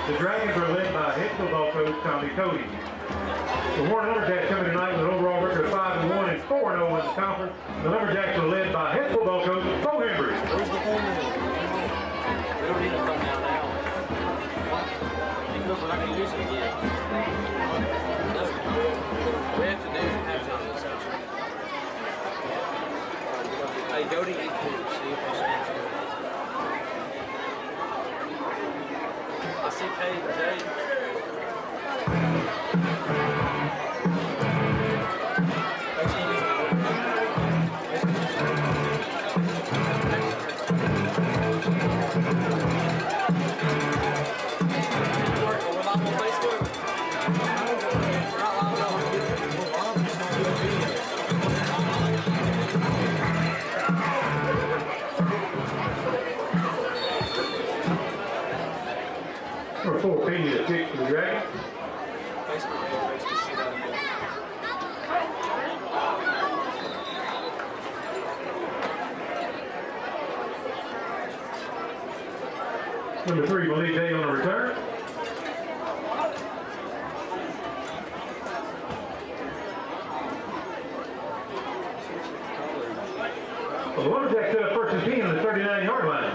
The Dragons are led by head football coach Tommy Cody. The Warren Lumberjacks coming tonight with an overall record of 5-1 and 4-0 in the conference. The Lumberjacks are led by head football coach Bo Hembry. Where's the phone? We don't need to come down now. Because we're not going to use it again. We have to do halftime discussion. Hey, go to YouTube, see if there's anything. I see Kate and Jade. Number 4, Penny to 6 for the Dragons. Number 3, Malik Day on a return. Well, the Lumberjacks set up first and 10 on the 39-yard line.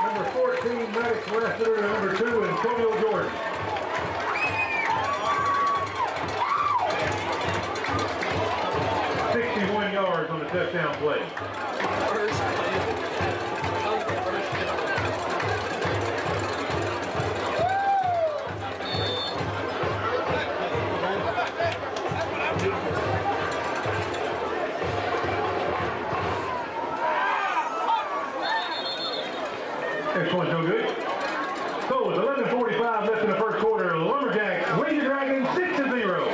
Number 14, Maddox Wrestler, number 2, Antonio Jordan. "61 yards on the touchdown play. Next one's no good. So with 11:45 left in the first quarter, the Lumberjacks lead the Dragons 6-0.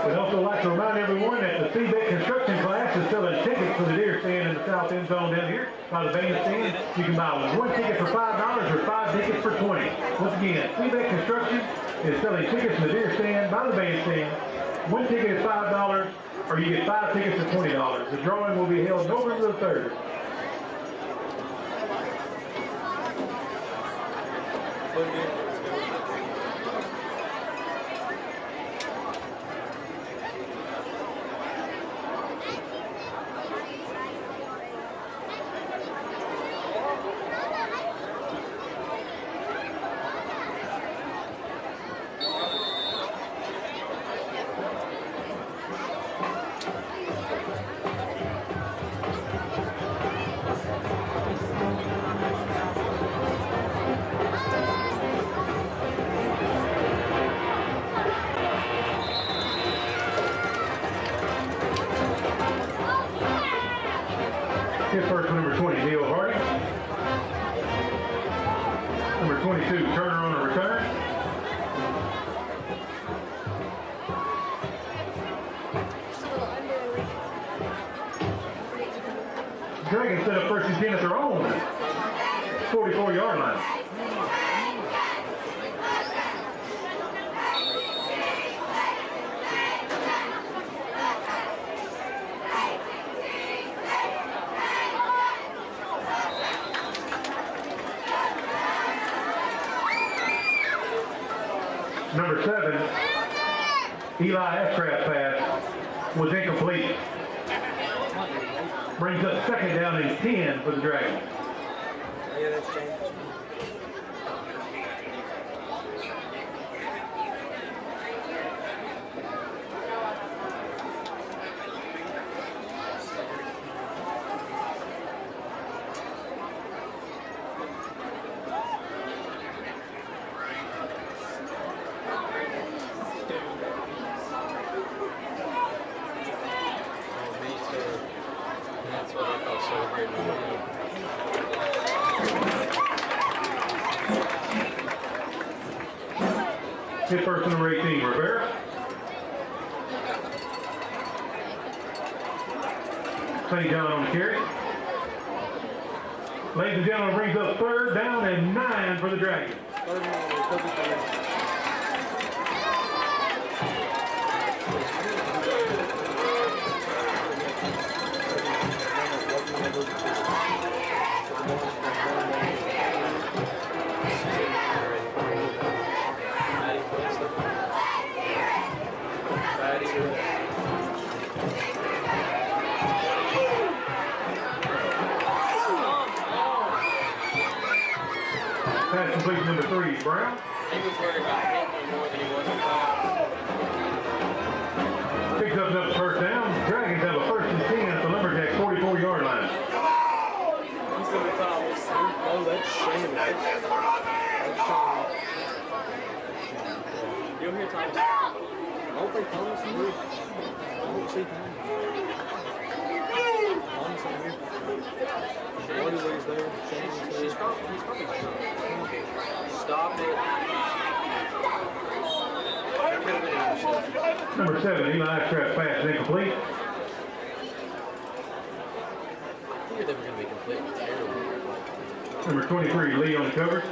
We'd also like to remind everyone that the CBET construction class is selling tickets for the deer stand in the south end zone down here by the bandstand. You can buy one ticket for $5 or 5 tickets for $20. Once again, CBET Construction is selling tickets for the deer stand by the bandstand. One ticket is $5, or you get 5 tickets for $20. The drawing will be held November the 3rd. Hit first for number 20, Neil Hardy. Number 22, Turner on a return. Dragons set up first and 10 at their own 44-yard line. Number 7, Eli Ashcraft's pass was incomplete. Brings up second down and 10 for the Dragons. Yeah, that's changed. Hit person number 18, Rivera. St. John on the carry. Ladies and gentlemen, brings up 3rd down and 9 for the Dragons. Pass complete number 3, Brown. He was worried about hitting more than he was about. Picks up another 1st down. Dragons have a 1st and 10 at the Lumberjacks 44-yard line. He's in the top. Oh, that's Shane. That's Shane. You'll hear Thomas. I don't think Thomas is here. I don't see Thomas. Thomas is here. Marty's there. Shane's there. He's probably stop it. Number 7, Eli Trapp's pass is incomplete. I figured they were going to be completely terrible. Number 23, Lee on the coverage.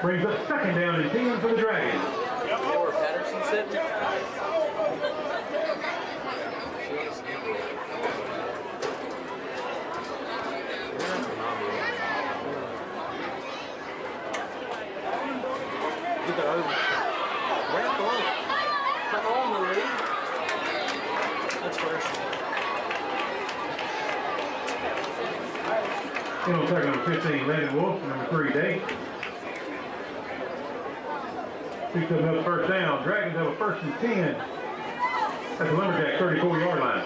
Brings up 2nd down and 10 for the Dragons. Or Patterson sitting. In on tackle number 15, Landon Wolf. Number 3, Dave. Picks up another 1st down. Dragons have a 1st and 10 at the Lumberjack 34-yard line.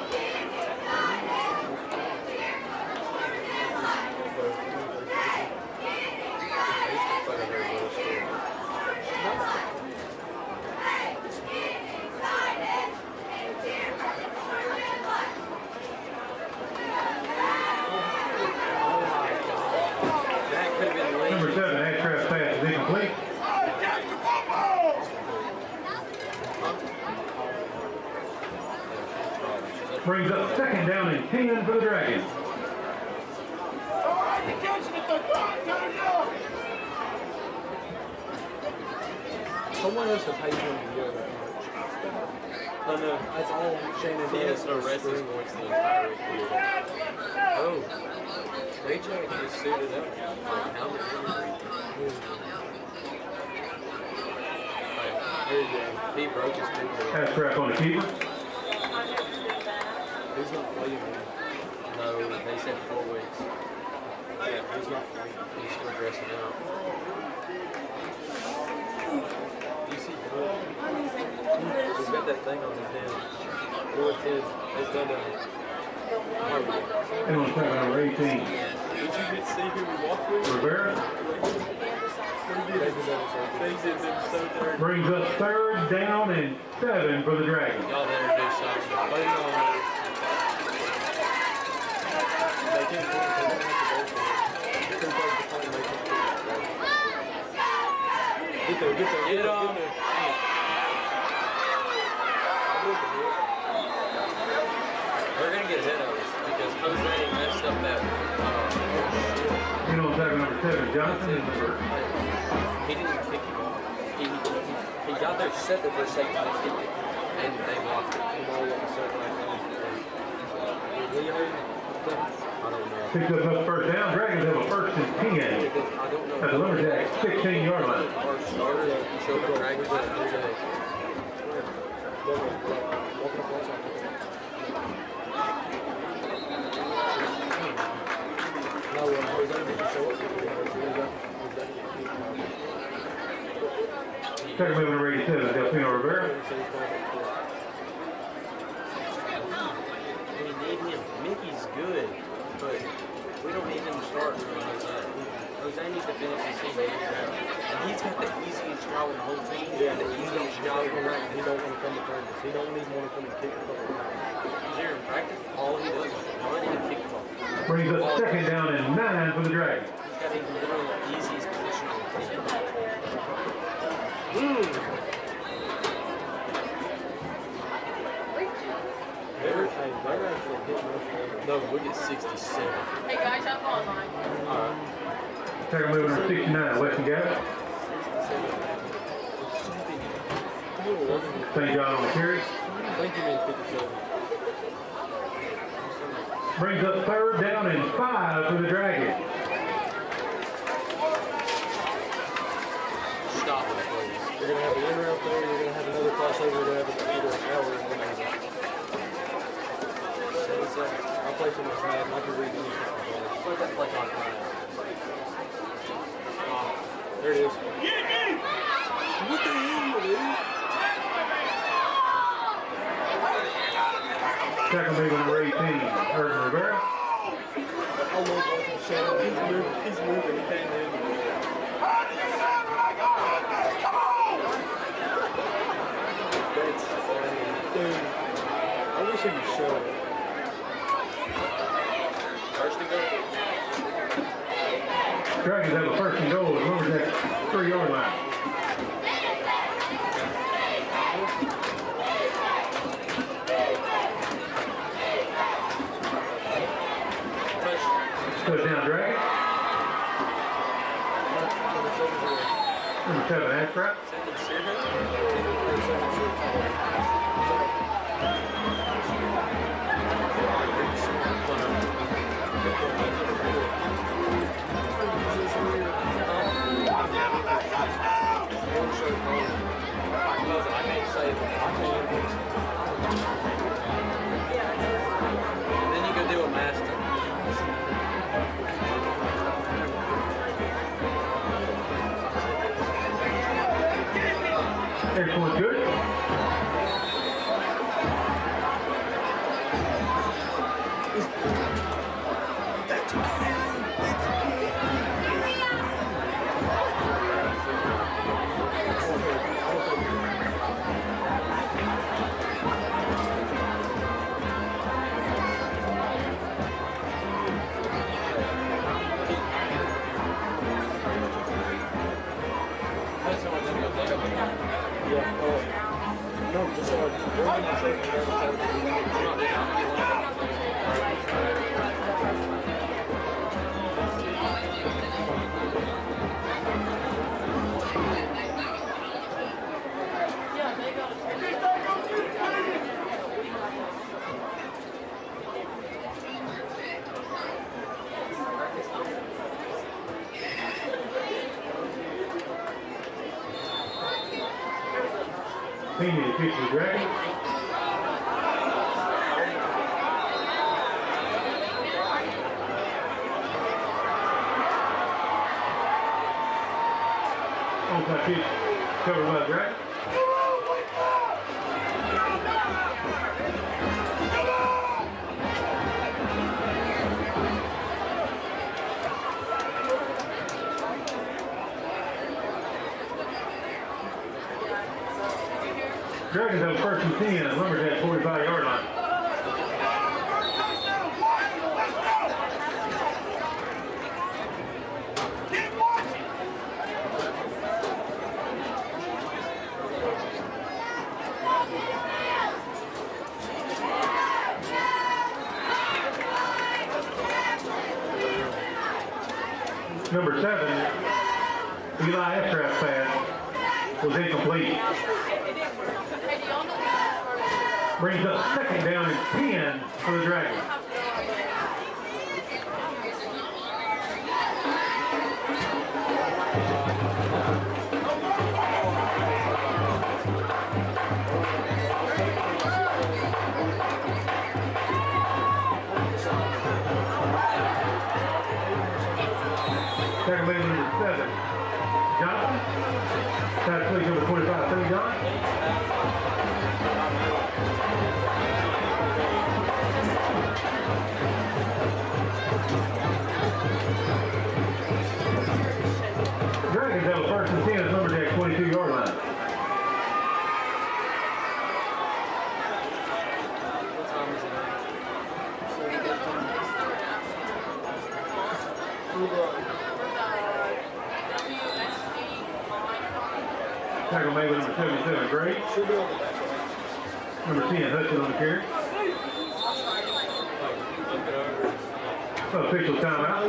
Number 7, Ashcraft's pass is incomplete. Brings up 2nd down and 10 for the Dragons. Someone else will pay him to do that much. No, that's all Shannon does. He has to rest his voice the entire week. Oh, AJ just suited up. He broke his finger. Ashcraft on the keeper. He's not playing anymore. No, they said 4 weeks. Yeah, he's not playing. He's still dressing out. You see, he's got that thing on his head. Lord Ted has done that. In on tackle number 18, Did you get to see who we walked with? Rivera. Brings up 3rd down and 7 for the Dragons. Y'all better do something. Get on it. We're going to get ahead of us because Jose messed up that. In on tackle number 7, Johnson is the first. He didn't kick it off. He got there, set it for a second, and kicked it, and they blocked it. I don't know. Picks up another 1st down. Dragons have a 1st and 10 at the Lumberjacks 16-yard line. Our starter showed the Dragons that Second move number 87, Delfino Rivera. We need him. Mickey's good, but we don't need him to start doing like that. Jose needs to finish the season. And he's got the easiest job in the whole team. Yeah, the easiest job in the right. He don't want to come to practice. He don't even want to come and kick the ball. He's there in practice. All he does is run and kick the ball. Brings up second down and 9 for the Dragons. He's got even literal easiest position on the team. No, we'll get 67. Hey guys, have fun, Mike. Alright. Tackle move number 69, Weston Gabbett. St. John on the carry. I think you mean 57. Brings up third down and 5 for the Dragons. Stop it, please. You're going to have an inner up there, you're going to have another crossover, you're going to have either an hour and one hour. I'll play too much Madden, I can read anything. Let that play on time. There it is. What the hell, dude? Tackle move number 18, Urban Rivera. I love watching Shannon. He's moving. He can't do it. That's funny. Dude, I wish he would show it. First and goal. Dragons have a first and goal at Lumberjacks 3-yard line. Touchdown, Dragons. Number 7, Ashcraft. Then you go do a master. Excellent, good. Pena to kick the Dragons. Onside kick covered by the Dragons. Dragons have first and 10 at Lumberjacks 45-yard line. Number 7, Eli Ashcraft's pass was incomplete. Brings up second down and 10 for the Dragons. Second man number 7, Johnson. Side play number 25, St. John. tackle made with number 77, Gray. Should be on the back. Number 10, Hudson on the carry. Official timeout.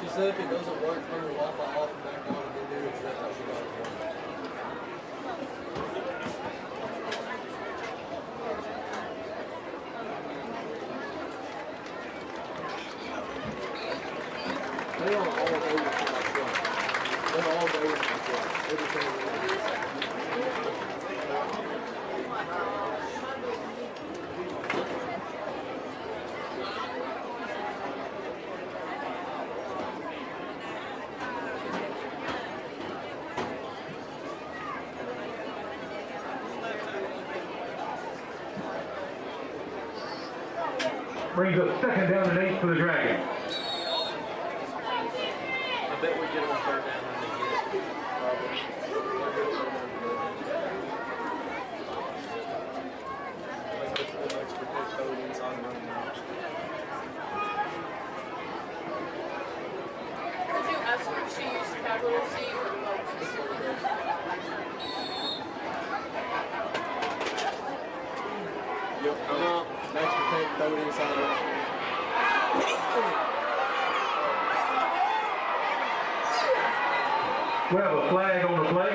She said if it doesn't work, turn the Wi-Fi off and back on and then do it. That's how she got it. They are all over for my truck. They're all over for my truck. Everything. Brings up 2nd down and 8 for the Dragons. I bet we get them on 3rd down when they get it. Probably. Let's protect code inside and running out. Would you ask her if she used capital C or lowercase? Yep. Max protect code inside and running. We have a flag on the play.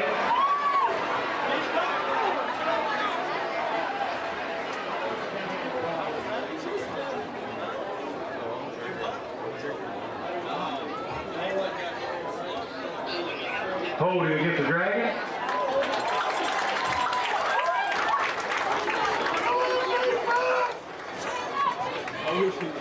Holding against the Dragon. I wish he was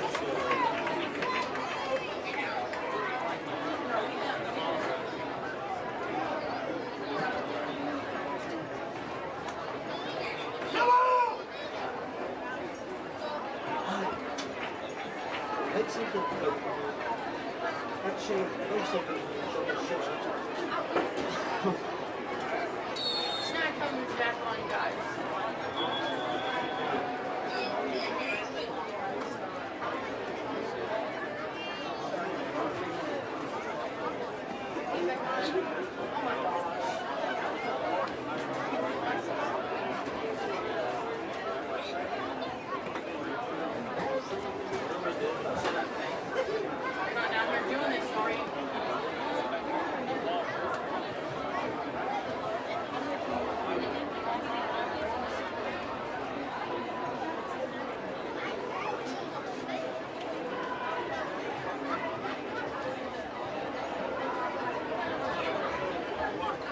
Snack comes back on, guys. I'm not down here doing this for you.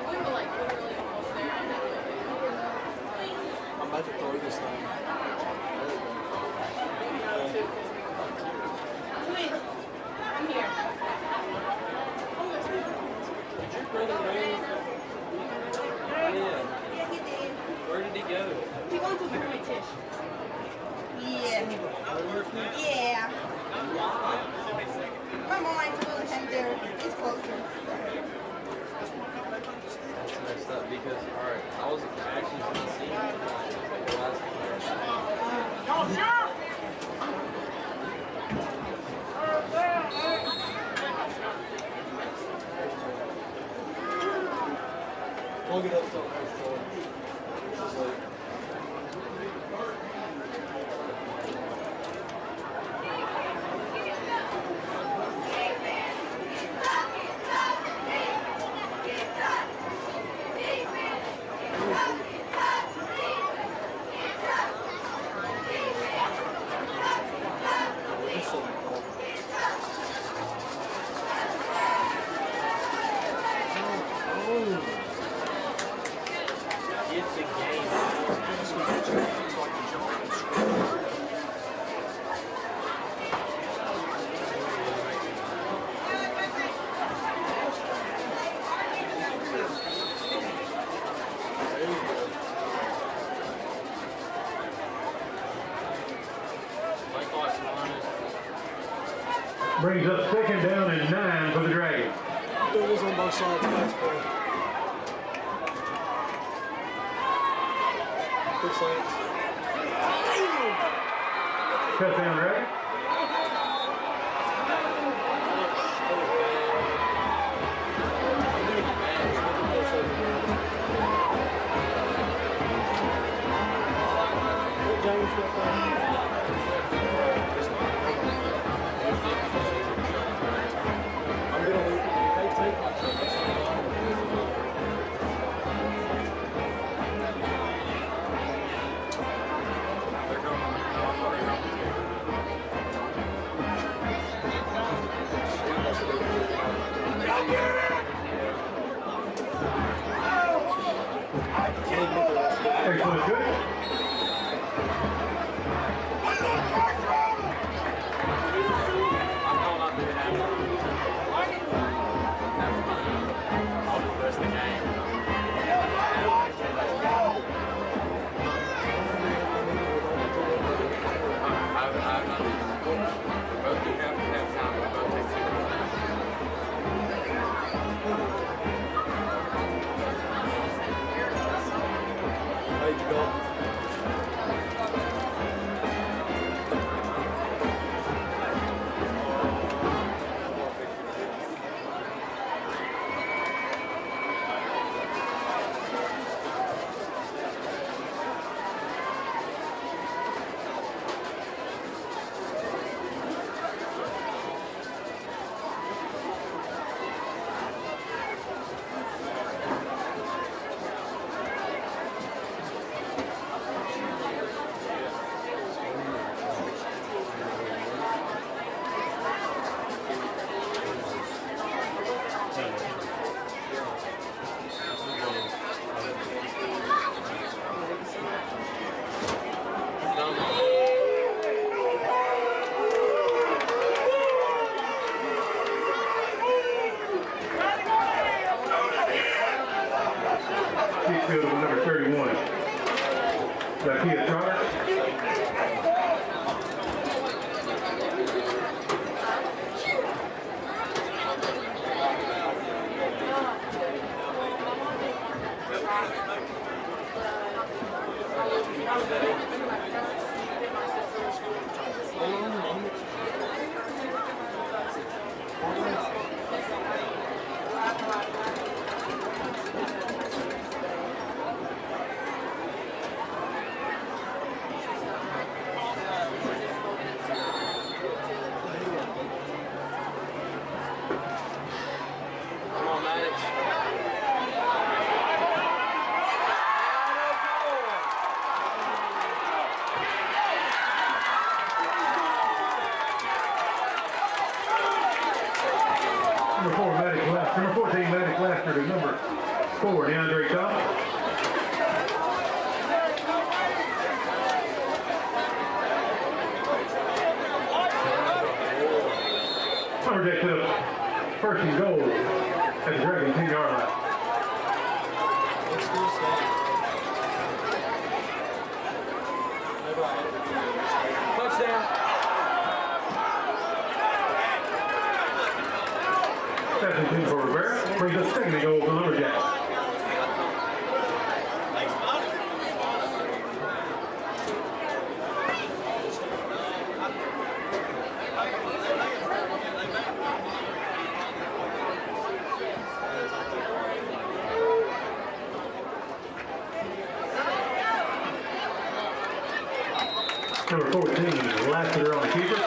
We were like literally almost there. I'm about to throw this thing. Wait, I'm here. Did your brother move? Yeah. Where did he go? He went to British. Yeah. Yeah. My mom told him there. It's closer. That's messed up because, alright, I was actually going to see the last Plug it up so it goes forward. Just like, Brings up second down and 9 for the Dragons. It was on both sides. Nice play. Good slants. Touchdown Dragons. Excellent, good. Field with number 31. Zakia Trotter. Number 14, Matic Laster to number 4, DeAndre Thomas. Lumberjacks set up first and goal at the Dragon 10-yard line. Touchdown. That's in for Rivera. Brings us second and goal for Lumberjacks. Number 14, Lassiter on the keeper.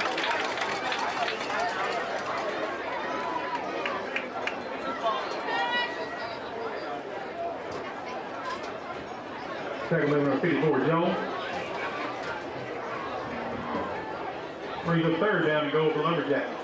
Second number 54, Jones. Brings up third down and goal for Lumberjacks.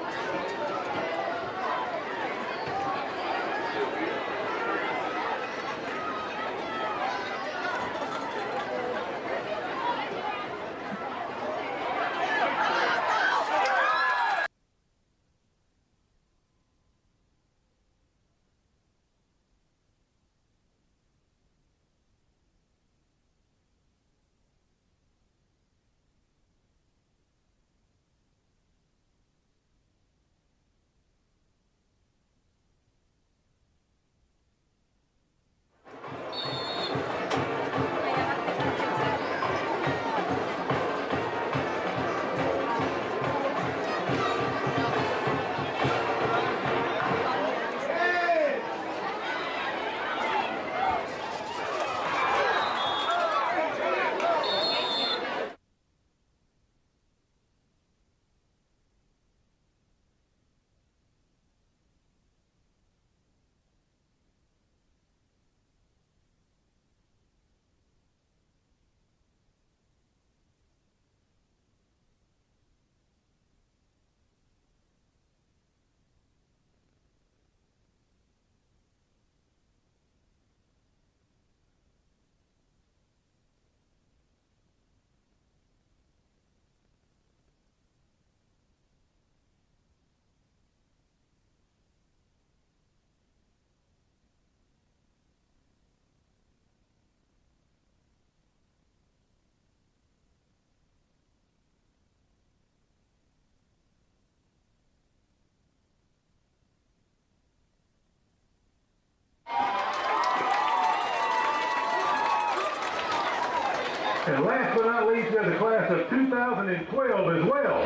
And last but not least, we have the class of 2012 as well.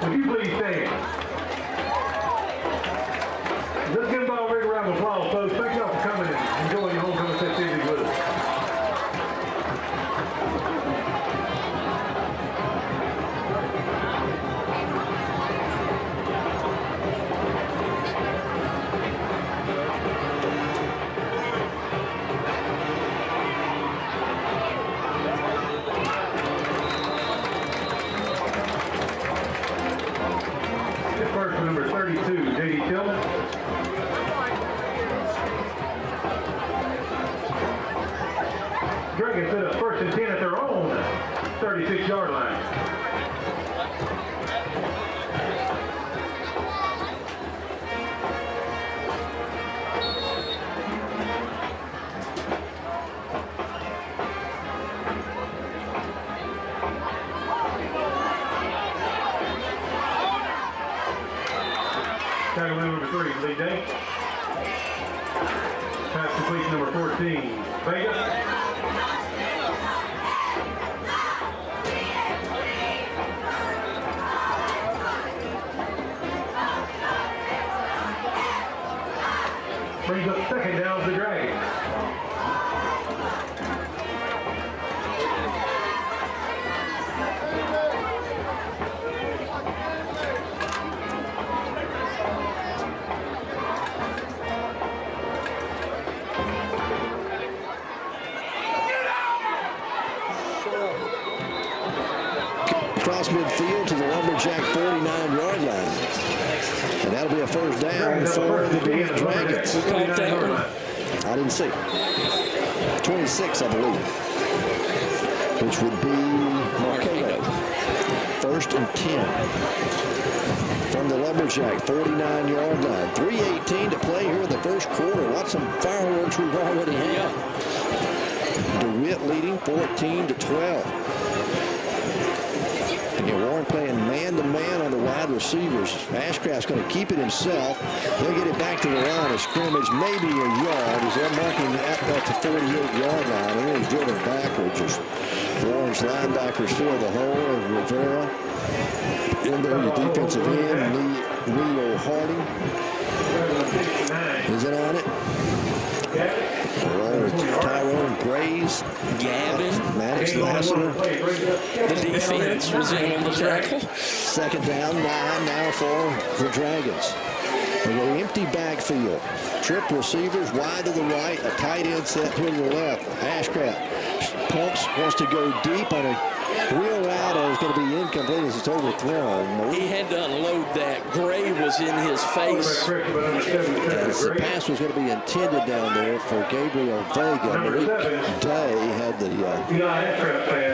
Would you please stand? Let's give them all a big round of applause, folks. Thank y'all for coming and enjoying your homecoming festivities with us. First, number 32, J.D. Tillman. Dragons set up first and 10 at their own 36-yard line. Tackle number 3, Lee Day. Pass completion number 14, Vega. Brings up second down to the Dragons. Across midfield to the Lumberjack 49-yard line. And that'll be a first down for the DeWitt Dragons. Who called that one? I didn't see. 26, I believe. Which would be Marcado. First and 10. From the Lumberjack 49-yard line. 3:18 to play here in the first quarter. Watch some fireworks we've already had. DeWitt leading 14-12. Again, Warren playing man-to-man on the wide receivers. Ashcraft's going to keep it himself. They'll get it back to the line of scrimmage, maybe a yard, as they're marking at the 48-yard line. And then he's driven backwards as Warren's linebackers fill the hole, and Rivera in there, the defensive end, Leo Harding is in on it. Tyrone Graves, Gavin, Maddox Lassiter. the defense was in on the tackle. Second down, 9 now for the Dragons. An empty backfield. Trip receivers wide to the right, a tight end set to the left. Ashcraft pumps, wants to go deep on a wheel route, and it's going to be incomplete as it's overthrown. He had to unload that. Gray was in his face. As the pass was going to be intended down there for Gabriel Vega. Malik Day had the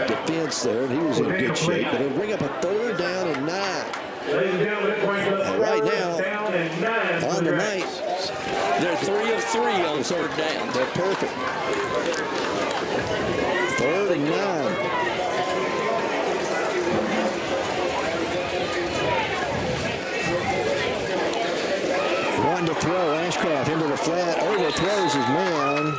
defense there, and he was in good shape. But it'll bring up a third down and 9. And right now, on the night, they're 3 of 3 on third down. they're perfect. Third and 9. One to throw. Ashcraft into the flat, overthrows his man.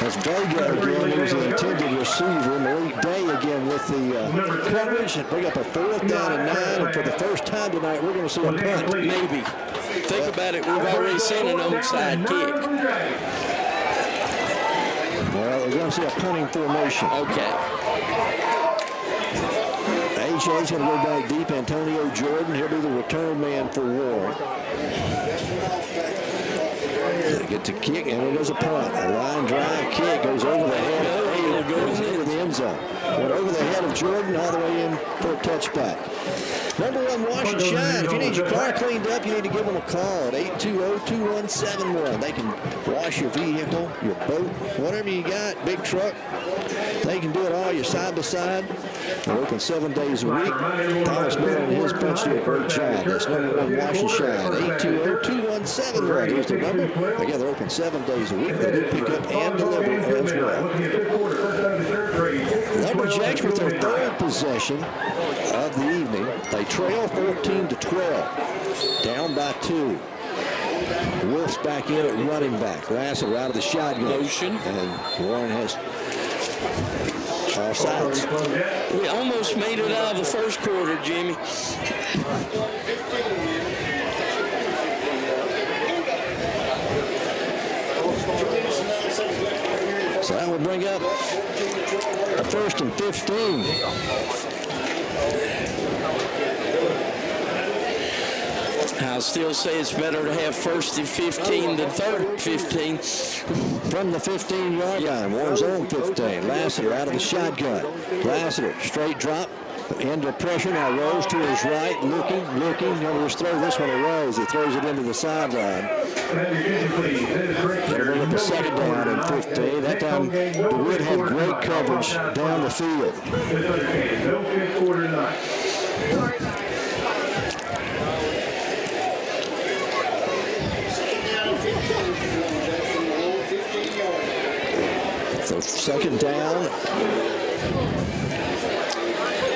As Vega again, he was the intended receiver. Malik Day again with the coverage, and bring up a fourth down and 9. And for the first time tonight, we're going to see a punt. Maybe. Think about it. We've already seen an onside kick. Well, we're going to see a punting formation. Okay. AJ's going to go back deep. Antonio Jordan, he'll be the return man for Warren. They get to kick, and it is a punt. A line drive kick goes over the head of Aiden, goes into the end zone. Went over the head of Jordan all the way in for a touchback. Number 1, Wash and Shine. If you need your car cleaned up, you need to give them a call at 820-2171. They can wash your vehicle, your boat, whatever you got, big truck. They can do it all, your side-by-side. They're open 7 days a week. Thomas Miller and his bunch do a great job. That's number 1, Wash and Shine. 820-2171. Here's the number. Again, they're open 7 days a week. They do pick up and deliver as well. Lumberjacks with their third possession of the evening. They trail 14-12. Down by 2. Wolf's back in at running back. Lassiter out of the shotgun. Motion. And Warren has offsides. We almost made it out of the first quarter, Jimmy. So that will bring up a 1st and 15. I'll still say it's better to have 1st and 15 than 3rd and 15. From the 15-yard line, Warren's on 15. Lassiter out of the shotgun. Lassiter, straight drop, into pressure. Now Rose to his right, looking. Going to throw this one to Rose. He throws it into the sideline. They're going to get the 2nd down and 15. That time, DeWitt had great coverage down the field. So 2nd down.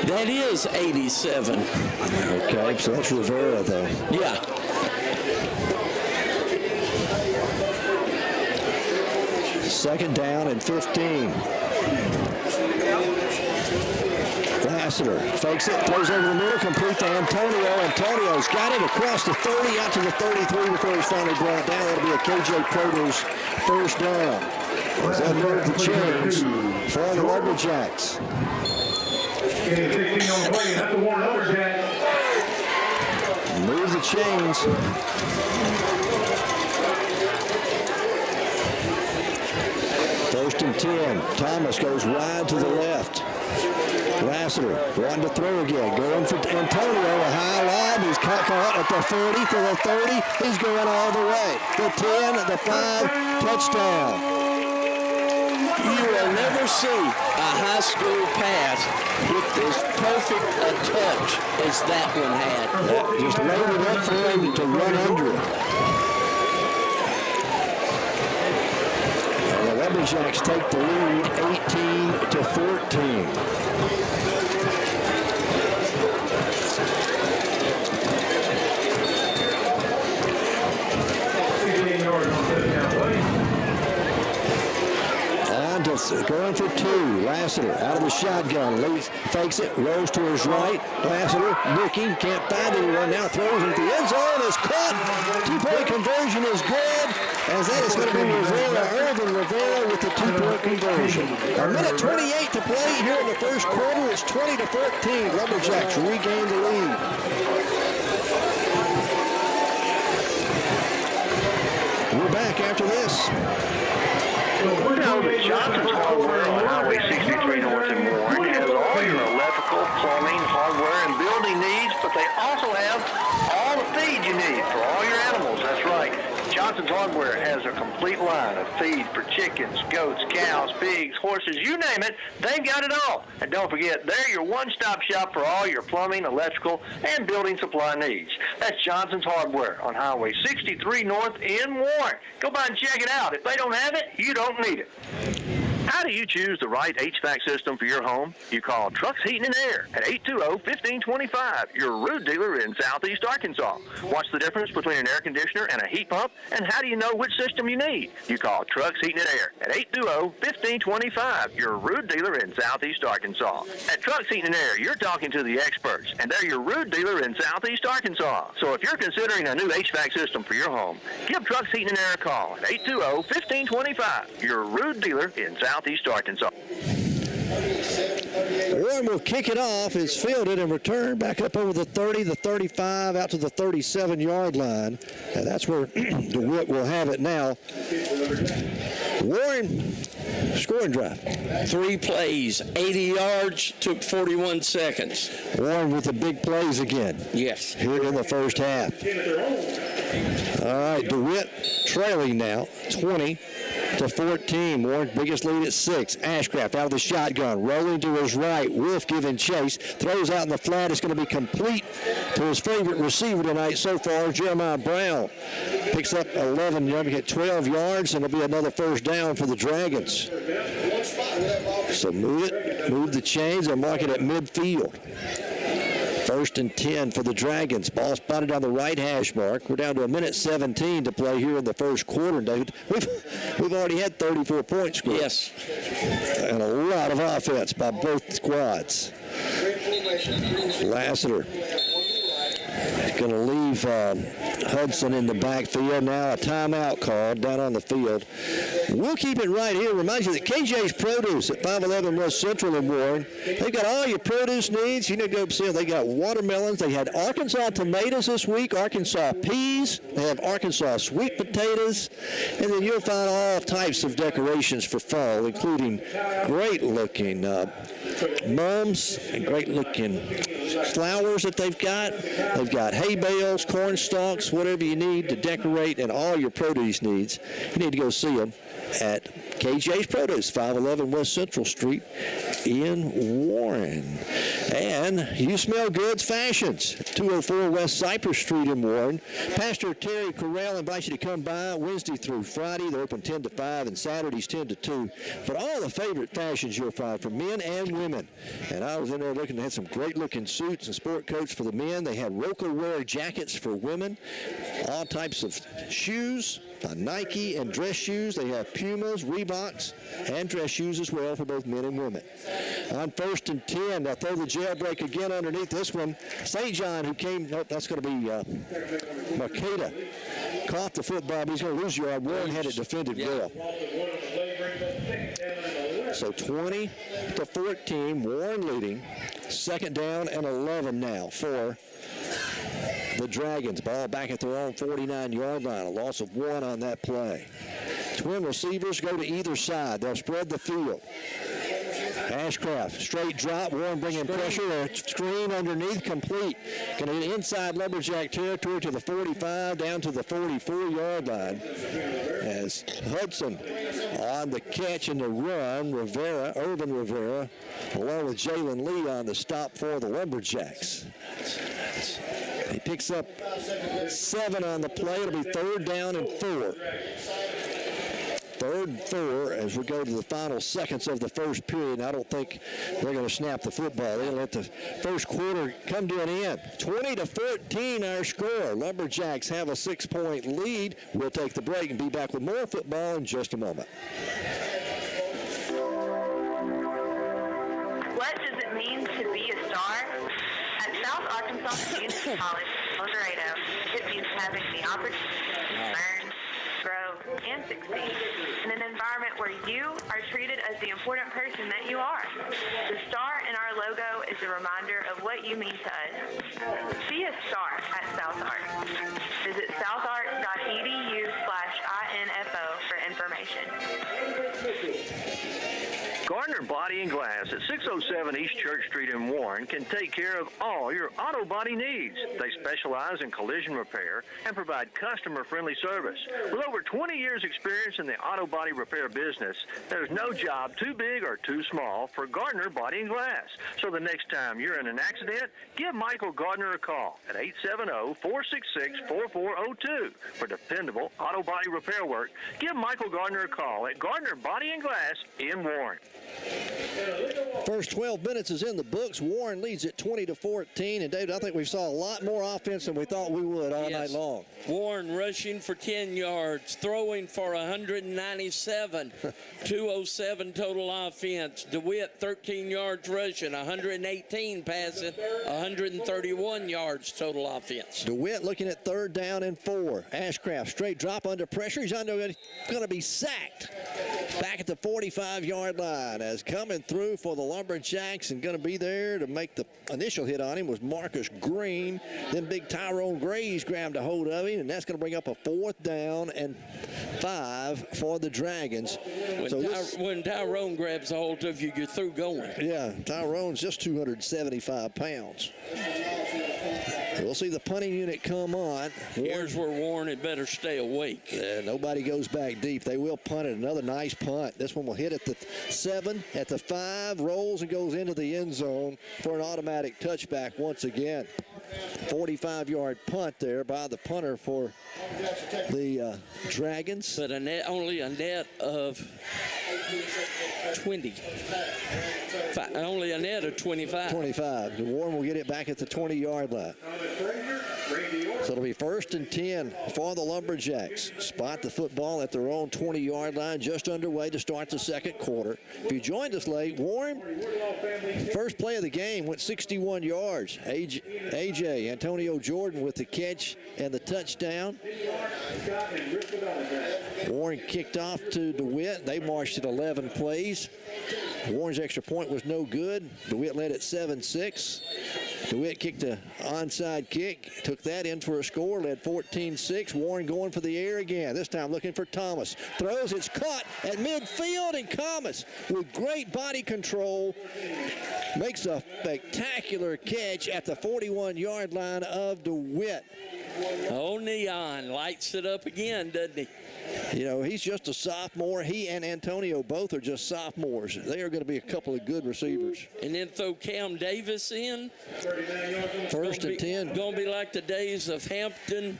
That is 87. Okay, so that's Rivera, though. Yeah. Second down and 15. Lassiter fakes it, throws over the middle, complete to Antonio. Antonio's got it across the 30, out to the 33 before he's finally brought down. That'll be a KJ Produce 1st down. As that moves the chains for the Lumberjacks. Getting 16 on the play, that's the Warren Lumberjacks. Move the chains. First and 10. Thomas goes wide to the left. Lassiter wanting to throw again. Going for Antonio. A high lob. He's caught at the 40 to the 30. He's going all the way. The 10, the 5, touchdown. You will never see a high school pass with as perfect a touch as that one had. Just laid it up for him to run under it. And the Lumberjacks take the lead 18 to 14. Going for 2. Lassiter out of the shotgun. Fakes it. Rose to his right. Lassiter looking. Can't find anyone. Now throws into the end zone. Is caught. 2-point conversion is good. As that is going to be Rivera. Irvin Rivera with the 2-point conversion. A minute 28 to play here in the first quarter. It's 20 to 14. Lumberjacks regain the lead. We're back after this. Johnson's Hardware on Highway 63 North in Warren has all your electrical, plumbing, hardware, and building needs, but they also have all the feed you need for all your animals. That's right. Johnson's Hardware has a complete line of feed for chickens, goats, cows, pigs, horses, you name it, they've got it all. And don't forget, they're your one-stop shop for all your plumbing, electrical, and building supply needs. That's Johnson's Hardware on Highway 63 North in Warren. Go by and check it out. If they don't have it, you don't need it. How do you choose the right HVAC system for your home? You call Trucks Heating and Air at 820-1525, your Rude dealer in Southeast Arkansas. What's the difference between an air conditioner and a heat pump? And how do you know which system you need? You call Trucks Heating and Air at 820-1525, your Rude dealer in Southeast Arkansas. At Trucks Heating and Air, you're talking to the experts, and they're your Rude dealer in Southeast Arkansas. So if you're considering a new HVAC system for your home, give Trucks Heating and Air a call at 820-1525, your Rude dealer in Southeast Arkansas. Warren will kick it off. It's fielded and returned back up over the 30, the 35, out to the 37-yard line. And that's where DeWitt will have it now. Warren, scoring drive. 3 plays, 80 yards, took 41 seconds. Warren with the big plays again. Yes. Here in the first half. All right, DeWitt trailing now, 20 to 14. Warren's biggest lead at 6. Ashcraft out of the shotgun, rolling to his right. Wolf giving chase, throws out in the flat. It's going to be complete to his favorite receiver tonight so far, Jeremiah Brown. Picks up 11, you're going to get 12 yards, and it'll be another first down for the Dragons. So move the chains and mark it at midfield. First and 10 for the Dragons. Ball spotted on the right hash mark. We're down to 1:17 to play here in the first quarter, David. We've already had 34 points scored. Yes. And a lot of offense by both squads. Lassiter is going to leave Hudson in the backfield. Now a timeout called down on the field. We'll keep it right here. Remind you that KJ's Produce at 511 West Central in Warren. They've got all your produce needs. You need to go see them. They got watermelons. They had Arkansas tomatoes this week, Arkansas peas. They have Arkansas sweet potatoes. And then you'll find all types of decorations for fall, including great-looking mums and great-looking flowers that they've got. They've got hay bales, corn stalks, whatever you need to decorate and all your produce needs. You need to go see them at KJ's Produce, 511 West Central Street in Warren. And You Smell Goods Fashions, 204 West Cypress Street in Warren. Pastor Terry Corral invites you to come by Wednesday through Friday. They're open 10 to 5 and Saturdays 10 to 2. But all the favorite fashions you'll find for men and women. And I was in there looking, they had some great looking suits and sport coats for the men. They had Roca wear jackets for women, all types of shoes, Nike and dress shoes. They have Pumas, Reeboks, and dress shoes as well for both men and women. On first and 10, they'll throw the jailbreak again underneath this one. St. John, who came, that's going to be Mercado, caught the football, but he's going to lose yard. Warren had it defended well. So 20 to 14, Warren leading. Second down and 11 now for the Dragons. Ball back at their own 49-yard line. A loss of 1 on that play. Twin receivers go to either side. They'll spread the field. Ashcraft, straight drop. Warren bringing pressure. A screen underneath, complete. Going to inside Lumberjack territory to the 45, down to the 44-yard line. As Hudson on the catch and the run, Irvin Rivera, along with Jalen Lee on the stop for the Lumberjacks. He picks up 7 on the play. It'll be third down and 4. Third and 4 as we go to the final seconds of the first period. I don't think they're going to snap the football. They'll let the first quarter come to an end. 20 to 14 our score. Lumberjacks have a 6-point lead. We'll take the break and be back with more football in just a moment. What does it mean to be a star? At South Arkansas Community College, El Dorado, it means having the opportunity to learn, grow, and succeed in an environment where you are treated as the important person that you are. The star in our logo is a reminder of what you mean to us. Be a star at South Ark. Visit southark.edu/info for information. Gardner Body and Glass at 607 East Church Street in Warren can take care of all your auto body needs. They specialize in collision repair and provide customer-friendly service. With over 20 years' experience in the auto body repair business, there's no job too big or too small for Gardner Body and Glass. So the next time you're in an accident, give Michael Gardner a call at 870-466-4402 for dependable auto body repair work. Give Michael Gardner a call at Gardner Body and Glass in Warren. First 12 minutes is in the books. Warren leads at 20 to 14. And David, I think we saw a lot more offense than we thought we would all night long. Warren rushing for 10 yards, throwing for 197, 207 total offense. DeWitt 13 yards rushing, 118 passing, 131 yards total offense. DeWitt looking at third down and 4. Ashcraft straight drop under pressure. He's going to be sacked back at the 45-yard line as coming through for the Lumberjacks and going to be there to make the initial hit on him was Marcus Green. Then big Tyrone Graves grabbed a hold of him, and that's going to bring up a 4th down and 5 for the Dragons. When Tyrone grabs a hold of you, you're through going. Yeah, Tyrone's just 275 pounds. We'll see the punting unit come on. Here's where Warren had better stay awake. Nobody goes back deep. They will punt it. Another nice punt. This one will hit at the 7, at the 5, rolls and goes into the end zone for an automatic touchback once again. 45-yard punt there by the punter for the Dragons. But only a net of 20. Only a net of 25. 25. Warren will get it back at the 20-yard line. So it'll be 1st and 10 for the Lumberjacks. Spot the football at their own 20-yard line, just underway to start the second quarter. If you joined us late, Warren, first play of the game, went 61 yards. AJ, Antonio Jordan with the catch and the touchdown. Warren kicked off to DeWitt. They marched at 11 plays. Warren's extra point was no good. DeWitt led at 7-6. DeWitt kicked an onside kick, took that in for a score, led 14-6. Warren going for the air again, this time looking for Thomas. Throws, it's caught at midfield, and Thomas, with great body control, makes a spectacular catch at the 41-yard line of DeWitt. Oh, Neon lights it up again, doesn't he? You know, he's just a sophomore. He and Antonio both are just sophomores. They are going to be a couple of good receivers. And then throw Cam Davis in. 1st and 10. Going to be like the days of Hampton,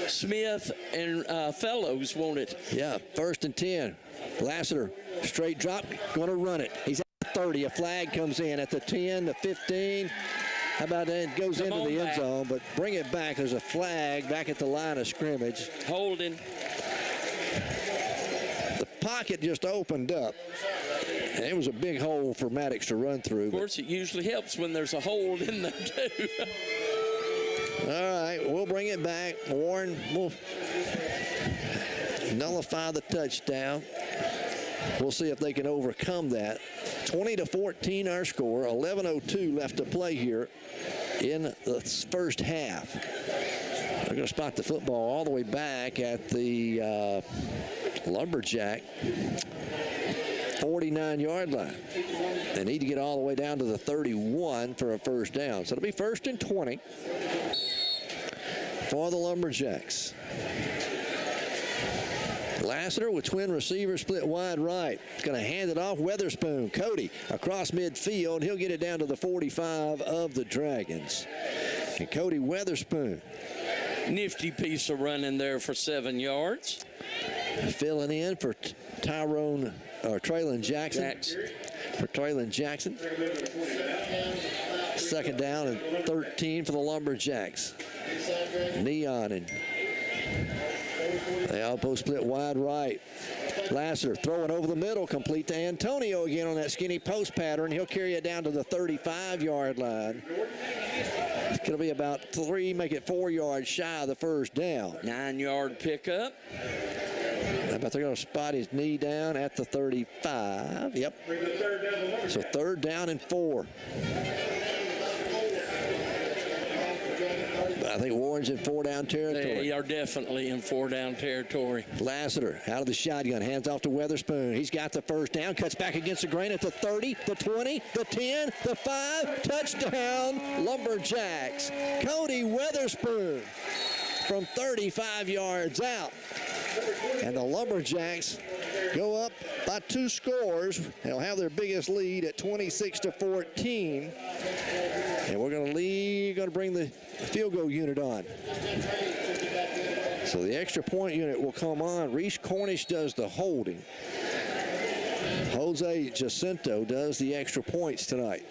Smith, and Fellows, won't it? Yeah, 1st and 10. Lassiter, straight drop, going to run it. He's at the 30. A flag comes in at the 10, the 15. How about that? It goes into the end zone, but bring it back. There's a flag back at the line of scrimmage. Holding. The pocket just opened up. And it was a big hole for Maddox to run through. Of course, it usually helps when there's a hold in there, too. All right, we'll bring it back. Warren will nullify the touchdown. We'll see if they can overcome that. 20-14 our score. 11:02 left to play here in the first half. They're going to spot the football all the way back at the Lumberjack 49-yard line. They need to get all the way down to the 31 for a first down. So it'll be 1st and 20 for the Lumberjacks. Lassiter with twin receivers split wide right. He's going to hand it off. Weatherspoon. Cody across midfield. He'll get it down to the 45 of the Dragons. And Cody Weatherspoon. Nifty piece of running there for 7 yards. Filling in for Traylon Jackson. For Traylon Jackson. 2nd down and 13 for the Lumberjacks. Neon and they all both split wide right. Lassiter throwing over the middle, complete to Antonio again on that skinny post pattern. He'll carry it down to the 35-yard line. It's going to be about 3, make it 4 yards shy of the first down. 9-yard pickup. I bet they're going to spot his knee down at the 35. Yep. So 3rd down and 4. I think Warren's in 4-down territory. They are definitely in 4-down territory. Lassiter out of the shotgun, hands off to Weatherspoon. He's got the first down, cuts back against the grain at the 30, the 20, the 10, the 5. Touchdown, Lumberjacks. Cody Weatherspoon from 35 yards out. And the Lumberjacks go up by 2 scores. They'll have their biggest lead at 26-14. And we're going to bring the field goal unit on. So the extra point unit will come on. Reese Cornish does the holding. Jose Jacinto does the extra points tonight.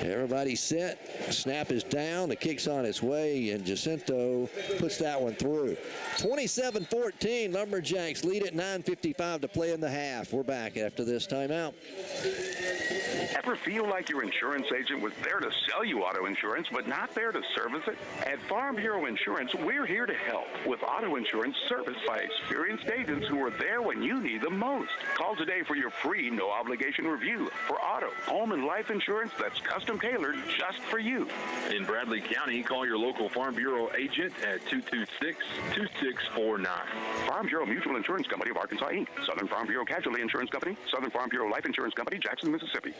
Everybody's set. Snap is down. The kick's on its way, and Jacinto puts that one through. 27-14. Lumberjacks lead at 9:55 to play in the half. We're back after this timeout. Ever feel like your insurance agent was there to sell you auto insurance, but not there to service it? At Farm Bureau Insurance, we're here to help with auto insurance serviced by experienced agents who are there when you need them most. Call today for your free, no-obligation review for auto, home, and life insurance that's custom-tailored just for you. In Bradley County, call your local Farm Bureau agent at 226-2649. Farm Bureau Mutual Insurance Company of Arkansas, Inc. Southern Farm Bureau Casualty Insurance Company. Southern Farm Bureau Life Insurance Company, Jackson, Mississippi.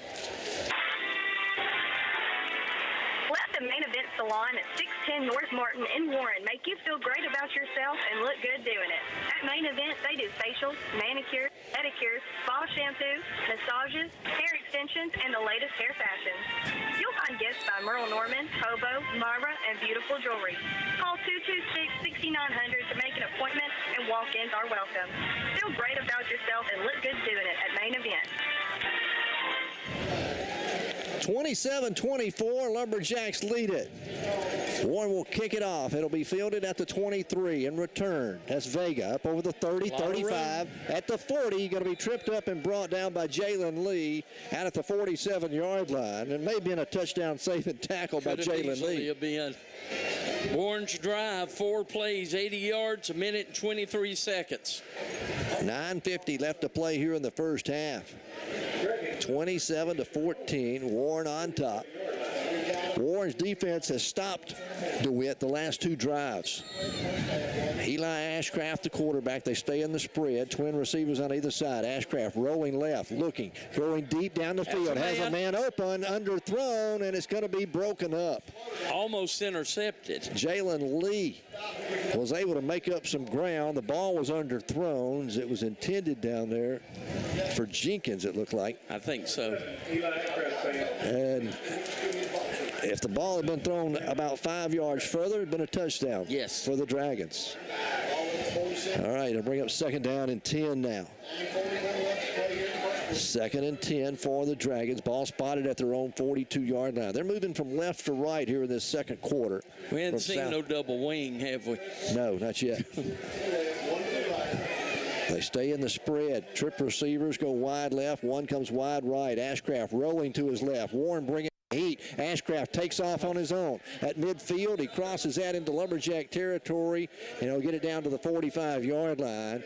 Let the Main Event Salon at 610 North Martin in Warren make you feel great about yourself and look good doing it. At Main Event, they do facials, manicures, pedicures, spa shampoo, massages, hair extensions, and the latest hair fashions. You'll find gifts by Merle Norman, Hobo, Myra, and beautiful jewelry. Call 226-6900 to make an appointment, and and walk-ins are welcome. Feel great about yourself and look good doing it at Main Event. 27-24, Lumberjacks lead it. Warren will kick it off. It'll be fielded at the 23 in return. That's Vega up over the 30, 35. At the 40, going to be tripped up and brought down by Jalen Lee out at the 47-yard line. It may have been a touchdown saving tackle by Jalen Lee. Warren's drive, 4 plays, 80 yards, a minute and 23 seconds. 9:50 left to play here in the first half. 27-14, Warren on top. Warren's defense has stopped DeWitt the last 2 drives. Eli Ashcraft, the quarterback. They stay in the spread. Twin receivers on either side. Ashcraft rolling left, looking, going deep down the field. Has a man open, underthrown, and it's going to be broken up. Almost intercepted. Jalen Lee was able to make up some ground. The ball was underthrown. It was intended down there for Jenkins, it looked like. I think so. And if the ball had been thrown about 5 yards further, it had been a touchdown. Yes. For the Dragons. All right, it'll bring up 2nd down and 10 now. 2nd and 10 for the Dragons. Ball spotted at their own 42-yard line. They're moving from left to right here in this second quarter. We haven't seen no double wing, have we? No, not yet. They stay in the spread. Trip receivers go wide left. One comes wide right. Ashcraft rolling to his left. Warren bringing heat. Ashcraft takes off on his own. At midfield, he crosses that into Lumberjack territory, and he'll get it down to the 45-yard line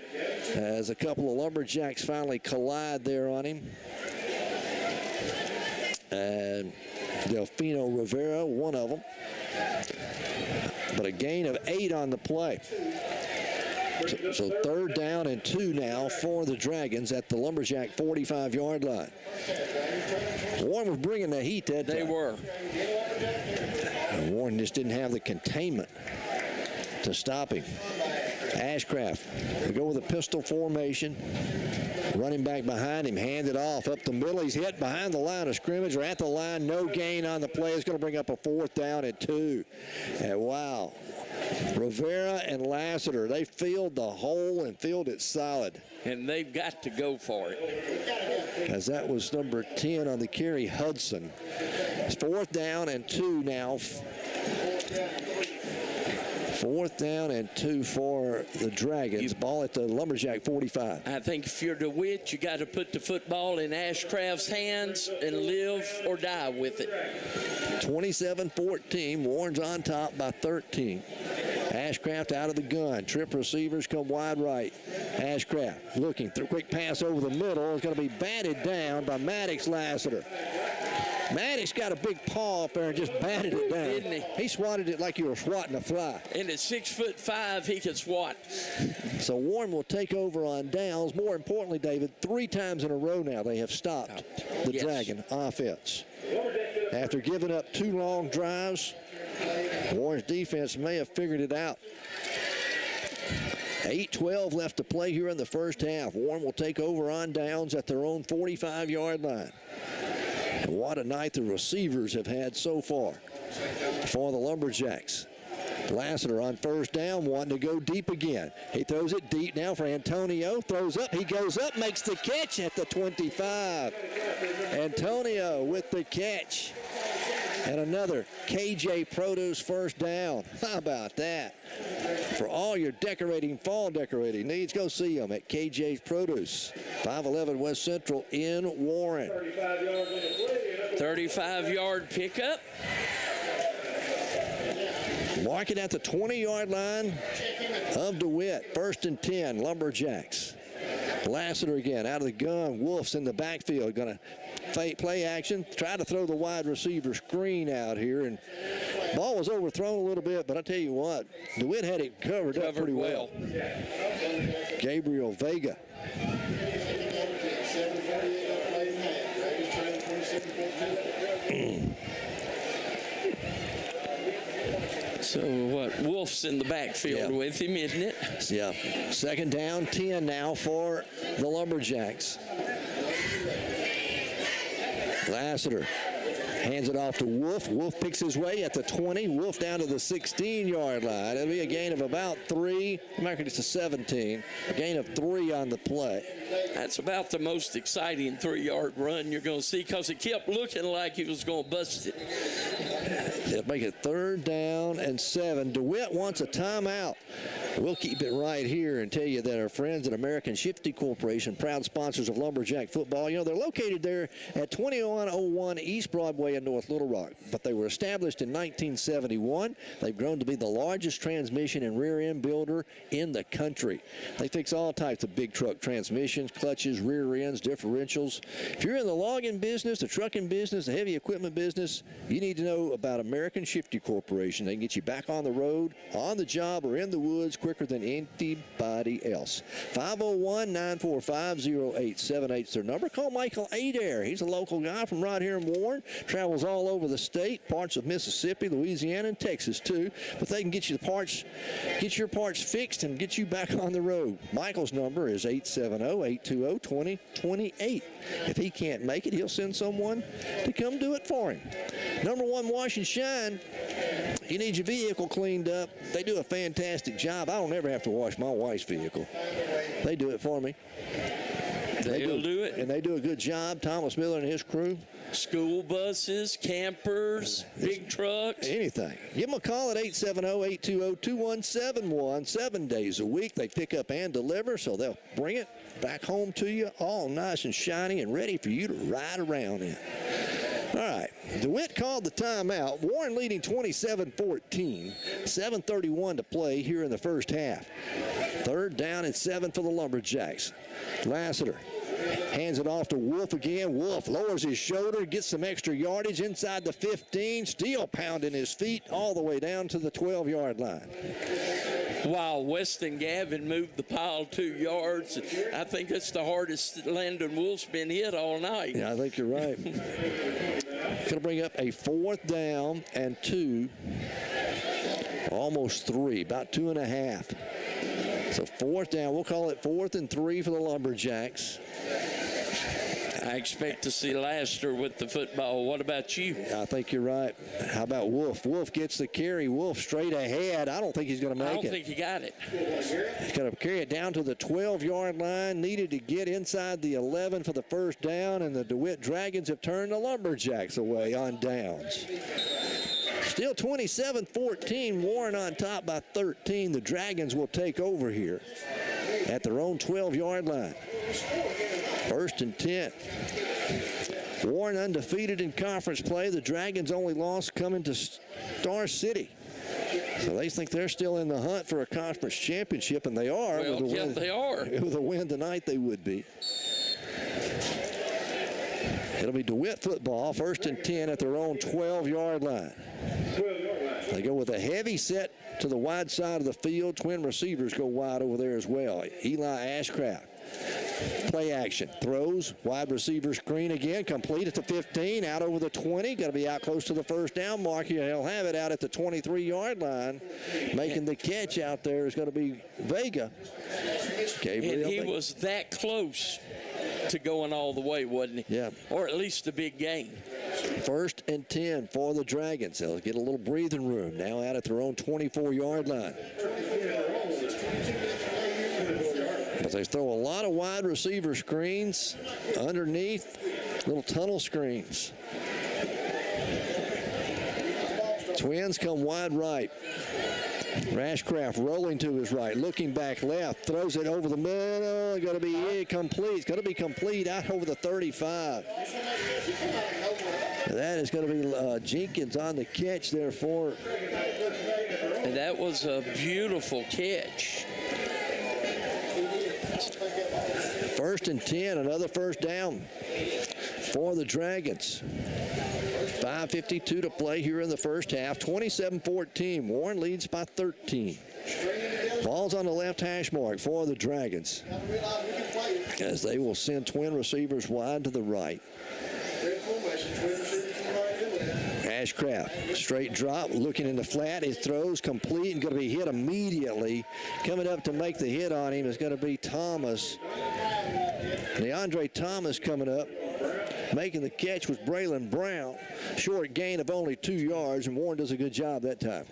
as a couple of Lumberjacks finally collide there on him. And Delfino Rivera, one of them. But a gain of 8 on the play. So 3rd down and 2 now for the Dragons at the Lumberjack 45-yard line. Warren was bringing the heat that time. They were. And Warren just didn't have the containment to stop him. Ashcraft, they go with a pistol formation. Running back behind him, handed off up the middle. He's hit behind the line of scrimmage or at the line. No gain on the play. It's going to bring up a 4th down and 2. And wow. Rivera and Lassiter, they filled the hole and filled it solid. And they've got to go for it. As that was number 10 on the carry, Hudson. It's 4th down and 2 now. 4th down and 2 for the Dragons. Ball at the Lumberjack 45. I think if you're DeWitt, you got to put the football in Ashcraft's hands and live or die with it. 27-14. Warren's on top by 13. Ashcraft out of the gun. Trip receivers come wide right. Ashcraft looking through, quick pass over the middle. It's going to be batted down by Maddox Lassiter. Maddox got a big paw up there and just batted it down. Didn't he? He swatted it like you were swatting a fly. And at 6'5", he can swat. So Warren will take over on downs. More importantly, David, 3 times in a row now they have stopped the Dragon offense. After giving up 2 long drives, Warren's defense may have figured it out. 8:12 left to play here in the first half. Warren will take over on downs at their own 45-yard line. And what a night the receivers have had so far for the Lumberjacks. Lassiter on 1st down, wanting to go deep again. He throws it deep now for Antonio. Throws up. He goes up, makes the catch at the 25. Antonio with the catch. And another KJ Produce 1st down. How about that? For all your fall decorating needs, go see them at KJ's Produce. 511 West Central in Warren. 35-yard pickup. Mark it at the 20-yard line of DeWitt. 1st and 10, Lumberjacks. Lassiter again out of the gun. Wolf's in the backfield. Going to play action. Try to throw the wide receiver screen out here. And ball was overthrown a little bit, but I tell you what, DeWitt had it covered up pretty well. Gabriel Vega. So what? Wolf's in the backfield with him, isn't it? Yeah. 2nd down, 10 now for the Lumberjacks. Lassiter Hands it off to Wolf. Wolf picks his way at the 20. Wolf down to the 16-yard line. It'll be a gain of about 3. American it's a 17. A gain of 3 on the play. That's about the most exciting 3-yard run you're going to see because it kept looking like he was going to bust it. They'll make it 3rd down and 7. DeWitt wants a timeout. We'll keep it right here and tell you that our friends at American Shifty Corporation, proud sponsors of Lumberjack football, you know, they're located there at 2101 East Broadway in North Little Rock. But they were established in 1971. They've grown to be the largest transmission and rear end builder in the country. They fix all types of big truck transmissions, clutches, rear ends, differentials. If you're in the logging business, the trucking business, the heavy equipment business, you need to know about American Shifty Corporation. They can get you back on the road, on the job, or in the woods quicker than anybody else. 501-945-0878 is their number. Call Michael Adair. He's a local guy from right here in Warren. Travels all over the state, parts of Mississippi, Louisiana, and Texas too. But they can get you the parts, get your parts fixed and get you back on the road. Michael's number is 870-820-2028. If he can't make it, he'll send someone to come do it for him. Number 1 Wash and Shine. You need your vehicle cleaned up. They do a fantastic job. I don't ever have to wash my wife's vehicle. They do it for me. They'll do it. And they do a good job, Thomas Miller and his crew. School buses, campers, big trucks. Anything. Give them a call at 870-820-2171. 7 days a week. They pick up and deliver, so they'll bring it back home to you all nice and shiny and ready for you to ride around in. All right, DeWitt called the timeout. Warren leading 27-14. 7:31 to play here in the first half. 3rd down and 7 for the Lumberjacks. Lassiter hands it off to Wolf again. Wolf lowers his shoulder, gets some extra yardage inside the 15, still pounding his feet all the way down to the 12-yard line. While Weston Gavin moved the pile 2 yards, I think that's the hardest Landon Wolf's been hit all night. Yeah, I think you're right. Going to bring up a 4th down and 2, almost 3, about 2.5. So 4th down, we'll call it 4th and 3 for the Lumberjacks. I expect to see Lassiter with the football. What about you? I think you're right. How about Wolf? Wolf gets the carry. Wolf straight ahead. I don't think he's going to make it. I don't think he got it. He's going to carry it down to the 12-yard line. Needed to get inside the 11 for the 1st down, and the DeWitt Dragons have turned the Lumberjacks away on downs. Still 27-14. Warren on top by 13. The Dragons will take over here at their own 12-yard line. 1st and 10. Warren undefeated in conference play. The Dragons' only loss coming to Star City. So they think they're still in the hunt for a conference championship, and they are. Well, with a win. they are. With a win tonight, they would be. It'll be DeWitt football, 1st and 10 at their own 12-yard line. They go with a heavy set to the wide side of the field. Twin receivers go wide over there as well. Eli Ashcraft. Play action. Throws. Wide receiver screen again. Complete at the 15. Out over the 20. Got to be out close to the 1st down mark here. He'll have it out at the 23-yard line. Making the catch out there is going to be Vega. And he was that close to going all the way, wasn't he? Yeah. Or at least a big gain. 1st and 10 for the Dragons. They'll get a little breathing room. Now out at their own 24-yard line. But they throw a lot of wide receiver screens underneath, little tunnel screens. Twins come wide right. Rashcraft rolling to his right, looking back left, throws it over the middle. Going to be complete. It's going to be complete out over the 35. That is going to be Jenkins on the catch there for. And that was a beautiful catch. 1st and 10, another 1st down for the Dragons. 5:52 to play here in the first half. 27-14. Warren leads by 13. Ball's on the left hash mark for the Dragons, as they will send twin receivers wide to the right. Ashcraft, straight drop, looking in the flat. His throws complete and going to be hit immediately. Coming up to make the hit on him is going to be Thomas. DeAndre Thomas coming up. Making the catch was Braylon Brown. Short gain of only 2 yards, and Warren does a good job that time.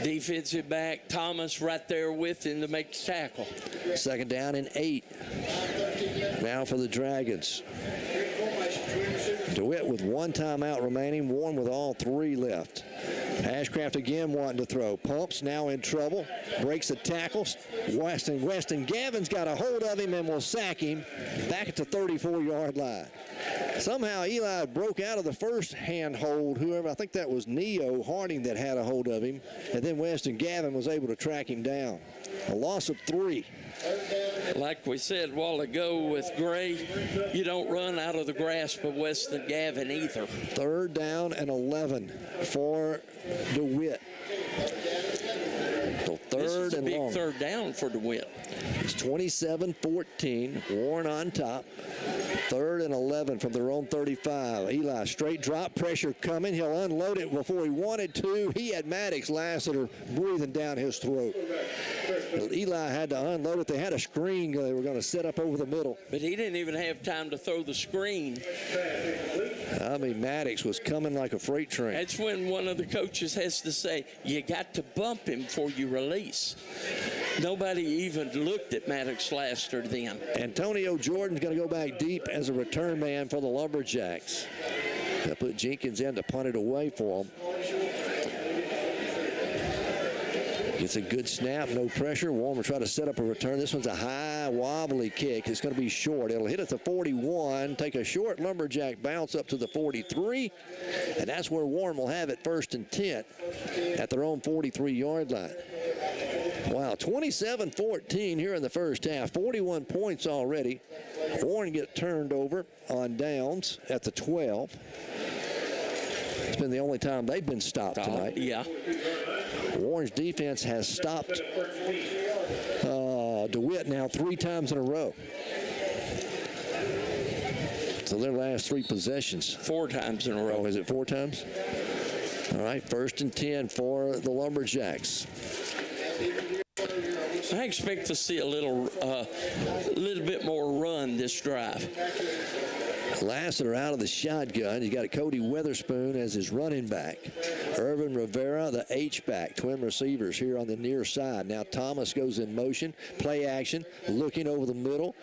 Defensive back Thomas right there with him to make the tackle. 2nd down and 8. Now for the Dragons. DeWitt with 1 timeout remaining. Warren with all 3 left. Ashcraft again wanting to throw. Pumps now in trouble. Breaks the tackles. Weston Gavin's got a hold of him and will sack him back at the 34-yard line. Somehow Eli broke out of the first hand hold. Whoever, I think that was Neo Harding that had a hold of him. And then Weston Gavin was able to track him down. A loss of 3. Like we said a while ago with Gray, you don't run out of the grasp of Weston Gavin either. 3rd down and 11 for DeWitt. So 3rd this is a and big long. 3rd down for DeWitt. It's 27-14. Warren on top. 3rd and 11 from their own 35. Eli, straight drop, pressure coming. He'll unload it before he wanted to. He had Maddox Lassiter breathing down his throat. Eli had to unload it. They had a screen they were going to set up over the middle. But he didn't even have time to throw the screen. I mean, Maddox was coming like a freight train. That's when one of the coaches has to say, you got to bump him before you release. Nobody even looked at Maddox Lassiter then. Antonio Jordan's going to go back deep as a return man for the Lumberjacks. They'll put Jenkins in to punt it away for him. Gets a good snap, no pressure. Warren will try to set up a return. This one's a high, wobbly kick. It's going to be short. It'll hit at the 41, take a short Lumberjack bounce up to the 43, and that's where Warren will have it 1st and 10 at their own 43-yard line. Wow, 27-14 here in the first half. 41 points already. Warren get turned over on downs at the 12. It's been the only time they've been stopped tonight. Yeah. Warren's defense has stopped DeWitt now 3 times in a row. So their last 3 possessions. 4 times in a row. Oh, is it 4 times? All right, 1st and 10 for the Lumberjacks. I expect to see a little bit more run this drive. Lassiter out of the shotgun. You got Cody Weatherspoon as his running back. Irvin Rivera, the H-back. Twin receivers here on the near side. Now Thomas goes in motion. Play action. Looking over the middle.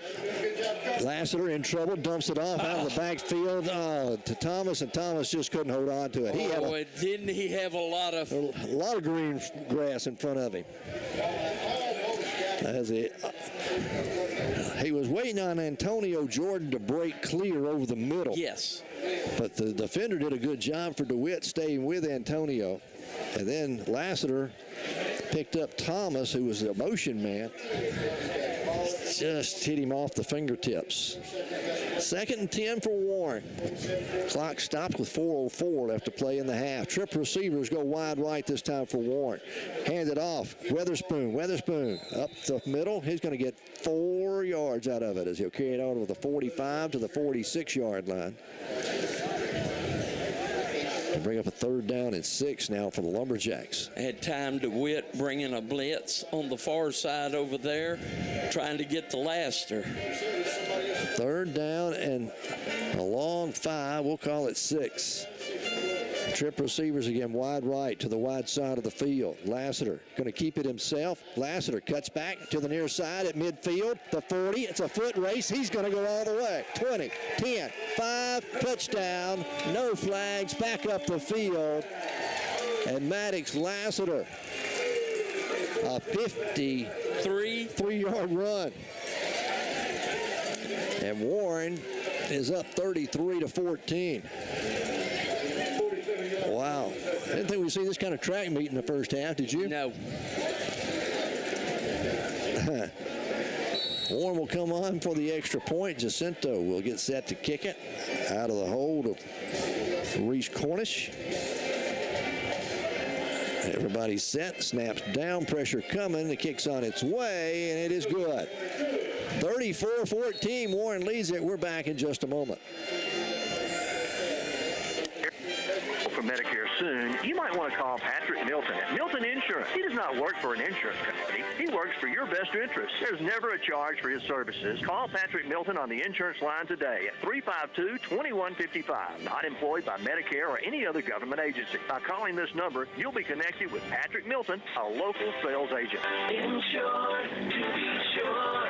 Lassiter in trouble. Dumps it off out of the backfield to Thomas, and Thomas just couldn't hold on to it. Didn't he have a lot of green grass in front of him. He was waiting on Antonio Jordan to break clear over the middle. Yes. But the defender did a good job for DeWitt staying with Antonio. And then Lassiter picked up Thomas, who was the motion man. Just hit him off the fingertips. 2nd and 10 for Warren. Clock stopped with 4:04 left to play in the half. Trip receivers go wide right this time for Warren. Hand it off. Weatherspoon up the middle. He's going to get 4 yards out of it as he'll carry it out of the 45 to the 46-yard line. And bring up a 3rd down and 6 now for the Lumberjacks. Had time DeWitt bringing a blitz on the far side over there, trying to get to Lassiter. 3rd down and a long 5. We'll call it 6. Trip receivers again wide right to the wide side of the field. Lassiter going to keep it himself. Lassiter cuts back to the near side at midfield. The 40. It's a foot race. He's going to go all the way. 20, 10, 5, touchdown. No flags. Back up the field. And Maddox Lassiter, a 53-yard run. And Warren is up 33-14. Wow. I didn't think we'd see this kind of track meet in the first half, did you? No. Warren will come on for the extra point. Jacinto will get set to kick it out of the hold of Reese Cornish. Everybody's set. Snaps down. Pressure coming. The kick's on its way, and it is good. 34-14. Warren leads it. We're back in just a moment. for Medicare soon, you might want to call Patrick Milton at Milton Insurance. He does not work for an insurance company. He works for your best interest. There's never a charge for his services. Call Patrick Milton on the insurance line today at 352-2155. Not employed by Medicare or any other government agency. By calling this number, you'll be connected with Patrick Milton, a local sales agent. Insured to be sure.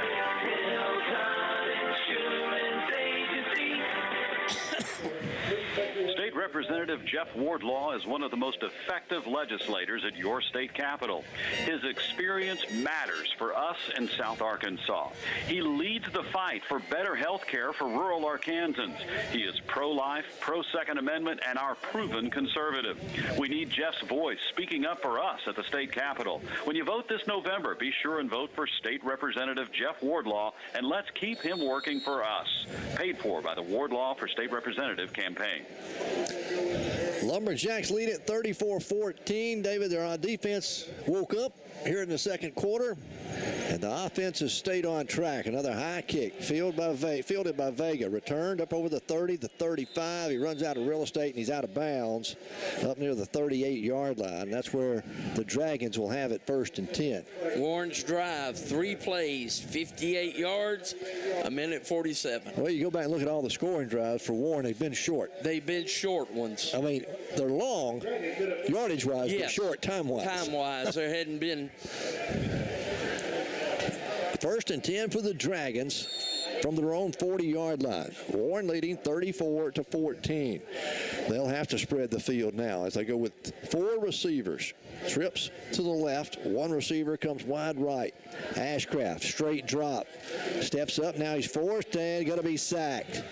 Hilltop Insurance Agency. State Representative Jeff Wardlaw is one of the most effective legislators at your state capitol. His experience matters for us in South Arkansas. He leads the fight for better health care for rural Arkansans. He is pro-life, pro-Second Amendment, and our proven conservative. We need Jeff's voice speaking up for us at the state capitol. When you vote this November, be sure and vote for State Representative Jeff Wardlaw, and let's keep him working for us. Paid for by the Wardlaw for State Representative campaign. Lumberjacks lead at 34-14. David, their defense woke up here in the second quarter, and the offense has stayed on track. Another high kick fielded by Vega. Returned up over the 30, the 35. He runs out of real estate, and he's out of bounds up near the 38-yard line. That's where the Dragons will have it 1st and 10. Warren's drive, 3 plays, 58 yards, a minute 47. Well, you go back and look at all the scoring drives for Warren. They've been short. They've been short ones. I mean, they're long, yardage-wise, yes, but short time-wise. Time-wise, there hadn't been. 1st and 10 for the Dragons from their own 40-yard line. Warren leading 34-14. They'll have to spread the field now as they go with 4 receivers. Trips to the left. 1 receiver comes wide right. Ashcraft, straight drop. Steps up. Now he's forced and going to be sacked.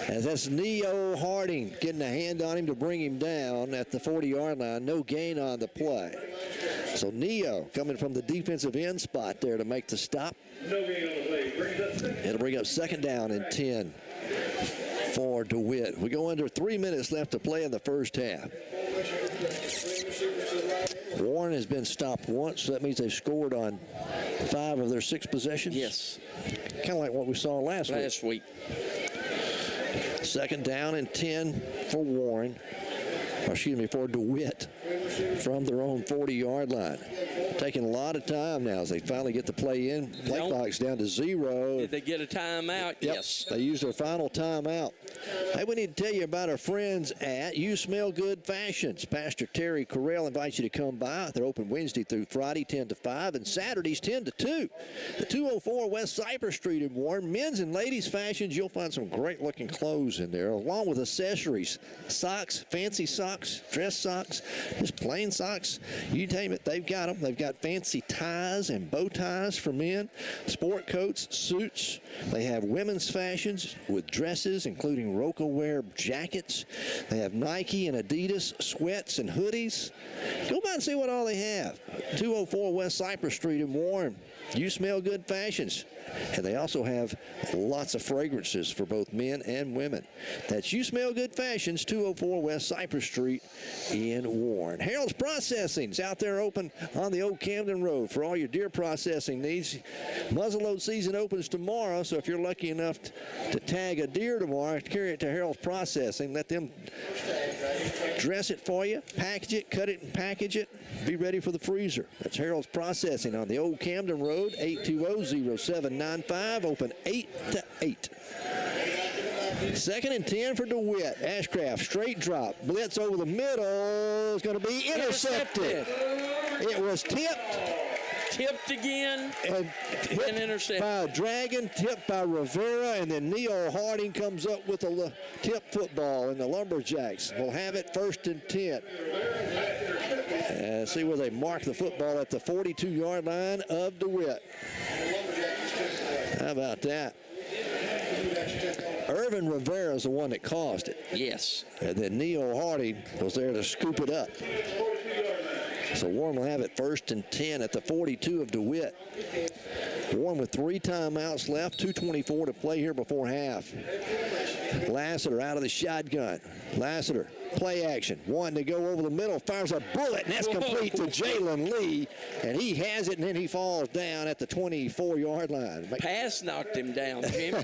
As that's Neo Harding getting a hand on him to bring him down at the 40-yard line. No gain on the play. So Neo coming from the defensive end spot there to make the stop. It'll bring up 2nd down and 10 for DeWitt. We go under 3 minutes left to play in the first half. Warren has been stopped once, so that means they've scored on 5 of their 6 possessions. Yes. Kind of like what we saw last week. 2nd down and 10 for Warren. For DeWitt from their own 40-yard line. Taking a lot of time now as they finally get the play in. Play clock's down to 0. Did they get a timeout? Yep. Yes. They used their final timeout. Hey, we need to tell you about our friends at You Smell Good Fashions. Pastor Terry Correll invites you to come by. They're open Wednesday through Friday, 10 to 5, and Saturdays, 10 to 2. The 204 West Cypress Street in Warren. Men's and ladies' fashions. You'll find some great-looking clothes in there, along with accessories, socks, fancy socks, dress socks, just plain socks. You name it, they've got them. They've got fancy ties and bow ties for men, sport coats, suits. They have women's fashions with dresses, including Roca wear jackets. They have Nike and Adidas sweats and hoodies. Go by and see what all they have. 204 West Cypress Street in Warren. You Smell Good Fashions. And they also have lots of fragrances for both men and women. That's You Smell Good Fashions, 204 West Cypress Street in Warren. Harold's Processing is out there open on the Old Camden Road for all your deer processing needs. Muzzleload season opens tomorrow, so if you're lucky enough to tag a deer tomorrow, carry it to Harold's Processing. Let them dress it for you, package it, cut it, and package it. Be ready for the freezer. That's Harold's Processing on the Old Camden Road, 820-0795, open 8 to 8. 2nd and 10 for DeWitt. Ashcraft, straight drop. Blitz over the middle is going to be intercepted. It was tipped again, and intercepted by a Dragon, tipped by Rivera, and then Neo Harding comes up with a tip football, and the Lumberjacks will have it 1st and 10. And see where they mark the football at the 42-yard line of DeWitt. How about that? Irvin Rivera is the one that caused it. Yes. And then Neo Harding was there to scoop it up. So Warren will have it 1st and 10 at the 42 of DeWitt. Warren with 3 timeouts left, 2:24 to play here before half. Lassiter out of the shotgun. Lassiter, play action. 1 to go over the middle, fires a bullet, and that's complete to Jalen Lee. And he has it, and then he falls down at the 24-yard line. Pass knocked him down, Jim.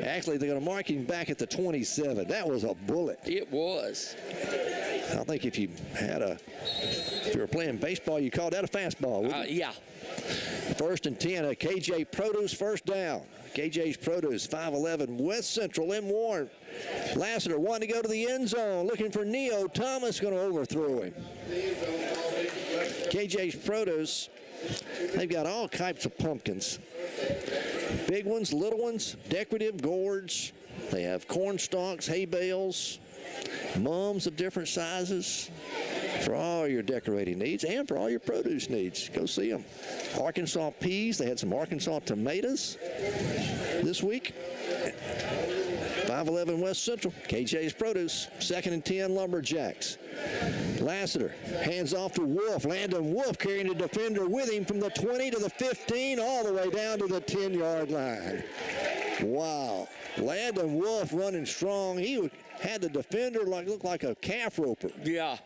Actually, they're going to mark him back at the 27. That was a bullet. It was. I think if you were playing baseball, you called that a fastball, wouldn't you? Yeah. First and 10, a KJ Produce first down. KJ's Produce, 5'11", West Central in Warren. Lassiter wanting to go to the end zone, looking for Neo. Thomas going to overthrow him. KJ's Produce, they've got all types of pumpkins. Big ones, little ones, decorative gourds. They have corn stalks, hay bales, mums of different sizes for all your decorating needs and for all your produce needs. Go see them. Arkansas peas. They had some Arkansas tomatoes this week. 511 West Central, KJ's Produce. 2nd and 10, Lumberjacks. Lassiter hands off to Wolf. Landon Wolf carrying the defender with him from the 20 to the 15, all the way down to the 10-yard line. Wow. Landon Wolf running strong. He had the defender look like a calf roper. Yeah.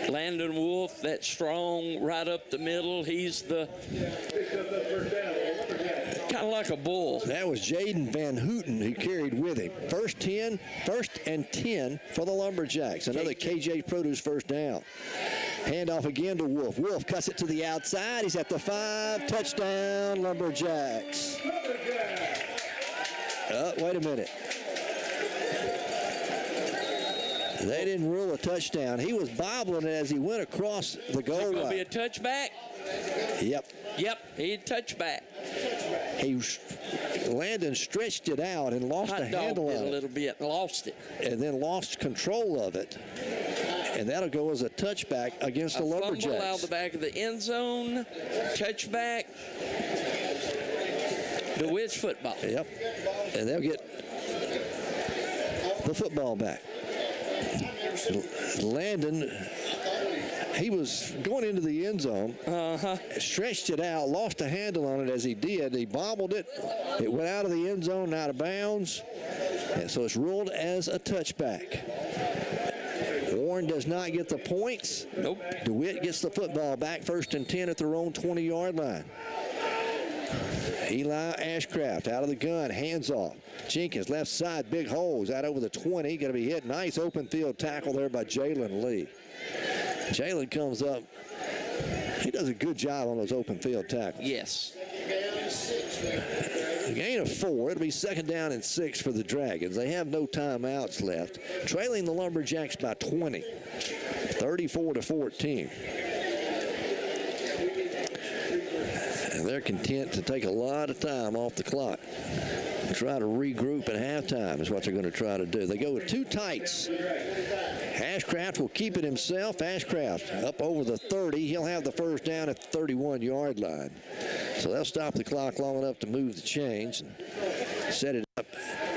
Landon Wolf, that strong right up the middle. He's the kind of like a bull. That was Jaden Van Houten who carried with him. First and 10 for the Lumberjacks. Another KJ Produce first down. Handoff again to Wolf. Wolf cuts it to the outside. He's at the 5. Touchdown, Lumberjacks. Wait a minute. They didn't rule a touchdown. He was bobbling as he went across the goal line. Is it going to be a touchback? Yep. Yep, he touchback. Landon stretched it out and lost the handle of it. A little bit, lost it. And then lost control of it. And that'll go as a touchback against the Lumberjacks. Fumble out the back of the end zone, touchback. DeWitt's football. Yep. And they'll get the football back. Landon, he was going into the end zone, stretched it out, lost a handle on it as he did. He bobbled it. It went out of the end zone, out of bounds. And so it's ruled as a touchback. Warren does not get the points. Nope. DeWitt gets the football back, 1st and 10 at their own 20-yard line. Eli Ashcraft out of the gun, hands off. Jenkins left side, big holes out over the 20. Going to be hit. Nice open field tackle there by Jalen Lee. Jalen comes up. He does a good job on those open field tackles. Yes. A gain of 4. It'll be 2nd down and 6 for the Dragons. They have no timeouts left. Trailing the Lumberjacks by 20. 34-14. And they're content to take a lot of time off the clock. Try to regroup at halftime is what they're going to try to do. They go with 2 tights. Ashcraft will keep it himself. Ashcraft up over the 30. He'll have the first down at the 31-yard line. So they'll stop the clock long enough to move the chains and set it up.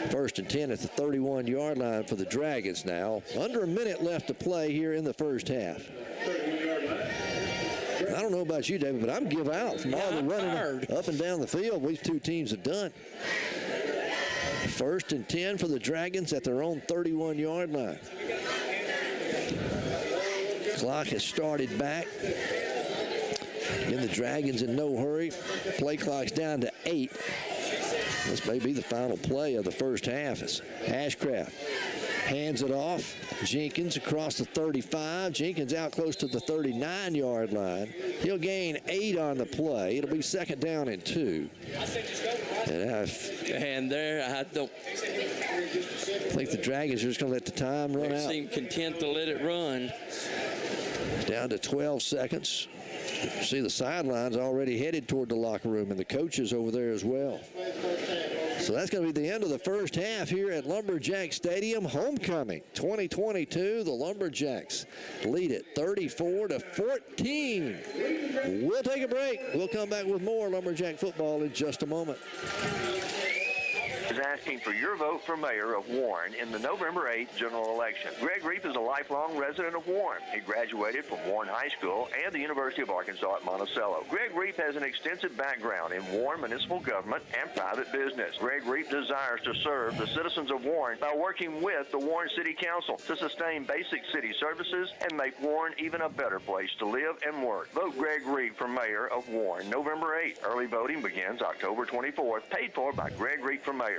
1st and 10 at the 31-yard line for the Dragons now. Under a minute left to play here in the first half. I don't know about you, David, but I'm give out from all the running up and down the field these two teams have done. 1st and 10 for the Dragons at their own 31-yard line. Clock has started back. Again, the Dragons in no hurry. Play clock's down to 8. This may be the final play of the first half as Ashcraft hands it off. Jenkins across the 35. Jenkins out close to the 39-yard line. He'll gain 8 on the play. It'll be 2nd down and 2. And there, I think the Dragons are just going to let the time run out. They seem content to let it run. Down to 12 seconds. See the sidelines already headed toward the locker room, and the coaches over there as well. So that's going to be the end of the first half here at Lumberjack Stadium. Homecoming 2022. The Lumberjacks lead it 34-14. We'll take a break. We'll come back with more Lumberjack football in just a moment. Is asking for your vote for mayor of Warren in the November 8th general election. Greg Reap is a lifelong resident of Warren. He graduated from Warren High School and the University of Arkansas at Monticello. Greg Reap has an extensive background in Warren municipal government and private business. Greg Reap desires to serve the citizens of Warren by working with the Warren City Council to sustain basic city services and make Warren even a better place to live and work. Vote Greg Reap for mayor of Warren November 8th. Early voting begins October 24th. Paid for by Greg Reap for mayor.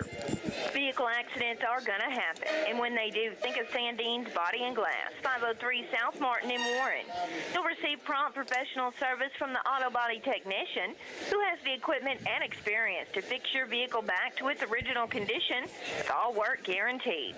Vehicle accidents are going to happen, and when they do, think of Sandine's Body and Glass, 503 South Martin in Warren. You'll receive prompt professional service from the auto body technician who has the equipment and experience to fix your vehicle back to its original condition with all work guaranteed.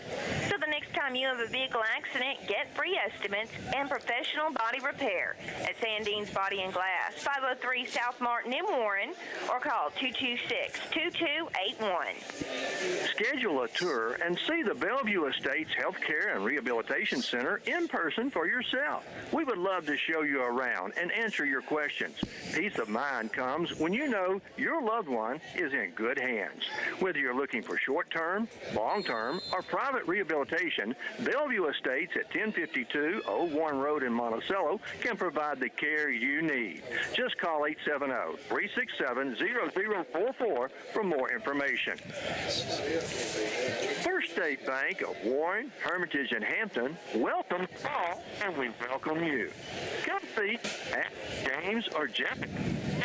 So the next time you have a vehicle accident, get free estimates and professional body repair at Sandine's Body and Glass, 503 South Martin in Warren, or call 226-2281. Schedule a tour and see the Bellevue Estates Healthcare and Rehabilitation Center in person for yourself. We would love to show you around and answer your questions. Peace of mind comes when you know your loved one is in good hands. Whether you're looking for short-term, long-term, or private rehabilitation, Bellevue Estates at 1052 Old Warren Road in Monticello can provide the care you need. Just call 870-367-0044 for more information. First State Bank of Warren, Hermitage, and Hampton welcome all, and we welcome you. Come see at James or Jeff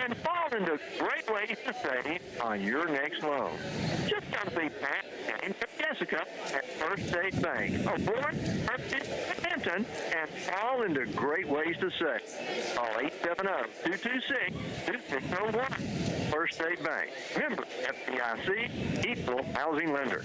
and fall into great ways to save on your next loan. Just come see Pat, James, and Jessica at First State Bank of Warren, Hermitage, and Hampton, and fall into great ways to save. Call 870-226-2601. First State Bank. Member FDIC, Equal Housing Lender.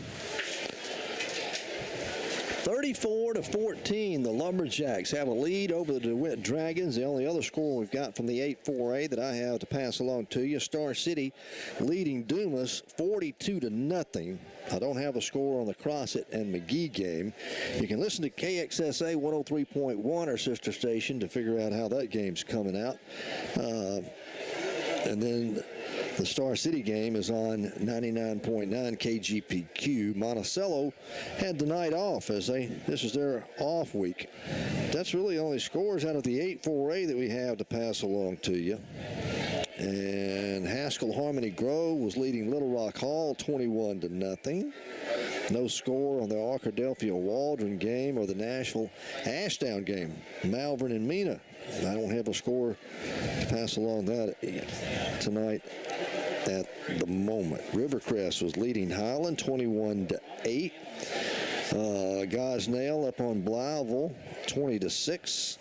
34-14, the Lumberjacks have a lead over the DeWitt Dragons. The only other score we've got from the 8-4A that I have to pass along to you, Star City leading Dumas 42-0. I don't have a score on the Crossett and McGee game. You can listen to KXSA 103.1, our sister station, to figure out how that game's coming out. And then the Star City game is on 99.9 KGPQ. Monticello had the night off as this is their off week. That's really only scores out of the 8-4A that we have to pass along to you. And Haskell Harmony Grove was leading Little Rock Hall 21-0. No score on the Arkadelphia Waldron game or the Nashville Ashdown game. Malvern and Mena. I don't have a score to pass along that tonight at the moment. Rivercrest was leading Highland 21-8. Gosnell up on Blytheville 20-6.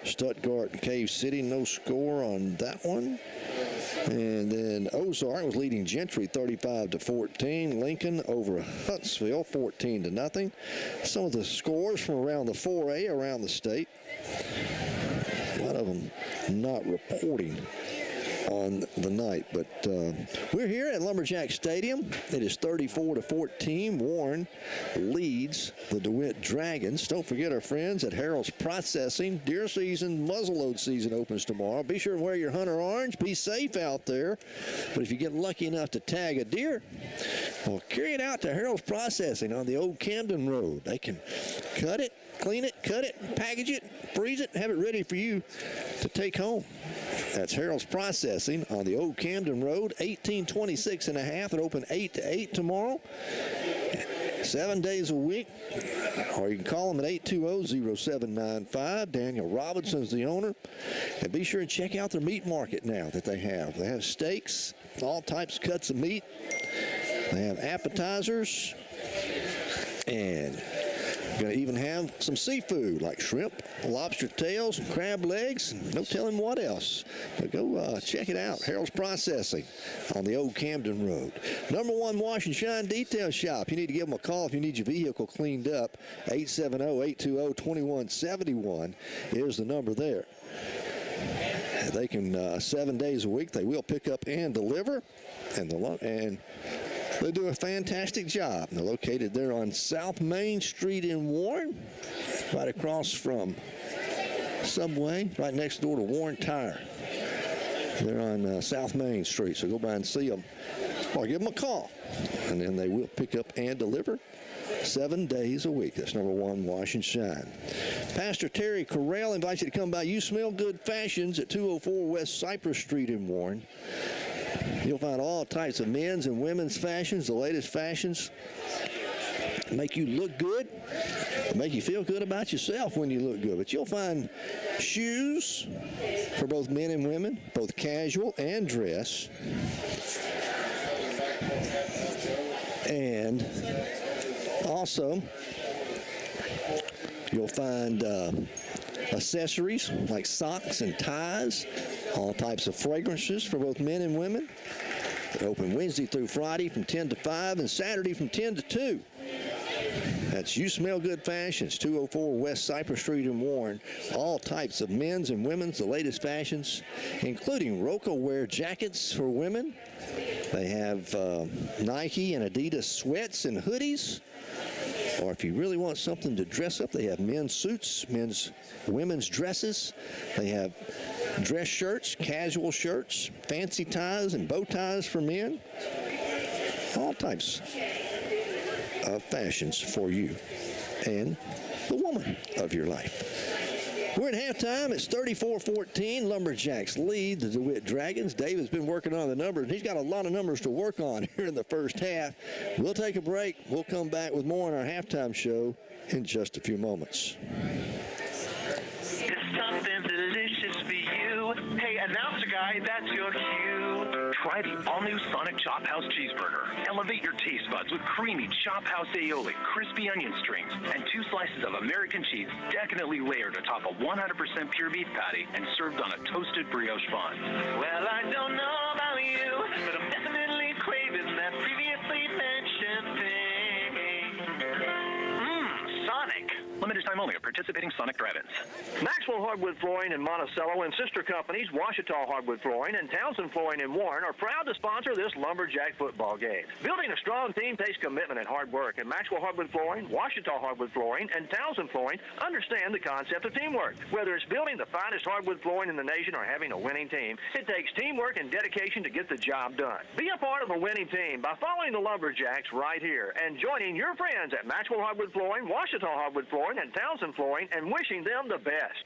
Stuttgart and Cave City, no score on that one. And then Ozark was leading Gentry 35-14. Lincoln over Huntsville 14-0. Some of the scores from around the 4A around the state. A lot of them not reporting on the night, but we're here at Lumberjack Stadium. It is 34-14. Warren leads the DeWitt Dragons. Don't forget our friends at Harold's Processing. Deer season, muzzleload season opens tomorrow. Be sure and wear your hunter orange. Be safe out there. But if you get lucky enough to tag a deer, well, carry it out to Harold's Processing on the old Camden Road. They can cut it, clean it, cut it, package it, freeze it, have it ready for you to take home. That's Harold's Processing on the old Camden Road, 1826 and a half. It open 8 to 8 tomorrow, 7 days a week. Or you can call them at 820-0795. Daniel Robinson's the owner. And be sure and check out their meat market now that they have. They have steaks, all types of cuts of meat. They have appetizers. And going to even have some seafood like shrimp, lobster tails, and crab legs, and no telling what else. But go check it out. Harold's Processing on the old Camden Road. Number 1 Wash and Shine Detail Shop. You need to give them a call if you need your vehicle cleaned up. 870-820-2171 is the number there. They can 7 days a week. They will pick up and deliver, and they do a fantastic job. They're located there on South Main Street in Warren, right across from Subway, right next door to Warren Tire. They're on South Main Street, so go by and see them or give them a call, and then they will pick up and deliver 7 days a week. That's number 1 Wash and Shine. Pastor Terry Corral invites you to come by You Smell Good Fashions at 204 West Cypress Street in Warren. You'll find all types of men's and women's fashions, the latest fashions. Make you look good, make you feel good about yourself when you look good. But you'll find shoes for both men and women, both casual and dress. And also, you'll find accessories like socks and ties, all types of fragrances for both men and women. They're open Wednesday through Friday from 10 to 5 and Saturday from 10 to 2. That's You Smell Good Fashions, 204 West Cypress Street in Warren. All types of men's and women's, the latest fashions, including Roca wear jackets for women. They have Nike and Adidas sweats and hoodies. Or if you really want something to dress up, they have men's suits, women's dresses. They have dress shirts, casual shirts, fancy ties and bow ties for men. All types of fashions for you and the woman of your life. We're at halftime. It's 34-14. Lumberjacks lead the DeWitt Dragons. David's been working on the numbers, and he's got a lot of numbers to work on here in the first half. We'll take a break. We'll come back with more on our halftime show in just a few moments. It's something delicious for you. Hey, announcer guy, that's your cue. Try the all-new Sonic Chop House Cheeseburger. Elevate your taste buds with creamy Chop House aioli, crispy onion strings, and 2 slices of American cheese decadently layered atop a 100% pure beef patty and served on a toasted brioche bun. Well, I don't know about you, but I'm definitely craving that previously mentioned thing. Sonic. Limited time only at participating Sonic drive-ins. Maxwell Hardwood Flooring in Monticello and sister companies Washita Hardwood Flooring and Townsend Flooring in Warren are proud to sponsor this Lumberjack football game. Building a strong team takes commitment and hard work, and Maxwell Hardwood Flooring, Washita Hardwood Flooring, and Townsend Flooring understand the concept of teamwork. Whether it's building the finest hardwood flooring in the nation or having a winning team, it takes teamwork and dedication to get the job done. Be a part of a winning team by following the Lumberjacks right here and joining your friends at Maxwell Hardwood Flooring, Washita Hardwood Flooring, and Townsend Flooring, and wishing them the best.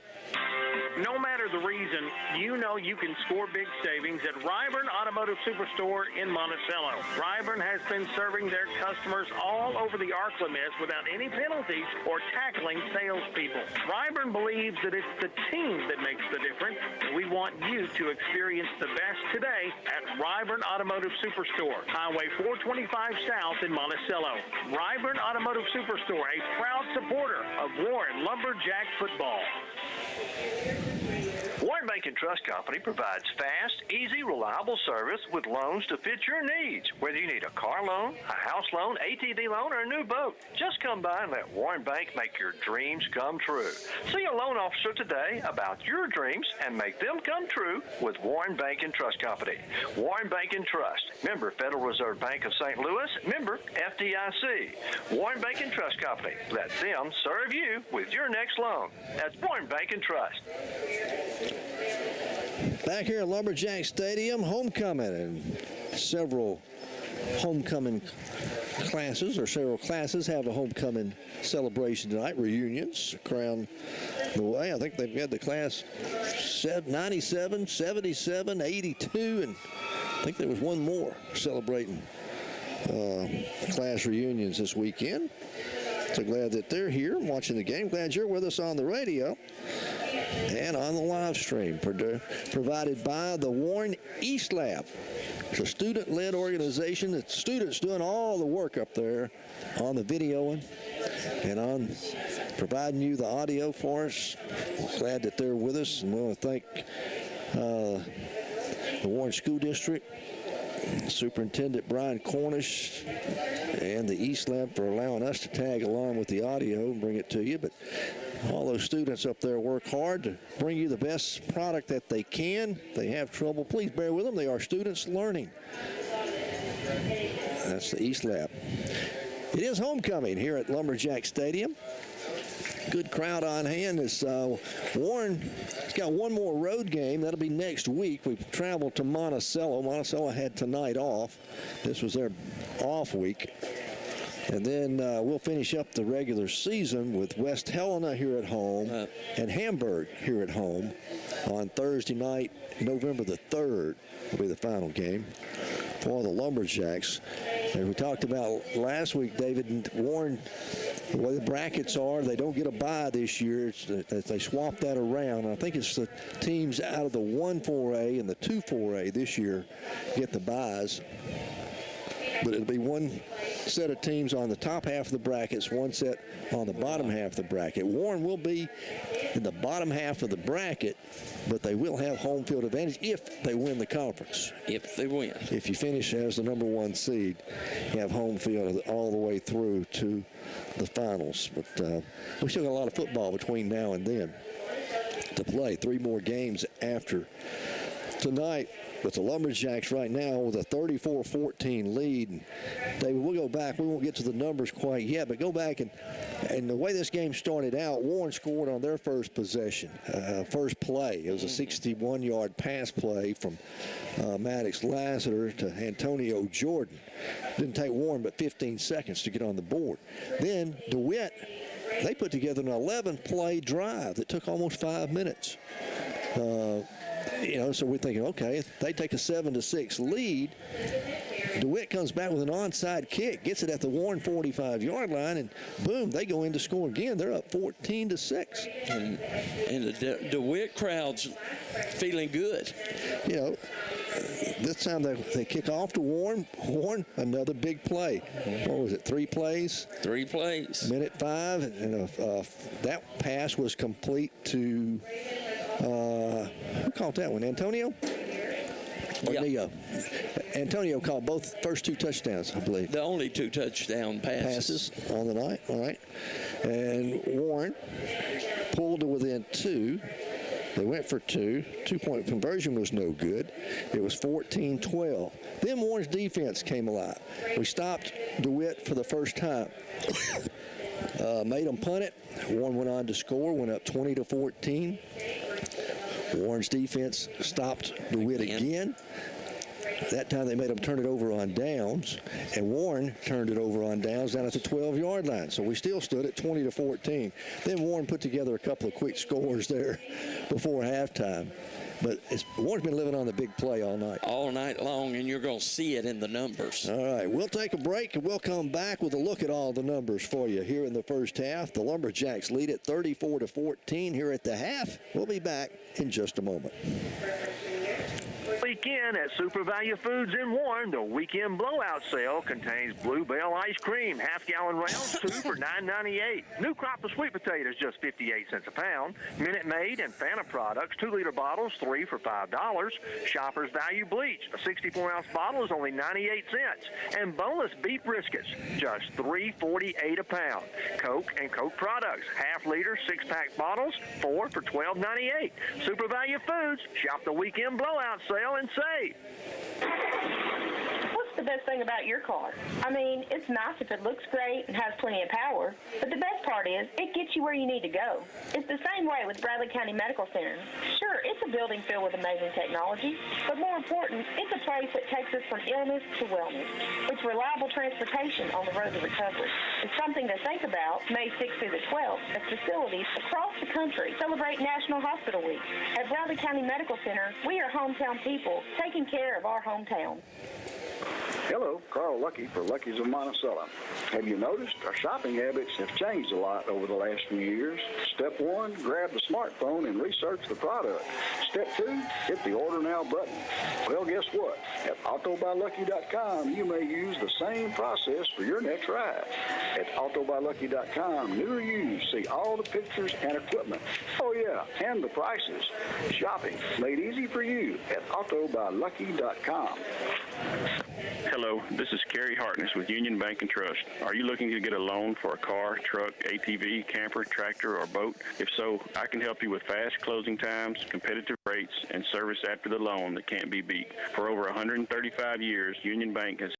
No matter the reason, you know you can score big savings at Ryburn Automotive Superstore in Monticello. Ryburn has been serving their customers all over the ArcLaMiss without any penalties or tackling salespeople. Ryburn believes that it's the team that makes the difference, and we want you to experience the best today at Ryburn Automotive Superstore, Highway 425 South in Monticello. Ryburn Automotive Superstore, a proud supporter of Warren Lumberjack football. Warren Bank and Trust Company provides fast, easy, reliable service with loans to fit your needs. Whether you need a car loan, a house loan, ATV loan, or a new boat, just come by and let Warren Bank make your dreams come true. See a loan officer today about your dreams and make them come true with Warren Bank and Trust Company. Warren Bank and Trust, member Federal Reserve Bank of St. Louis, member FDIC. Warren Bank and Trust Company. Let them serve you with your next loan. That's Warren Bank and Trust. Back here at Lumberjack Stadium, homecoming, and several homecoming classes, or several classes, have a homecoming celebration tonight, reunions around the way. I think they've got the class 97, 77, 82, and I think there was one more celebrating class reunions this weekend. So glad that they're here watching the game. Glad you're with us on the radio and on the live stream, provided by the Warren East Lab. It's a student-led organization. It's students doing all the work up there on the videoing and on providing you the audio for us. Glad that they're with us, and we want to thank the Warren School District, Superintendent Brian Cornish, and the East Lab for allowing us to tag along with the audio and bring it to you. But all those students up there work hard to bring you the best product that they can. If they have trouble, please bear with them. They are students learning. That's the East Lab. It is homecoming here at Lumberjack Stadium. Good crowd on hand. As Warren has got one more road game. That'll be next week. We've traveled to Monticello. Monticello had tonight off. This was their off week. And then we'll finish up the regular season with West Helena here at home and Hamburg here at home on Thursday night, November the 3rd will be the final game for the Lumberjacks. As we talked about last week, David, and Warren, the way the brackets are, they don't get a bye this year. They swap that around. I think it's the teams out of the 1-4A and the 2-4A this year get the byes. but it'll be one set of teams on the top half of the brackets, one set on the bottom half of the bracket. Warren will be in the bottom half of the bracket, but they will have home field advantage if they win the conference. If they win. If you finish as the number 1 seed, you have home field all the way through to the finals. But we still got a lot of football between now and then to play. 3 more games after tonight, with the Lumberjacks right now with a 34-14 lead. And David, we'll go back. We won't get to the numbers quite yet, but go back and the way this game started out, Warren scored on their first possession, first play. It was a 61-yard pass play from Maddox Lassiter to Antonio Jordan. Didn't take Warren but 15 seconds to get on the board. Then DeWitt, they put together an 11-play drive that took almost 5 minutes. So we're thinking, okay, they take a 7-6 lead. DeWitt comes back with an onside kick, gets it at the Warren 45-yard line, and boom, they go in to score again. They're up 14-6. And the DeWitt crowd's feeling good. This time they kick off to Warren. Warren, another big play. What was it, 3 plays? 3 plays. Minute 5, and that pass was complete to, who caught that one, Antonio? Yeah. Antonio caught both first 2 touchdowns, I believe. The only 2 touchdown passes on the night, all right. And Warren pulled to within 2. They went for 2. 2-point conversion was no good. It was 14-12. Then Warren's defense came alive. We stopped DeWitt for the first time. Made them punt it. Warren went on to score, went up 20-14. Warren's defense stopped DeWitt again. That time they made them turn it over on downs, and Warren turned it over on downs down at the 12-yard line. So we still stood at 20-14. Then Warren put together a couple of quick scores there before halftime. But Warren's been living on the big play all night. All night long, and you're going to see it in the numbers. All right, we'll take a break, and we'll come back with a look at all the numbers for you here in the first half. The Lumberjacks lead at 34-14 here at the half. We'll be back in just a moment. Weekend at Super Value Foods in Warren, the weekend blowout sale contains Bluebell ice cream, half-gallon rounds, 2 for $9.98. New crop of sweet potatoes, just 58 cents a pound. Minute Maid and Fanta products, 2-liter bottles, 3 for $5. Shoppers Value bleach, a 64-ounce bottle is only 98 cents. And boneless beef briskets, just $3.48 a pound. Coke and Coke products, half-liter, 6-pack bottles, 4 for $12.98. Super Value Foods, shop the weekend blowout sale and save. What's the best thing about your car? I mean, it's nice if it looks great and has plenty of power, but the best part is it gets you where you need to go. It's the same way with Bradley County Medical Center. Sure, it's a building filled with amazing technology, but more important, it's a place that takes us from illness to wellness. It's reliable transportation on the road to recovery. It's something to think about May 6th through the 12th as facilities across the country celebrate National Hospital Week. At Bradley County Medical Center, we are hometown people taking care of our hometown. Hello, Carl Lucky for Lucky's of Monticello. Have you noticed our shopping habits have changed a lot over the last few years? Step 1, grab the smartphone and research the product. Step 2, hit the Order Now button. Well, guess what? At AutoBuyLucky.com, you may use the same process for your next ride. At AutoBuyLucky.com, new or used, see all the pictures and equipment. Oh, yeah, and the prices. Shopping made easy for you at AutoBuyLucky.com. Hello, this is Kerry Hartness with Union Bank and Trust. Are you looking to get a loan for a car, truck, ATV, camper, tractor, or boat? If so, I can help you with fast closing times, competitive rates, and service after the loan that can't be beat. For over 135 years, Union Bank has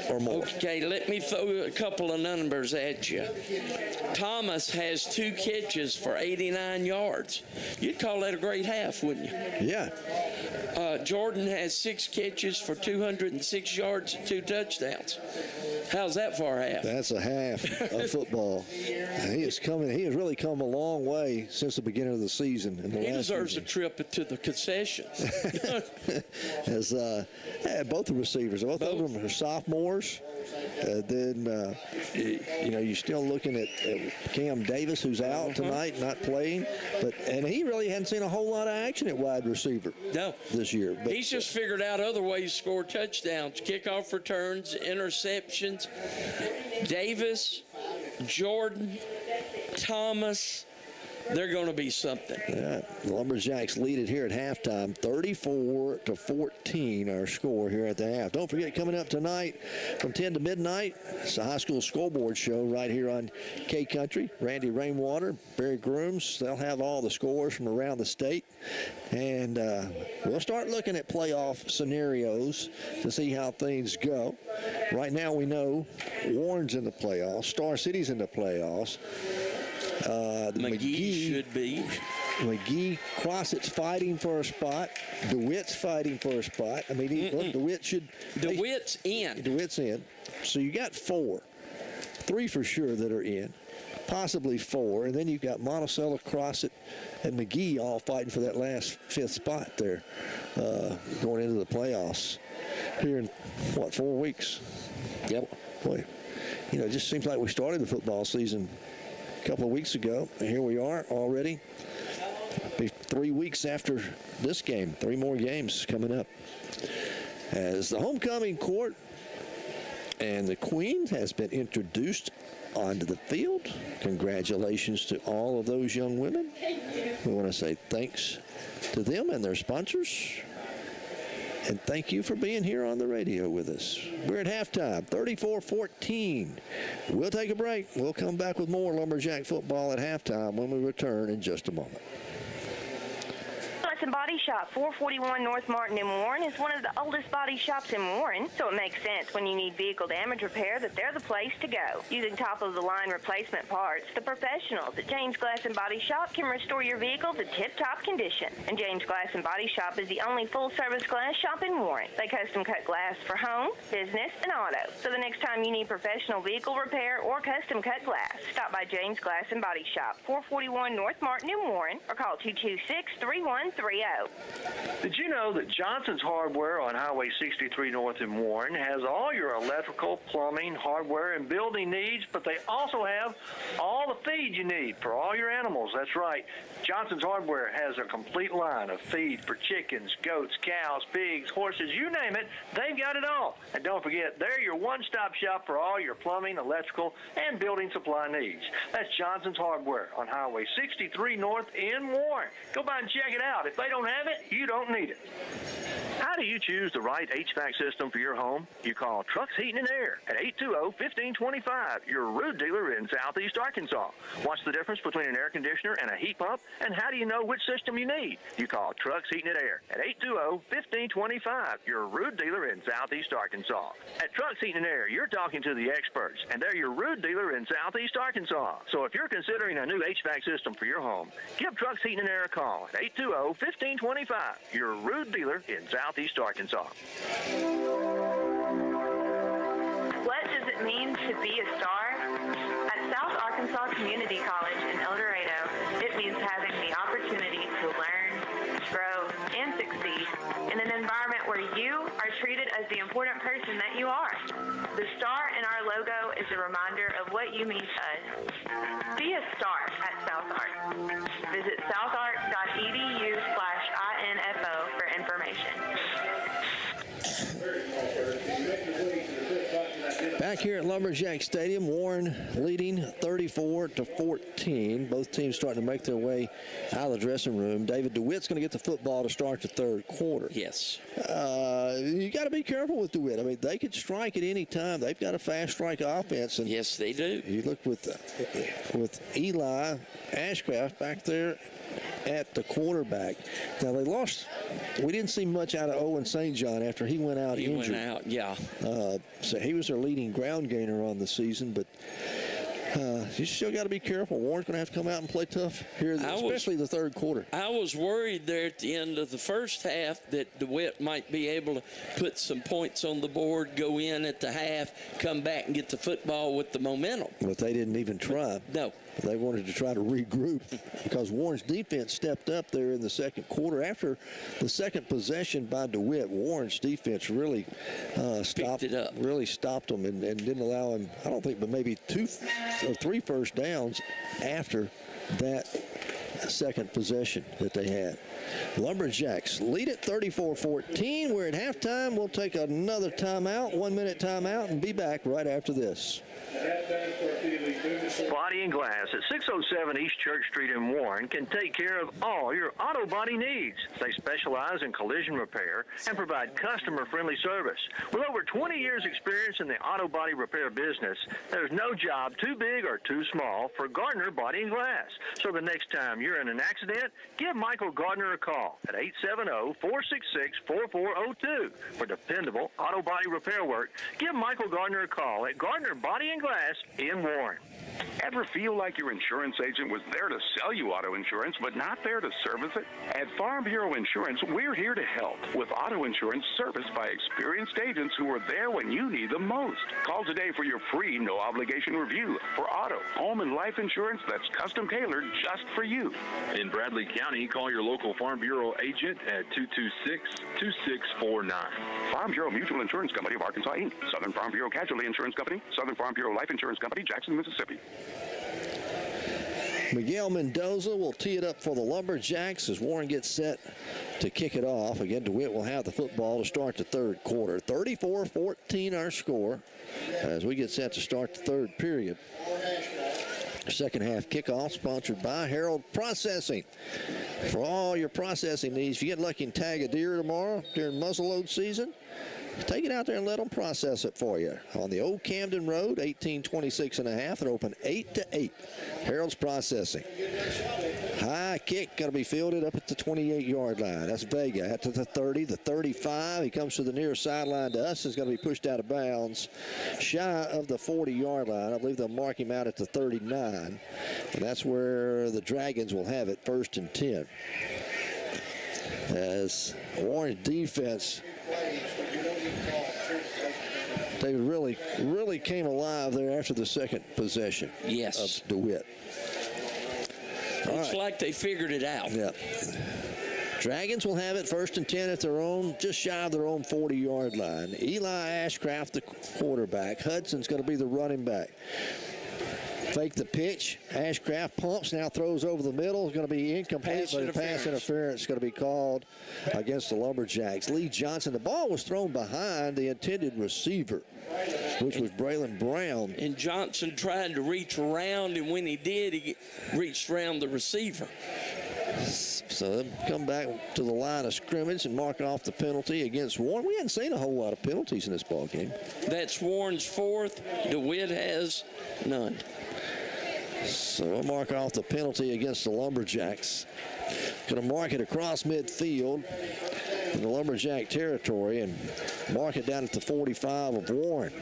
or more. Okay, let me throw a couple of numbers at you. Thomas has 2 catches for 89 yards. You'd call that a great half, wouldn't you? Yeah. Jordan has 6 catches for 206 yards and 2 touchdowns. How's that for a half? That's a half of football. He has really come a long way since the beginning of the season. He deserves a trip to the concessions. As both the receivers, both of them are sophomores. Then you're still looking at Cam Davis, who's out tonight, not playing. And he really hadn't seen a whole lot of action at wide receiver this year. But he's just figured out other ways to score touchdowns, kickoff returns, interceptions. Davis, Jordan, Thomas, they're going to be something. Yeah, the Lumberjacks lead it here at halftime, 34-14, our score here at the half. Don't forget, coming up tonight from 10 to midnight, it's a high school scoreboard show right here on K-Country. Randy Rainwater, Barry Grooms, they'll have all the scores from around the state. And we'll start looking at playoff scenarios to see how things go. Right now we know Warren's in the playoffs, Star City's in the playoffs. McGee should be. McGee, Crossett's fighting for a spot. DeWitt's fighting for a spot. I mean, look, DeWitt should. DeWitt's in. DeWitt's in. So you got 4. 3 for sure that are in. Possibly 4. And then you've got Monticello, Crossett, and McGee all fighting for that last 5th spot there going into the playoffs here in, 4 weeks? Yep. Boy, it just seems like we started the football season a couple of weeks ago, and here we are already. Be 3 weeks after this game. 3 more games coming up. As the homecoming court and the Queen has been introduced onto the field. Congratulations to all of those young women. We want to say thanks to them and their sponsors. And thank you for being here on the radio with us. We're at halftime, 34-14. We'll take a break. We'll come back with more Lumberjack football at halftime when we return in just a moment. Body Shop, 441 North Martin in Warren, is one of the oldest body shops in Warren, so it makes sense when you need vehicle damage repair that they're the place to go. Using top-of-the-line replacement parts, the professionals at James Glass and Body Shop can restore your vehicle to tip-top condition. And James Glass and Body Shop is the only full-service glass shop in Warren. They custom-cut glass for home, business, and auto. So the next time you need professional vehicle repair or custom-cut glass, stop by James Glass and Body Shop, 441 North Martin in Warren, or call 226-3130. Did you know that Johnson's Hardware on Highway 63 North in Warren has all your electrical, plumbing, hardware, and building needs, but they also have all the feed you need for all your animals. That's right. Johnson's Hardware has a complete line of feed for chickens, goats, cows, pigs, horses, you name it, they've got it all. And don't forget, they're your one-stop shop for all your plumbing, electrical, and building supply needs. That's Johnson's Hardware on Highway 63 North in Warren. Go by and check it out. If they don't have it, you don't need it. How do you choose the right HVAC system for your home? You call Trucks Heating and Air at 820-1525, your root dealer in Southeast Arkansas. What's the difference between an air conditioner and a heat pump? And how do you know which system you need? You call Trucks Heating and Air at 820-1525, your root dealer in Southeast Arkansas. At Trucks Heating and Air, you're talking to the experts, and they're your root dealer in Southeast Arkansas. So if you're considering a new HVAC system for your home, give Trucks Heating and Air a call at 820-1525, your root dealer in Southeast Arkansas. What does it mean to be a star? At South Arkansas Community College in El Dorado, it means having the opportunity to learn, grow, and succeed in an environment where you are treated as the important person that you are. The star in our logo is a reminder of what you mean to us. Be a star at South Ark. Visit southark.edu/info for information. Back here at Lumberjack Stadium, Warren leading 34-14. Both teams starting to make their way out of the dressing room. David DeWitt's going to get the football to start the third quarter. Yes. You got to be careful with DeWitt. I mean, they could strike at any time. They've got a fast strike offense. And yes, they do. You look with Eli Ashcraft back there at the quarterback. Now, they lost. We didn't see much out of Owen St. John after he went out injured. He went out, yeah. So he was their leading ground gainer on the season, but you still got to be careful. Warren's going to have to come out and play tough here, especially the third quarter. I was worried there at the end of the first half that DeWitt might be able to put some points on the board, go in at the half, come back and get the football with the momentum. But they didn't even try. No. They wanted to try to regroup because Warren's defense stepped up there in the second quarter. After the second possession by DeWitt, Warren's defense really stopped them and didn't allow him, I don't think, but maybe 2 or 3 first downs after that second possession that they had. Lumberjacks lead at 34-14. We're at halftime. We'll take another timeout, 1-minute timeout, and be back right after this. Body and Glass at 607 East Church Street in Warren can take care of all your auto body needs. They specialize in collision repair and provide customer-friendly service. With over 20 years' experience in the auto body repair business, there's no job too big or too small for Gardner Body and Glass. So the next time you're in an accident, give Michael Gardner a call at 870-466-4402. For dependable auto body repair work, give Michael Gardner a call at Gardner Body and Glass in Warren. Ever feel like your insurance agent was there to sell you auto insurance, but not there to service it? At Farm Bureau Insurance, we're here to help with auto insurance serviced by experienced agents who are there when you need them most. Call today for your free, no-obligation review for auto, home, and life insurance that's custom-tailored just for you. In Bradley County, call your local Farm Bureau agent at 226-2649. Farm Bureau Mutual Insurance Company of Arkansas, Inc., Southern Farm Bureau Casualty Insurance Company, Southern Farm Bureau Life Insurance Company, Jackson, Mississippi. Miguel Mendoza will tee it up for the Lumberjacks as Warren gets set to kick it off. Again, DeWitt will have the football to start the third quarter. 34-14 our score as we get set to start the third period. Second half kickoff sponsored by Harold Processing. For all your processing needs, if you get lucky and tag a deer tomorrow during muzzleload season, take it out there and let them process it for you. On the Old Camden Road, 1826 and a half, and open 8 to 8. Harold's Processing. High kick going to be fielded up at the 28-yard line. That's Vega at the 30, the 35. He comes to the near sideline to us. Is going to be pushed out of bounds shy of the 40-yard line. I believe they'll mark him out at the 39. And that's where the Dragons will have it, 1st and 10. As Warren defense, they really came alive there after the second possession of DeWitt. Looks like they figured it out. Yeah. Dragons will have it 1st and 10 at their own, just shy of their own 40-yard line. Eli Ashcraft, the quarterback. Hudson's going to be the running back. Fake the pitch. Ashcraft pumps, now throws over the middle. It's going to be incomplete, but pass interference is going to be called against the Lumberjacks. Lee Johnson, the ball was thrown behind the intended receiver, which was Braylon Brown. And Johnson tried to reach around, and when he did, he reached around the receiver. So they'll come back to the line of scrimmage and mark off the penalty against Warren. We hadn't seen a whole lot of penalties in this ball game. That's Warren's 4th. DeWitt has none. So we'll mark off the penalty against the Lumberjacks. Going to mark it across midfield in the Lumberjack territory and mark it down at the 45 of Warren.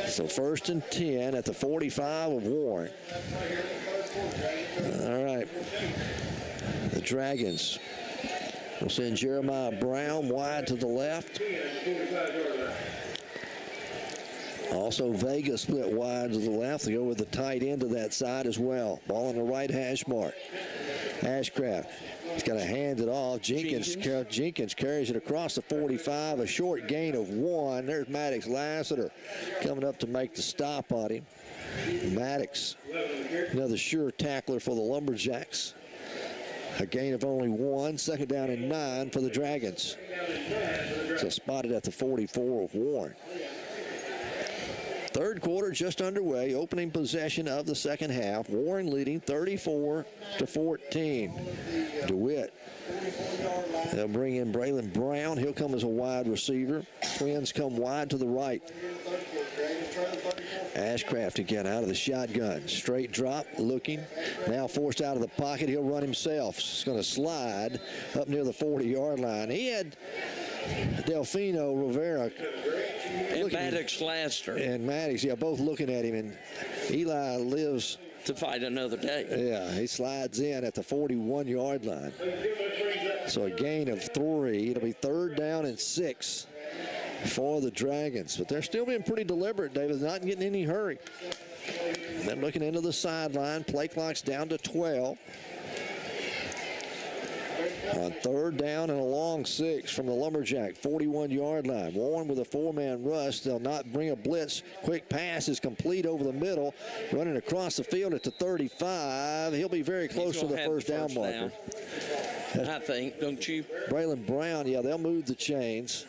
So 1st and 10 at the 45 of Warren. All right. The Dragons will send Jeremiah Brown wide to the left. Also, Vega split wide to the left. They go with the tight end to that side as well. Ball on the right hash mark. Ashcraft is going to hand it off. Jenkins carries it across the 45. A short gain of 1. There's Maddox Lassiter coming up to make the stop on him. Maddox, another sure tackler for the Lumberjacks. A gain of only 1. 2nd down and 9 for the Dragons. So spotted at the 44 of Warren. Third quarter just underway. Opening possession of the second half. Warren leading 34-14. DeWitt. They'll bring in Braylon Brown. He'll come as a wide receiver. Twins come wide to the right. Ashcraft again out of the shotgun. Straight drop, looking. Now forced out of the pocket. He'll run himself. He's going to slide up near the 40-yard line. He had Delfino Rivera and Maddox Laster. And Maddox, yeah, both looking at him. And Eli lives to fight another day. Yeah, he slides in at the 41-yard line. So a gain of 3. It'll be 3rd down and 6 for the Dragons. But they're still being pretty deliberate, David, not getting any hurry. Then looking into the sideline, play clock's down to 12. On 3rd down and a long 6 from the Lumberjack 41-yard line. Warren with a 4-man rush. They'll not bring a blitz. Quick pass is complete over the middle. Running across the field at the 35. He'll be very close to the first down marker. I think, don't you? Braylon Brown, yeah, they'll move the chains.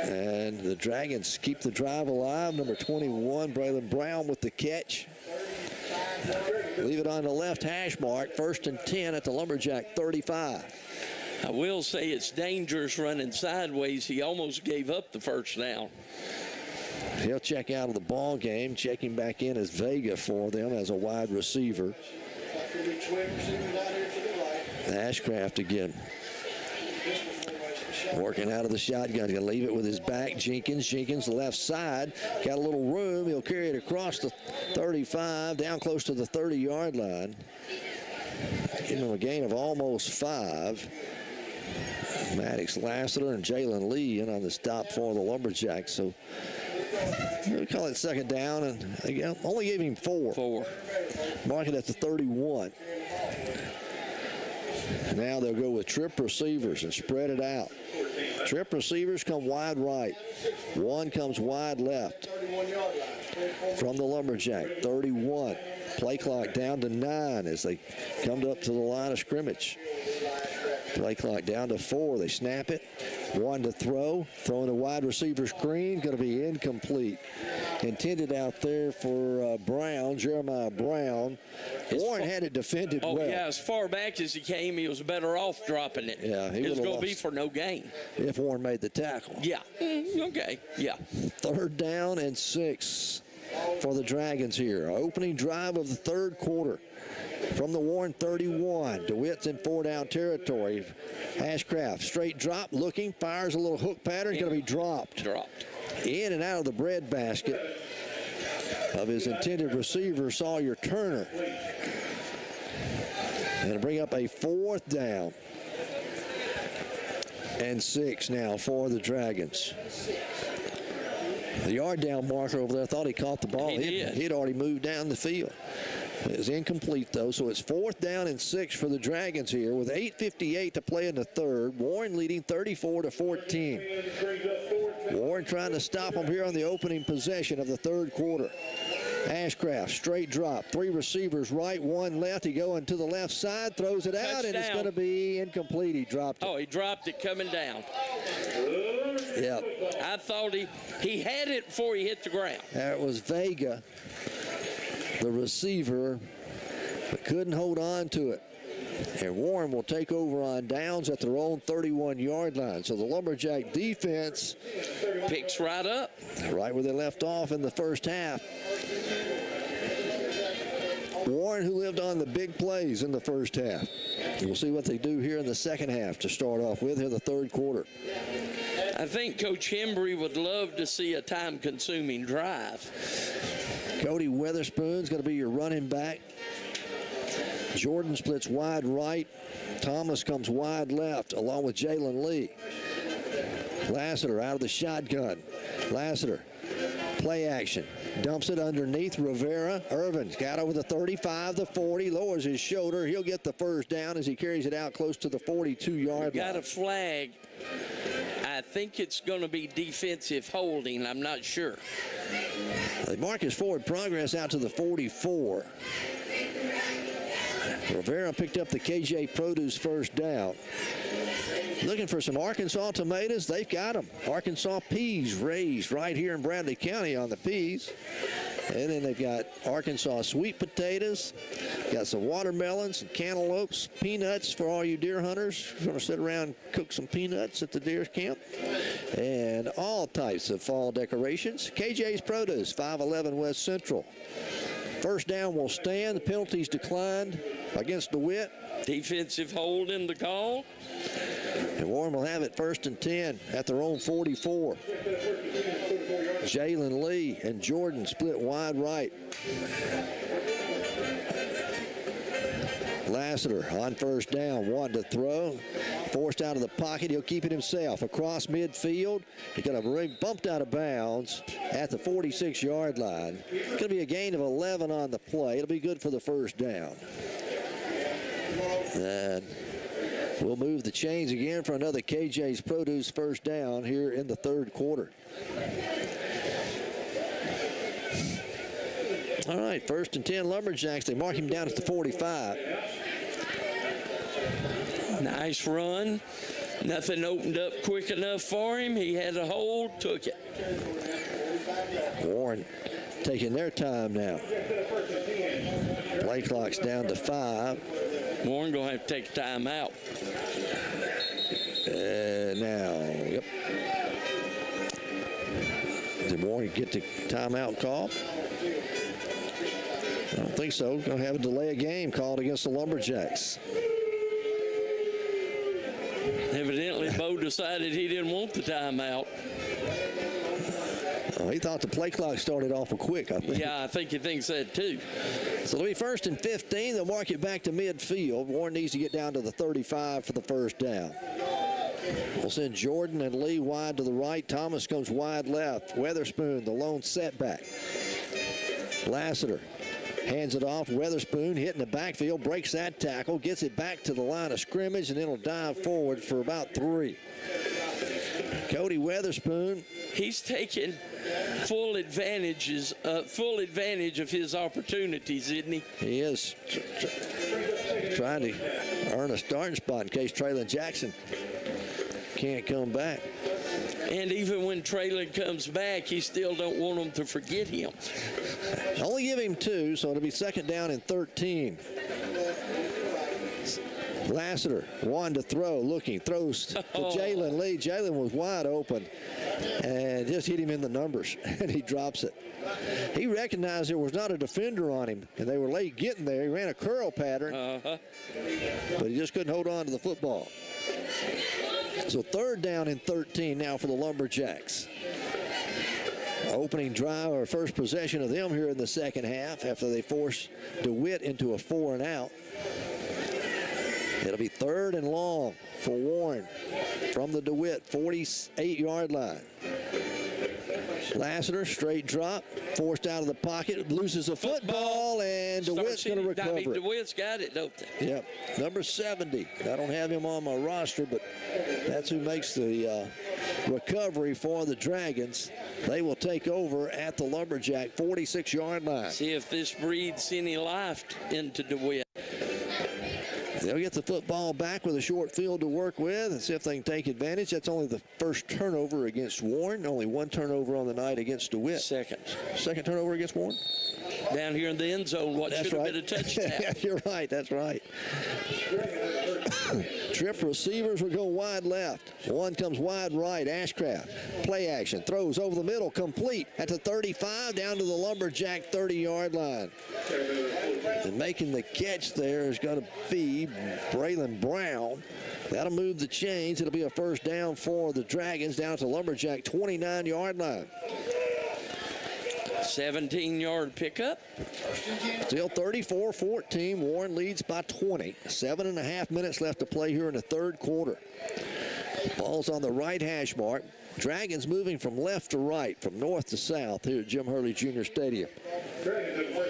And the Dragons keep the drive alive. Number 21, Braylon Brown with the catch. Leave it on the left hash mark. 1st and 10 at the Lumberjack 35. I will say it's dangerous running sideways. He almost gave up the first down. He'll check out of the ball game. Checking back in as Vega for them as a wide receiver. Ashcraft again. Working out of the shotgun. Going to leave it with his back. Jenkins the left side. Got a little room. He'll carry it across the 35, down close to the 30-yard line. Give him a gain of almost 5. Maddox Lassiter and Jalen Lee in on the stop for the Lumberjacks. So we call it 2nd down, and again, only gave him 4. Mark it at the 31. Now they'll go with trip receivers and spread it out. Trip receivers come wide right. One comes wide left from the Lumberjack. 31. Play clock down to 9 as they come up to the line of scrimmage. Play clock down to 4. They snap it. 1 to throw. Throwing a wide receiver screen. Going to be incomplete. Intended out there for Brown, Jeremiah Brown. Warren had it defended well. Yeah, as far back as he came, he was better off dropping it. Yeah, it was going to be for no gain. If Warren made the tackle. Yeah, okay, yeah. 3rd down and 6 for the Dragons here. Opening drive of the 3rd quarter. From the Warren 31, DeWitt's in 4-down territory. Ashcraft, straight drop, looking, fires a little hook pattern, going to be dropped. In and out of the bread basket of his intended receiver, Sawyer Turner. And to bring up a 4th down and 6 now for the Dragons. The yard down marker over there thought he caught the ball. He'd already moved down the field. It was incomplete, though, so it's 4th down and 6 for the Dragons here with 8:58 to play in the 3rd. Warren leading 34-14. Warren trying to stop them here on the opening possession of the 3rd quarter. Ashcraft, straight drop. 3 receivers right, 1 left. He going to the left side, throws it out, and it's going to be incomplete. He dropped it. Oh, he dropped it coming down. Yeah. I thought he had it before he hit the ground. That was Vega, the receiver, but couldn't hold on to it. And Warren will take over on downs at their own 31-yard line. So the Lumberjack defense picks right up. Right where they left off in the first half. Warren, who lived on the big plays in the first half. We'll see what they do here in the second half to start off with here in the 3rd quarter. I think Coach Hembry would love to see a time-consuming drive. Cody Witherspoon's going to be your running back. Jordan splits wide right. Thomas comes wide left along with Jalen Lee. Lassiter out of the shotgun. Lassiter, play action. Dumps it underneath Rivera. Irvin's got over the 35, the 40, lowers his shoulder. He'll get the first down as he carries it out close to the 42-yard line. Got a flag. I think it's going to be defensive holding. I'm not sure. They mark his forward progress out to the 44. Rivera picked up the KJ Produce first down. Looking for some Arkansas tomatoes. They've got them. Arkansas peas raised right here in Bradley County on the peas. And then they've got Arkansas sweet potatoes. Got some watermelons, some cantaloupes, peanuts for all you deer hunters. You're going to sit around and cook some peanuts at the deer camp. and all types of fall decorations. KJ's Produce, 511 West Central. First down will stand. The penalties declined against DeWitt. Defensive hold in the call. And Warren will have it 1st and 10 at their own 44. Jalen Lee and Jordan split wide right. Lassiter on first down, wanted to throw. Forced out of the pocket. He'll keep it himself. Across midfield. He's going to bring bumped out of bounds at the 46-yard line. Going to be a gain of 11 on the play. It'll be good for the first down. And we'll move the chains again for another KJ's Produce first down here in the third quarter. All right, 1st and 10 Lumberjacks. They mark him down at the 45. Nice run. Nothing opened up quick enough for him. He had a hold, took it. Warren taking their time now. Play clock's down to 5. Warren going to have to take a timeout. Now, yep. Did Warren get the timeout call? I don't think so. Going to have a delay of game called against the Lumberjacks. Evidently, Bo decided he didn't want the timeout. Oh, he thought the play clock started awful quick, I think. Yeah, I think he thinks that too. So it'll be 1st and 15. They'll mark it back to midfield. Warren needs to get down to the 35 for the first down. We'll send Jordan and Lee wide to the right. Thomas comes wide left. Weatherspoon, the lone setback. Lassiter hands it off. Weatherspoon hitting the backfield, breaks that tackle, gets it back to the line of scrimmage, and then will dive forward for about 3. Cody Weatherspoon. He's taking full advantage of his opportunities, isn't he? He is trying to earn a starting spot in case Traylon Jackson can't come back. And even when Traylon comes back, he still don't want them to forget him. Only give him 2, so it'll be 2nd down and 13. Lassiter wanted to throw, looking, throws to Jalen Lee. Jalen was wide open and just hit him in the numbers, and he drops it. He recognized there was not a defender on him, and they were late getting there. He ran a curl pattern, but he just couldn't hold on to the football. So 3rd down and 13 now for the Lumberjacks. Opening drive or first possession of them here in the second half after they force DeWitt into a 4 and out. It'll be 3rd and long for Warren from the DeWitt 48-yard line. Lassiter, straight drop, forced out of the pocket, loses the football, and DeWitt's going to recover it. DeWitt's got it, don't they? Yep, number 70. I don't have him on my roster, but that's who makes the recovery for the Dragons. They will take over at the Lumberjack 46-yard line. See if this breathes any life into DeWitt. They'll get the football back with a short field to work with and see if they can take advantage. That's only the first turnover against Warren. Only 1 turnover on the night against DeWitt. Second turnover against Warren? Down here in the end zone, what should have been a touchdown. You're right, that's right. Trip receivers will go wide left. One comes wide right. Ashcraft, play action, throws over the middle, complete at the 35, down to the Lumberjack 30-yard line. And making the catch there is going to be Braylon Brown. That'll move the chains. It'll be a first down for the Dragons down to the Lumberjack 29-yard line. 17-yard pickup. Still 34-14. Warren leads by 20. 7.5 minutes left to play here in the third quarter. Ball's on the right hash mark. Dragons moving from left to right, from north to south here at Jim Hurley Jr. Stadium.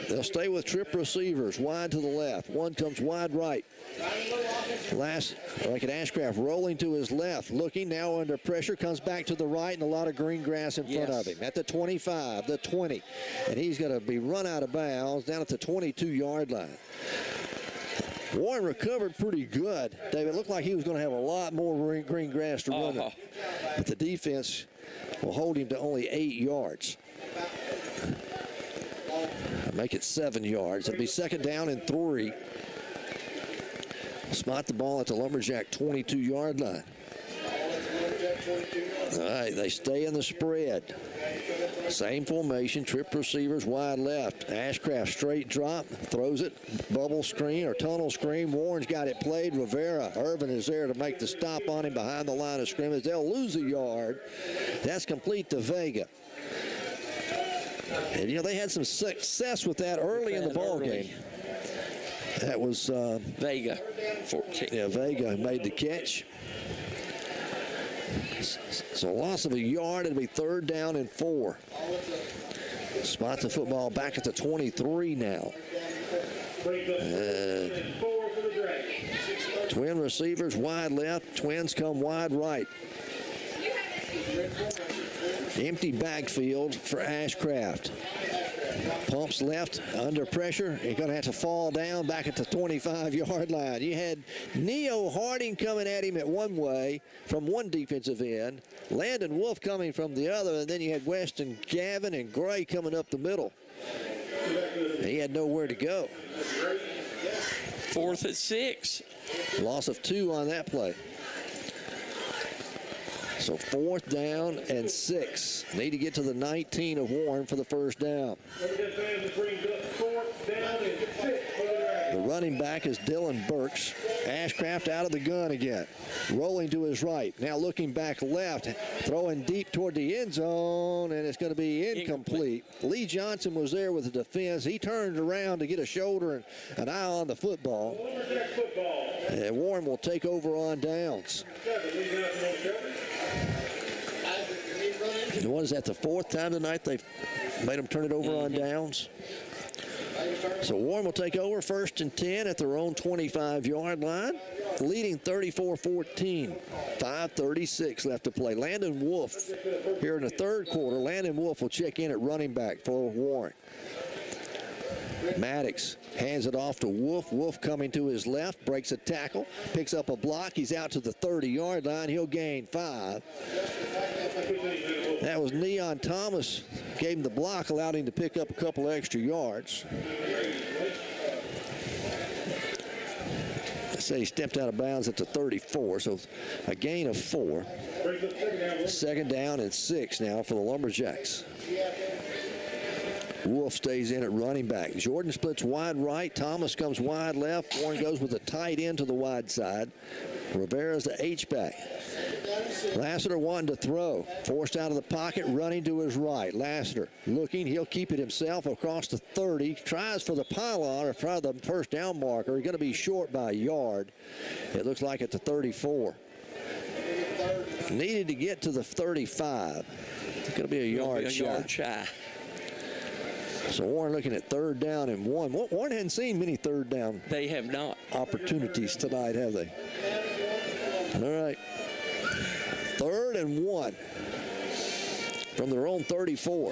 They'll stay with trip receivers, wide to the left. One comes wide right. Ashcraft rolling to his left, looking now under pressure, comes back to the right, and a lot of green grass in front of him. At the 25, the 20, and he's going to be run out of bounds down at the 22-yard line. Warren recovered pretty good. David, looked like he was going to have a lot more green grass to run in. But the defense will hold him to only 8 yards. Make it 7 yards. It'll be 2nd down and 3. Spot the ball at the Lumberjack 22-yard line. All right, they stay in the spread. Same formation, trip receivers wide left. Ashcraft straight drop, throws it, bubble screen or tunnel screen. Warren's got it played. Rivera, Irvin is there to make the stop on him behind the line of scrimmage. They'll lose a yard. That's complete to Vega. And, you know, they had some success with that early in the ball game. That was Vega. 14. Yeah, Vega made the catch. So loss of a yard. It'll be 3rd down and 4. Spots the football back at the 23 now. Twin receivers wide left. Twins come wide right. Empty backfield for Ashcraft. Pumps left, under pressure. He's going to have to fall down back at the 25-yard line. You had Neo Harding coming at him at one way from one defensive end, Landon Wolf coming from the other, and then you had Weston Gavin and Gray coming up the middle. He had nowhere to go. 4th and 6. Loss of 2 on that play. So 4th down and 6. Need to get to the 19 of Warren for the first down. The running back is Dylan Burks. Ashcraft out of the gun again. Rolling to his right. Now looking back left. Throwing deep toward the end zone, and it's going to be incomplete. Lee Johnson was there with the defense. He turned around to get a shoulder and an eye on the football. And Warren will take over on downs. What is that, the 4th time tonight they've made them turn it over on downs? So Warren will take over 1st and 10 at their own 25-yard line, leading 34-14. 5:36 left to play. Landon Wolf here in the 3rd quarter. Landon Wolf will check in at running back for Warren. Maddox hands it off to Wolf. Wolf coming to his left, breaks a tackle, picks up a block. He's out to the 30-yard line. He'll gain 5. That was Neon Thomas. Gave him the block, allowed him to pick up a couple extra yards. I say he stepped out of bounds at the 34, so a gain of 4. 2nd down and 6 now for the Lumberjacks. Wolf stays in at running back. Jordan splits wide right. Thomas comes wide left. Warren goes with a tight end to the wide side. Rivera's the H-back. Lassiter wanting to throw. Forced out of the pocket, running to his right. Lassiter looking. He'll keep it himself across the 30. Tries for the pylon or try the first down marker. He's going to be short by a yard. It looks like at the 34. Needed to get to the 35. It's going to be a yard shy. So Warren looking at 3rd down and 1. Warren hadn't seen many 3rd down. They have not. Opportunities tonight, have they? All right. 3rd and 1 from their own 34.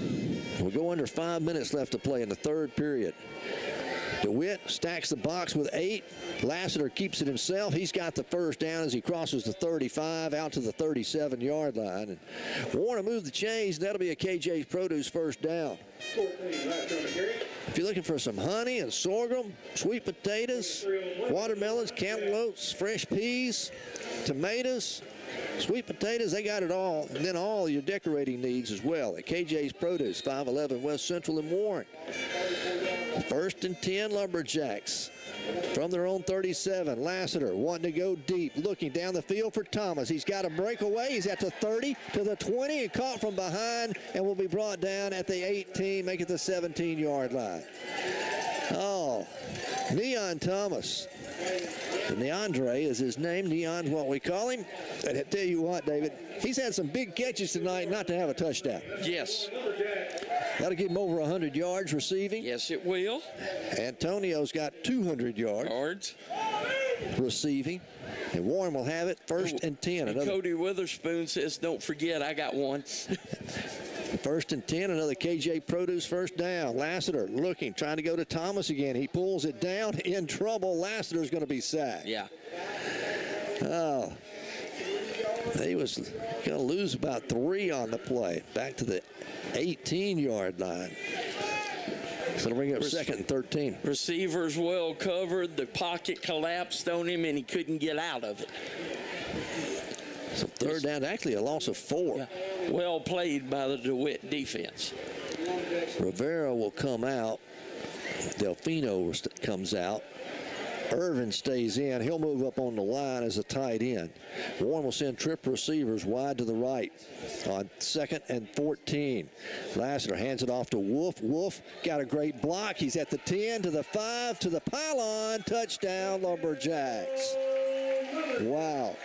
We'll go under 5 minutes left to play in the 3rd period. DeWitt stacks the box with 8. Lassiter keeps it himself. He's got the first down as he crosses the 35 out to the 37-yard line. And Warren will move the chains, and that'll be a KJ's Produce first down. If you're looking for some honey and sorghum, sweet potatoes, watermelons, cantaloupes, fresh peas, tomatoes, sweet potatoes, they got it all. And then all your decorating needs as well at KJ's Produce, 511 West Central in Warren. 1st and 10 Lumberjacks from their own 37. Lassiter wanting to go deep, looking down the field for Thomas. He's got a breakaway. He's at the 30 to the 20 and caught from behind and will be brought down at the 18, make it the 17-yard line. Oh, Neon Thomas. Neandre is his name. Neon's what we call him. And I tell you what, David, he's had some big catches tonight not to have a touchdown. Yes. That'll give him over 100 yards receiving. Yes, it will. Antonio's got 200 yards receiving. And Warren will have it 1st and 10. And Cody Witherspoon says, don't forget, I got one. 1st and 10, another KJ Produce first down. Lassiter looking, trying to go to Thomas again. He pulls it down, in trouble. Lassiter's going to be sacked. Yeah. Oh. He was going to lose about 3 on the play. Back to the 18-yard line. So it'll bring up 2nd and 13. Receivers well covered. The pocket collapsed on him, and he couldn't get out of it. So third down, actually a loss of 4. Yeah. Well played by the DeWitt defense. Rivera will come out. Delfino comes out. Irvin stays in. He'll move up on the line as a tight end. Warren will send trip receivers wide to the right on 2nd and 14. Lassiter hands it off to Wolf. Wolf got a great block. He's at the 10, to the 5, to the pylon. Touchdown, Lumberjacks. Wow.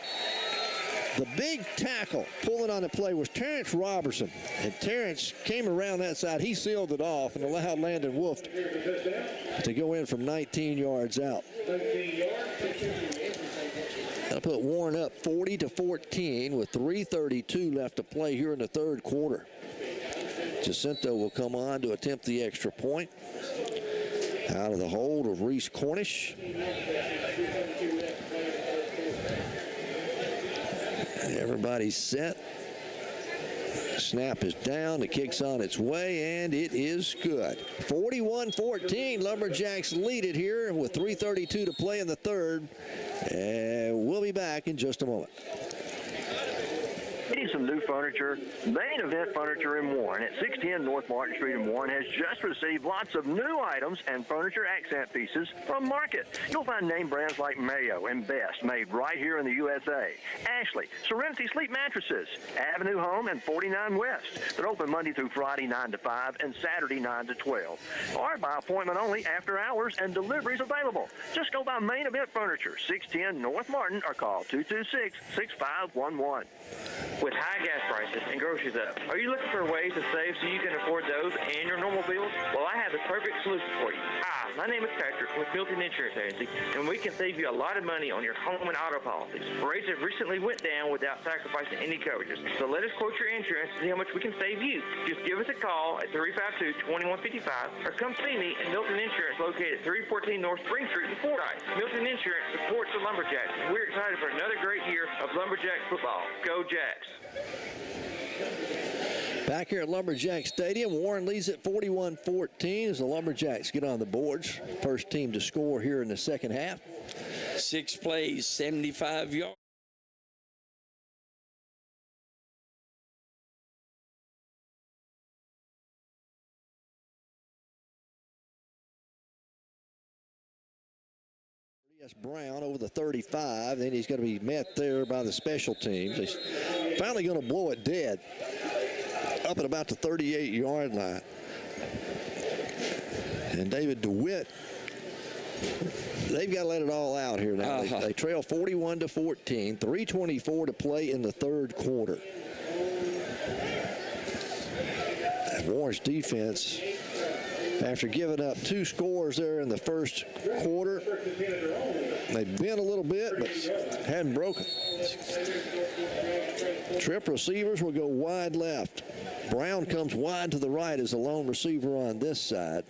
The big tackle pulling on the play was Terrence Robertson. And Terrence came around that side. He sealed it off and allowed Landon Wolf to go in from 19 yards out. That'll put Warren up 40-14 with 3:32 left to play here in the third quarter. Jacinto will come on to attempt the extra point. Out of the hold of Reese Cornish. Everybody's set. Snap is down. The kick's on its way, and it is good. 41-14. Lumberjacks lead it here with 3:32 to play in the third. And we'll be back in just a moment. Need some new furniture? Main Event Furniture in Warren at 610 North Martin Street in Warren has just received lots of new items and furniture accent pieces from Market. You'll find name brands like Mayo and Best made right here in the USA. Ashley, Serenity Sleep Mattresses, Avenue Home and 49 West. They're open Monday through Friday 9 to 5 and Saturday 9 to 12. Or by appointment only after hours and deliveries available. Just go by Main Event Furniture, 610 North Martin, or call 226-6511. With high gas prices and groceries up, are you looking for ways to save so you can afford those and your normal bills? Well, I have the perfect solution for you. Hi, my name is Patrick with Milton Insurance Agency, and we can save you a lot of money on your home and auto policies. Rates have recently went down without sacrificing any coverages. So let us quote your insurance to see how much we can save you. Just give us a call at 352-2155 or come see me at Milton Insurance located at 314 North Spring Street in Forsyth. Milton Insurance supports the Lumberjacks, and we're excited for another great year of Lumberjack football. Go Jacks! Back here at Lumberjack Stadium, Warren leads at 41-14 as the Lumberjacks get on the boards. First team to score here in the second half. 6 plays, 75 yards. Brown over the 35. Then he's going to be met there by the special teams. He's finally going to blow it dead up at about the 38-yard line. And David DeWitt, they've got to let it all out here now. They trail 41-14, 3:24 to play in the third quarter. And Warren's defense, after giving up 2 scores there in the first quarter, they bent a little bit, but hadn't broken. Trip receivers will go wide left. Brown comes wide to the right as the lone receiver on this side.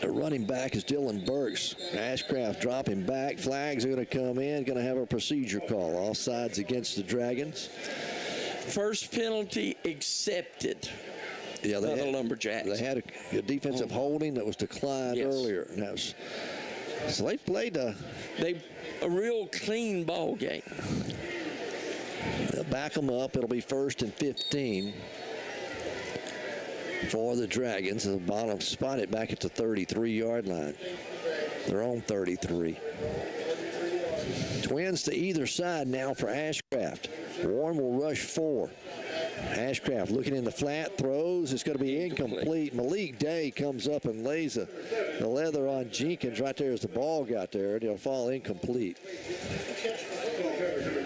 The running back is Dylan Burks. Ashcraft dropping back. Flags are going to come in. Going to have a procedure call. Offsides against the Dragons. First penalty accepted. Yeah, by the Lumberjacks. They had a defensive holding that was declined earlier. And that was, so they played a real clean ball game. They'll back them up. It'll be 1st and 15 for the Dragons. At the bottom, spot it back at the 33-yard line. They're on 33. Twins to either side now for Ashcraft. Warren will rush 4. Ashcraft looking in the flat, throws. It's going to be incomplete. Malik Day comes up and lays the leather on Jenkins right there as the ball got there. It'll fall incomplete.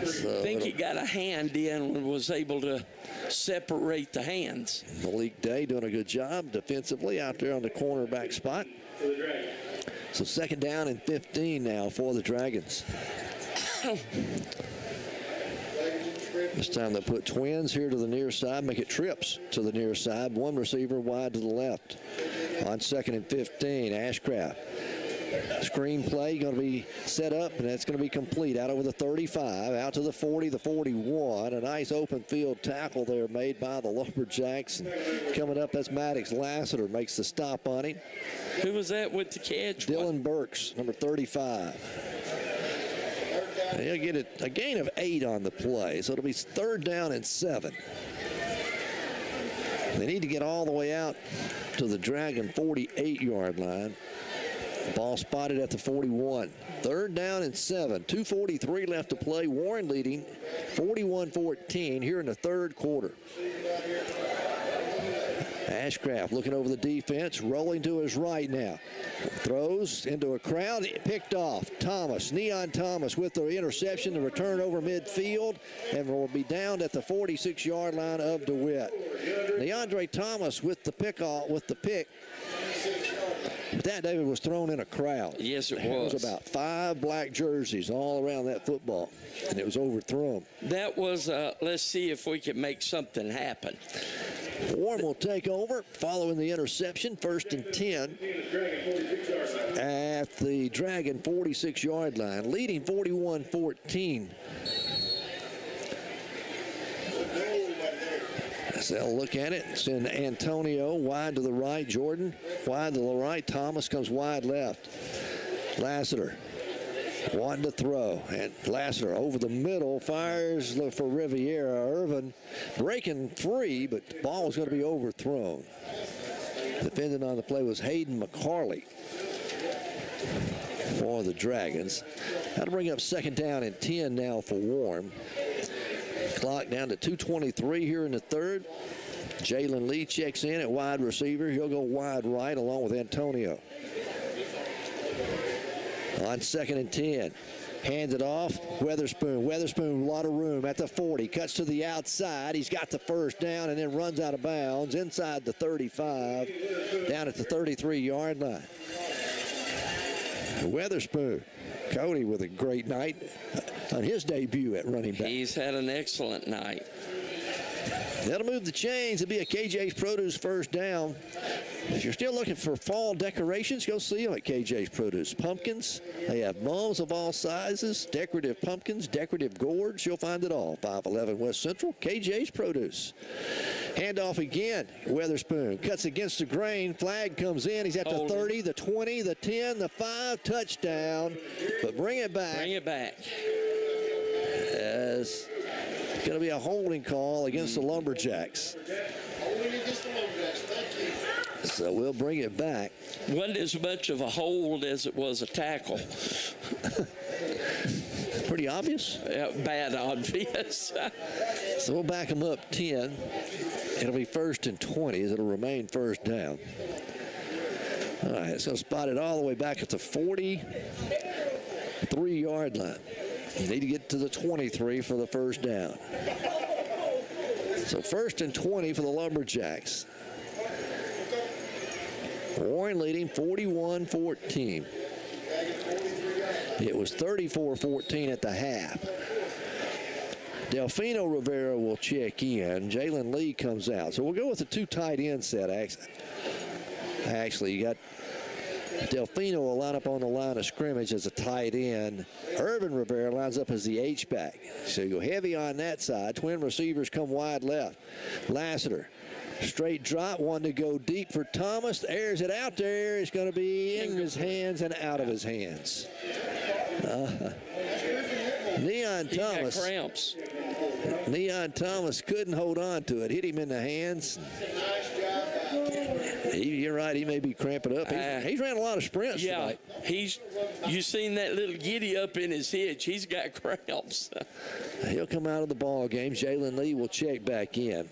I think he got a hand in and was able to separate the hands. Malik Day doing a good job defensively out there on the cornerback spot. So 2nd down and 15 now for the Dragons. This time they'll put Twins here to the near side, make it trips to the near side. 1 receiver wide to the left. On 2nd and 15, Ashcraft. Screen play going to be set up, and that's going to be complete. Out over the 35, out to the 40, the 41. A nice open field tackle there made by the Lumberjacks. And coming up, that's Maddox Lassiter makes the stop on him. Who was that with the catch? Dylan Burks, number 35. He'll get a gain of 8 on the play, so it'll be 3rd down and 7. They need to get all the way out to the Dragon 48-yard line. Ball spotted at the 41. 3rd down and 7. 2:43 left to play. Warren leading 41-14 here in the 3rd quarter. Ashcraft looking over the defense, rolling to his right now. Throws into a crowd, picked off. Thomas, Neon Thomas with the interception, the return over midfield, and will be down at the 46-yard line of DeWitt. DeAndre Thomas with the pick. But that, David, was thrown in a crowd. Yes, it was. There was about 5 black jerseys all around that football, and it was overthrown. That was, let's see if we can make something happen. Warren will take over following the interception. 1st and 10 at the Dragon 46-yard line, leading 41-14. As they'll look at it, send Antonio wide to the right, Jordan wide to the right, Thomas comes wide left. Lassiter wanting to throw, and Lassiter over the middle, fires for Riviera. Irvin breaking free, but the ball is going to be overthrown. Defending on the play was Hayden McCarley for the Dragons. That'll bring up 2nd down and 10 now for Warren. Clock down to 2:23 here in the 3rd. Jalen Lee checks in at wide receiver. He'll go wide right along with Antonio. On 2nd and 10. Hands it off. Weatherspoon. Weatherspoon, a lot of room at the 40. Cuts to the outside. He's got the 1st down and then runs out of bounds inside the 35. Down at the 33-yard line. Weatherspoon. Cody with a great night on his debut at running back. He's had an excellent night. That'll move the chains. It'll be a KJ's Produce 1st down. If you're still looking for fall decorations, go see them at KJ's Produce. Pumpkins, they have mums of all sizes, decorative pumpkins, decorative gourds. You'll find it all. 511 West Central, KJ's Produce. Handoff again. Weatherspoon cuts against the grain. Flag comes in. He's at the 30, the 20, the 10, the 5. Touchdown. But bring it back. Bring it back. Yes. It's going to be a holding call against the Lumberjacks. So we'll bring it back. Wasn't as much of a hold as it was a tackle. Pretty obvious. Yeah, bad obvious. So we'll back them up 10. It'll be 1st and 20 as it'll remain 1st down. All right, it's going to spot it all the way back at the 43-yard line. You need to get to the 23 for the 1st down. So 1st and 20 for the Lumberjacks. Warren leading 41-14. It was 34-14 at the half. Delfino Rivera will check in. Jalen Lee comes out. So we'll go with the 2 tight end set. Actually, you got Delfino will line up on the line of scrimmage as a tight end. Irvin Rivera lines up as the H-back. So you go heavy on that side. Twin receivers come wide left. Lassiter, straight drop, one to go deep for Thomas. Airs it out there. It's going to be in his hands and out of his hands. Neon Thomas. Got cramps. Neon Thomas couldn't hold on to it. Hit him in the hands. You're right. He may be cramping up. He's ran a lot of sprints tonight. You seen that little giddy up in his hitch. He's got cramps. He'll come out of the ball game. Jalen Lee will check back in.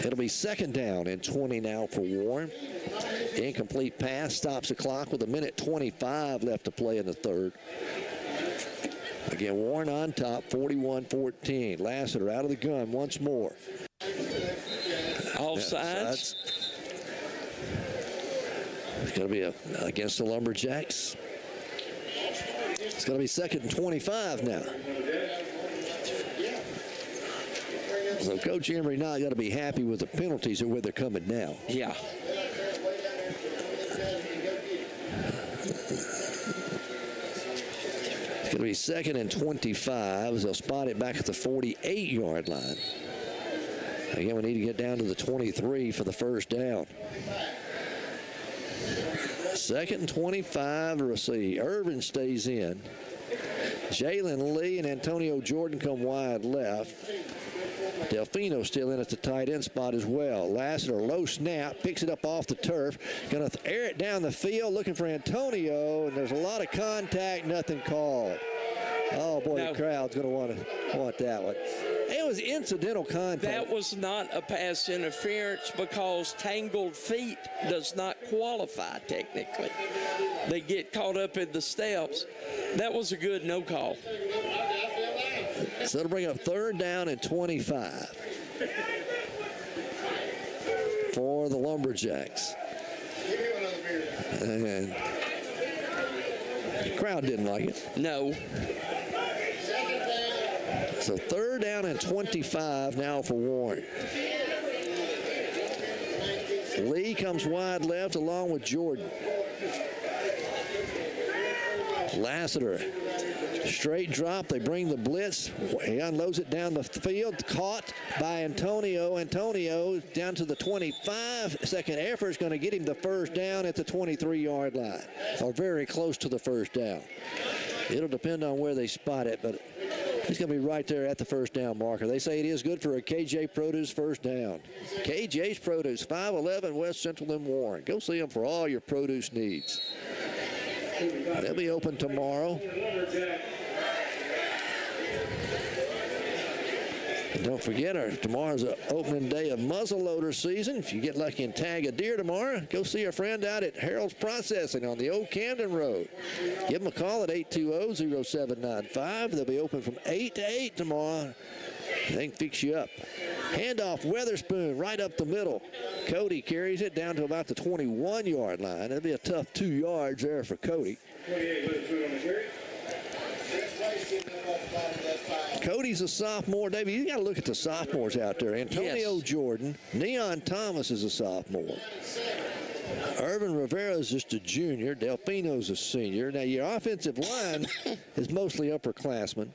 It'll be 2nd down and 20 now for Warren. Incomplete pass stops the clock with 1:25 left to play in the 3rd. Again, Warren on top, 41-14. Lassiter out of the gun once more. Offsides. It's going to be against the Lumberjacks. It's going to be 2nd and 25 now. So Coach Emery not going to be happy with the penalties or where they're coming now. Yeah. It's going to be 2nd and 25 as they'll spot it back at the 48-yard line. Again, we need to get down to the 23 for the 1st down. 2nd and 25 to receive. Irvin stays in. Jalen Lee and Antonio Jordan come wide left. Delfino still in at the tight end spot as well. Lassiter, low snap, picks it up off the turf. Going to air it down the field, looking for Antonio, and there's a lot of contact, nothing called. Oh, boy, the crowd's going to want that one. It was incidental contact. That was not a pass interference because tangled feet does not qualify technically. They get caught up in the steps. That was a good no call. So it'll bring up 3rd down and 25 for the Lumberjacks. And the crowd didn't like it. No. So 3rd down and 25 now for Warren. Lee comes wide left along with Jordan. Lassiter, straight drop. They bring the blitz. He unloads it down the field. Caught by Antonio. Antonio down to the 25. Second effort is going to get him the 1st down at the 23-yard line, or very close to the 1st down. It'll depend on where they spot it, but he's going to be right there at the 1st down marker. They say it is good for a KJ Produce 1st down. KJ's Produce, 511 West Central in Warren. Go see them for all your produce needs. They'll be open tomorrow. And don't forget, tomorrow's the opening day of muzzleloader season. If you get lucky and tag a deer tomorrow, go see a friend out at Harold's Processing on the Old Camden Road. Give them a call at 820-0795. They'll be open from 8 to 8 tomorrow. They can fix you up. Handoff, Weatherspoon, right up the middle. Cody carries it down to about the 21-yard line. It'll be a tough 2 yards there for Cody. Cody's a sophomore. David, you got to look at the sophomores out there. Antonio Jordan. Neon Thomas is a sophomore. Irvin Rivera is just a junior. Delfino's a senior. Now, your offensive line is mostly upperclassmen.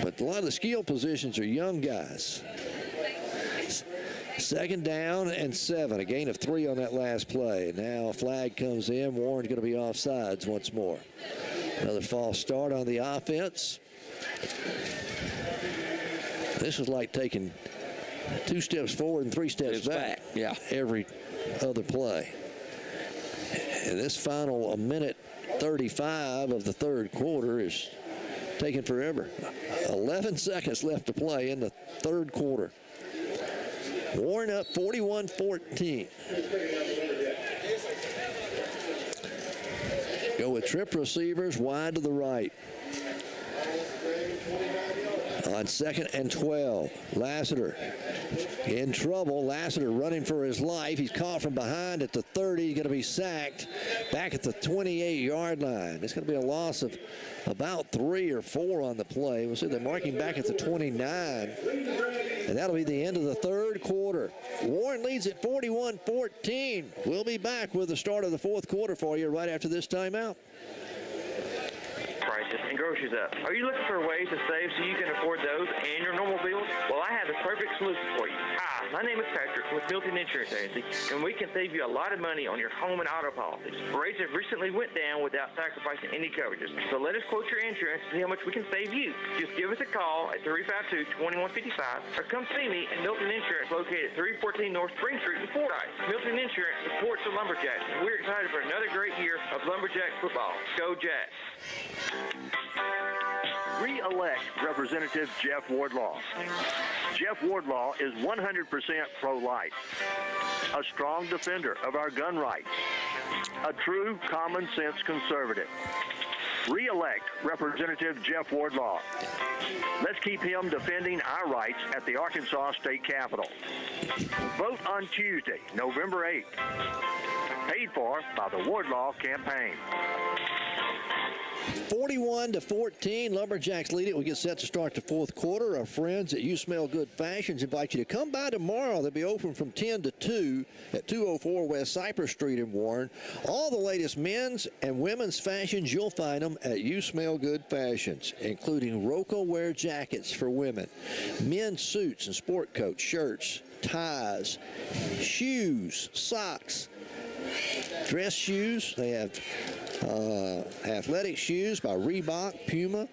But a lot of the skill positions are young guys. 2nd down and 7. A gain of 3 on that last play. Now a flag comes in. Warren's going to be offsides once more. Another false start on the offense. This is like taking 2 steps forward and 3 steps back. Yeah. Every other play. And this final 1:35 of the 3rd quarter is taking forever. 11 seconds left to play in the 3rd quarter. Warren up 41-14. Go with trip receivers wide to the right. On 2nd and 12, Lassiter in trouble. Lassiter running for his life. He's caught from behind at the 30. He's going to be sacked back at the 28-yard line. It's going to be a loss of about 3 or 4 on the play. We'll see they're marking back at the 29. And that'll be the end of the 3rd quarter. Warren leads at 41-14. We'll be back with the start of the 4th quarter for you right after this timeout. Prices and groceries up. Are you looking for ways to save so you can afford those and your normal bills? Well, I have the perfect solution for you. Hi, my name is Patrick with Milton Insurance Agency, and we can save you a lot of money on your home and auto policies. Rates have recently went down without sacrificing any coverages. So let us quote your insurance to see how much we can save you. Just give us a call at 352-2155 or come see me at Milton Insurance located at 314 North Spring Street in Fordyce. Milton Insurance supports the Lumberjacks, and we're excited for another great year of Lumberjack football. Go Jacks! Re-elect Representative Jeff Wardlaw. Jeff Wardlaw is 100% pro-life, a strong defender of our gun rights, a true common-sense conservative. Re-elect Representative Jeff Wardlaw. Let's keep him defending our rights at the Arkansas State Capitol. Vote on Tuesday, November 8th. Paid for by the Wardlaw Campaign. 41-14, Lumberjacks lead it. We get set to start the 4th quarter. Our friends at You Smell Good Fashions invite you to come by tomorrow. They'll be open from 10 to 2 at 204 West Cypress Street in Warren. All the latest men's and women's fashions, you'll find them at You Smell Good Fashions, including Roco wear jackets for women, men's suits and sport coats, shirts, ties, shoes, socks, dress shoes. They have athletic shoes by Reebok, Puma,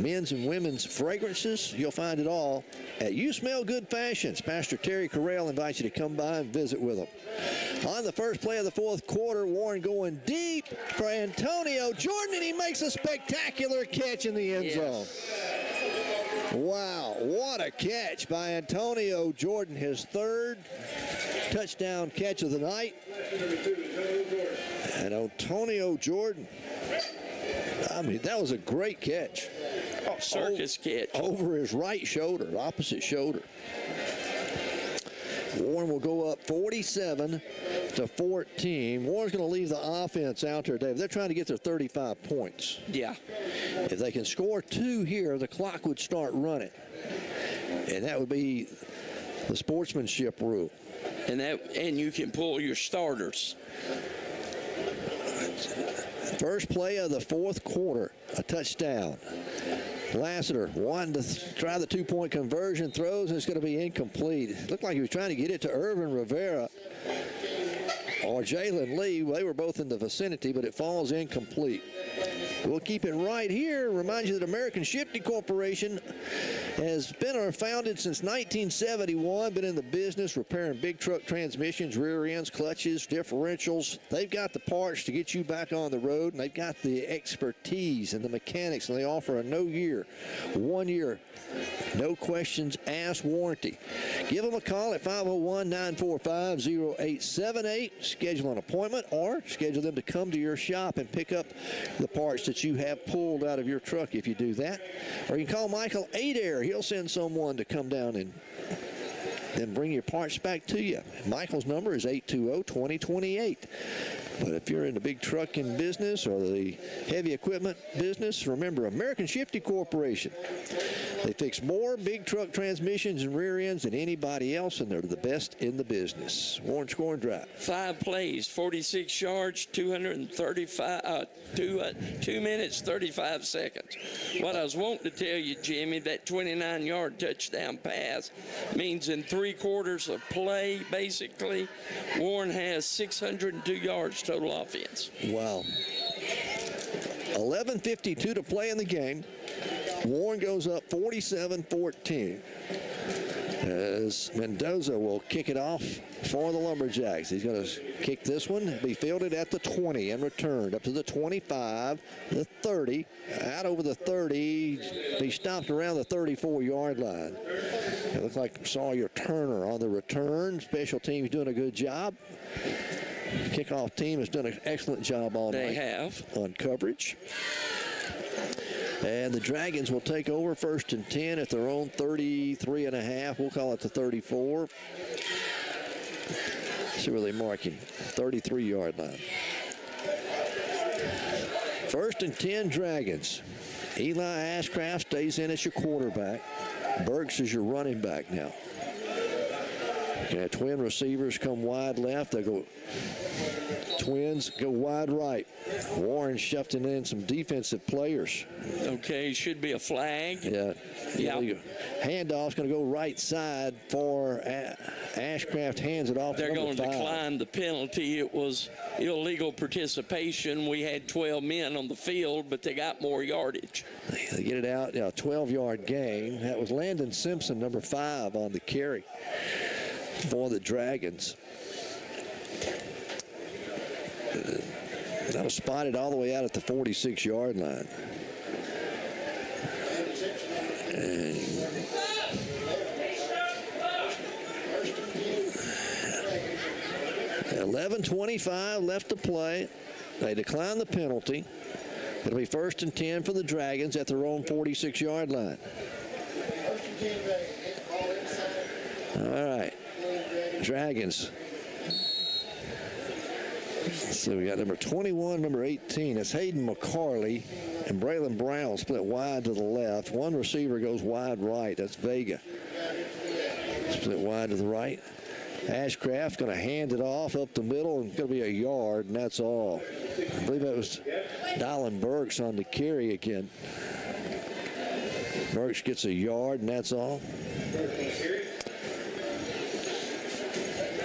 men's and women's fragrances. You'll find it all at You Smell Good Fashions. Pastor Terry Correll invites you to come by and visit with him. On the first play of the fourth quarter, Warren going deep for Antonio Jordan, and he makes a spectacular catch in the end zone. Wow, what a catch by Antonio Jordan, his third touchdown catch of the night. And Antonio Jordan, I mean, that was a great catch. Circus catch. Over his right shoulder, opposite shoulder. Warren will go up 47-14. Warren's going to leave the offense out there, Dave. They're trying to get their 35 points. Yeah. If they can score 2 here, the clock would start running. And that would be the sportsmanship rule. And you can pull your starters. First play of the fourth quarter, a touchdown. Lassiter wanting to try the 2-point conversion, throws, and it's going to be incomplete. It looked like he was trying to get it to Irvin Rivera or Jalen Lee. They were both in the vicinity, but it falls incomplete. We'll keep it right here. Remind you that American Shifting Corporation has been founded since 1971, been in the business repairing big truck transmissions, rear ends, clutches, differentials. They've got the parts to get you back on the road, and they've got the expertise and the mechanics, and they offer a 1 year, no questions asked warranty. Give them a call at 501-945-0878. Schedule an appointment or schedule them to come to your shop and pick up the parts that you have pulled out of your truck if you do that. Or you can call Michael Adair. He'll send someone to come down and then bring your parts back to you. Michael's number is 820-2028. But if you're in the big trucking business or the heavy equipment business, remember American Shifting Corporation. They fix more big truck transmissions and rear ends than anybody else, and they're the best in the business. Warren Scoring Drive. 5 plays, 46 yards, 2 minutes, 35 seconds. What I was wanting to tell you, Jimmy, that 29-yard touchdown pass means in 3 quarters of play, basically, Warren has 602 yards total offense. Wow. 11:52 to play in the game. Warren goes up 47-14 as Mendoza will kick it off for the Lumberjacks. He's going to kick this one, be fielded at the 20 and returned up to the 25, the 30, out over the 30, be stopped around the 34-yard line. It looks like Sawyer Turner on the return. Special teams doing a good job. The kickoff team has done an excellent job all night. They have. On coverage. And the Dragons will take over 1st and 10 at their own 33.5. We'll call it the 34. See where they're marking. 33-yard line. 1st and 10 Dragons. Eli Ashcraft stays in as your quarterback. Burks is your running back now. Twin receivers come wide left. They go Twins go wide right. Warren shifting in some defensive players. Okay, should be a flag. Yeah. Handoff's going to go right side for Ashcraft. Hands it off. They're going to decline the penalty. It was illegal participation. We had 12 men on the field, but they got more yardage. They get it out. 12-yard gain. That was Landon Simpson, number 5, on the carry for the Dragons. That was spotted all the way out at the 46-yard line. And 11:25 left to play. They decline the penalty. It'll be 1st and 10 for the Dragons at their own 46-yard line. All right. Dragons. So we got number 21, number 18. It's Hayden McCarley and Braylon Brown split wide to the left. One receiver goes wide right. That's Vega. Split wide to the right. Ashcraft going to hand it off up the middle, and it's going to be a yard, and that's all. I believe that was Dylan Burks on the carry again. Burks gets a yard, and that's all.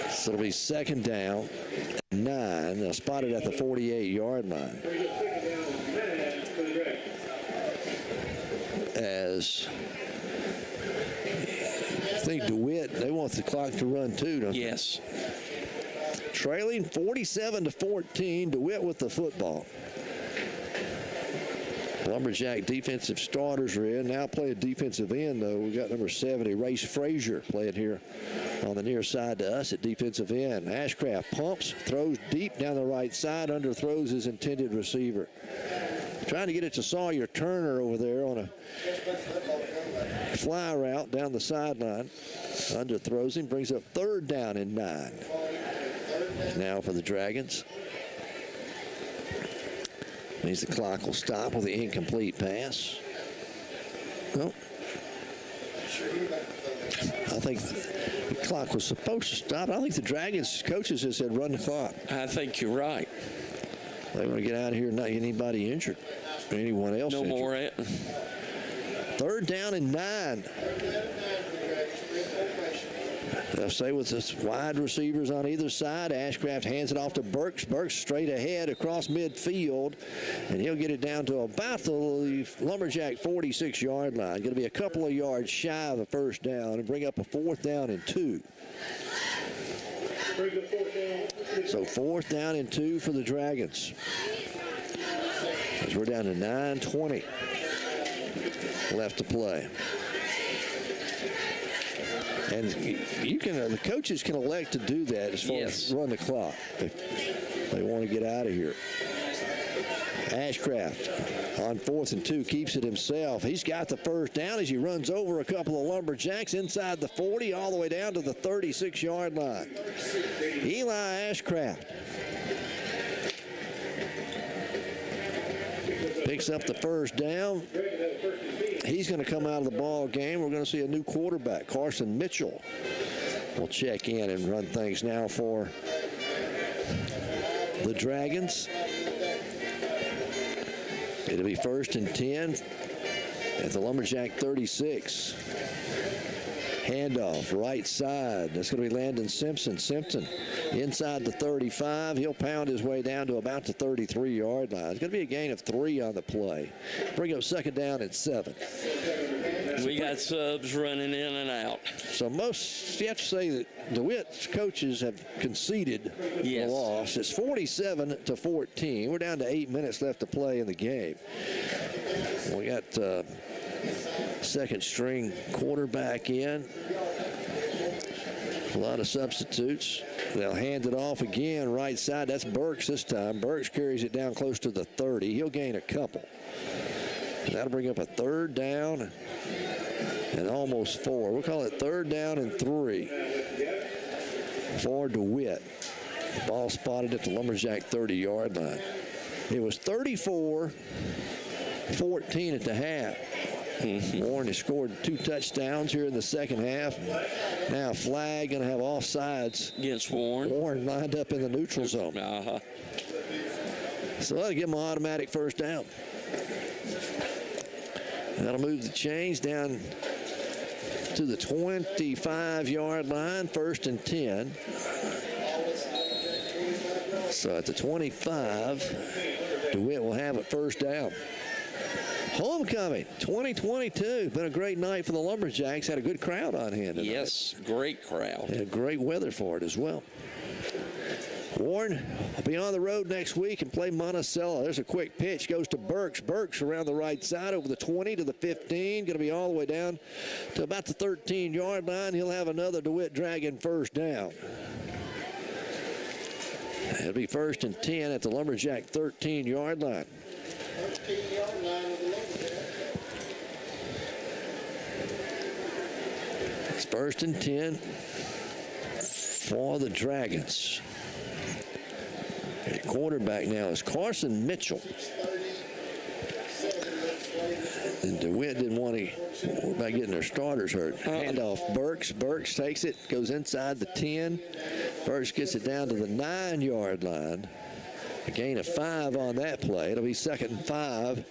So it'll be 2nd down 9, spotted at the 48-yard line. As I think DeWitt, they want the clock to run too, don't they? Yes. Trailing 47-14, DeWitt with the football. Lumberjack defensive starters are in. Now play a defensive end, though. We've got number 70, Race Frazier, playing here on the near side to us at defensive end. Ashcraft pumps, throws deep down the right side, underthrows his intended receiver. Trying to get it to Sawyer Turner over there on a fly route down the sideline. Underthrows him, brings up 3rd down and 9. Now for the Dragons. Means the clock will stop with the incomplete pass. Well, I think the clock was supposed to stop. I think the Dragons coaches have said run the clock. I think you're right. They want to get out of here and not get anybody injured or anyone else injured. No more. 3rd down and 9. They'll stay with the wide receivers on either side. Ashcraft hands it off to Burks. Burks straight ahead across midfield, and he'll get it down to about the Lumberjack 46-yard line. Going to be a couple of yards shy of a 1st down and bring up a 4th down and 2. So 4th down and 2 for the Dragons. As we're down to 9:20 left to play. And you can, the coaches can elect to do that as far as run the clock if they want to get out of here. Ashcraft on 4th and 2 keeps it himself. He's got the 1st down as he runs over a couple of Lumberjacks inside the 40 all the way down to the 36-yard line. Eli Ashcraft picks up the 1st down. He's going to come out of the ball game. We're going to see a new quarterback, Carson Mitchell, will check in and run things now for the Dragons. It'll be 1st and 10 at the Lumberjack 36. Handoff, right side. That's going to be Landon Simpson. Simpson inside the 35. He'll pound his way down to about the 33-yard line. It's going to be a gain of 3 on the play. Bring up 2nd down and 7. We got subs running in and out. So you have to say that DeWitt's coaches have conceded the loss. It's 47-14. We're down to 8 minutes left to play in the game. We got 2nd string quarterback in. A lot of substitutes. They'll hand it off again, right side. That's Burks this time. Burks carries it down close to the 30. He'll gain a couple. And that'll bring up a 3rd down and almost 4. We'll call it 3rd down and 3 for DeWitt. Ball spotted at the Lumberjack 30-yard line. It was 34-14 at the half. Warren has scored 2 touchdowns here in the 2nd half. Now a flag going to have offsides against Warren. Warren lined up in the neutral zone. So that'll give him an automatic 1st down. That'll move the chains down to the 25-yard line, 1st and 10. So at the 25, DeWitt will have it 1st down. Homecoming 2022. Been a great night for the Lumberjacks. Had a good crowd on hand tonight. Yes, great crowd. And great weather for it as well. Warren will be on the road next week and play Monticello. There's a quick pitch. Goes to Burks. Burks around the right side over the 20 to the 15. Going to be all the way down to about the 13-yard line. He'll have another DeWitt Dragon 1st down. It'll be 1st and 10 at the Lumberjack 13-yard line. It's 1st and 10 for the Dragons. The quarterback now is Carson Mitchell. And DeWitt didn't want to worry about getting their starters hurt. Handoff Burks. Burks takes it, goes inside the 10. Burks gets it down to the 9-yard line. A gain of 5 on that play. It'll be 2nd and 5.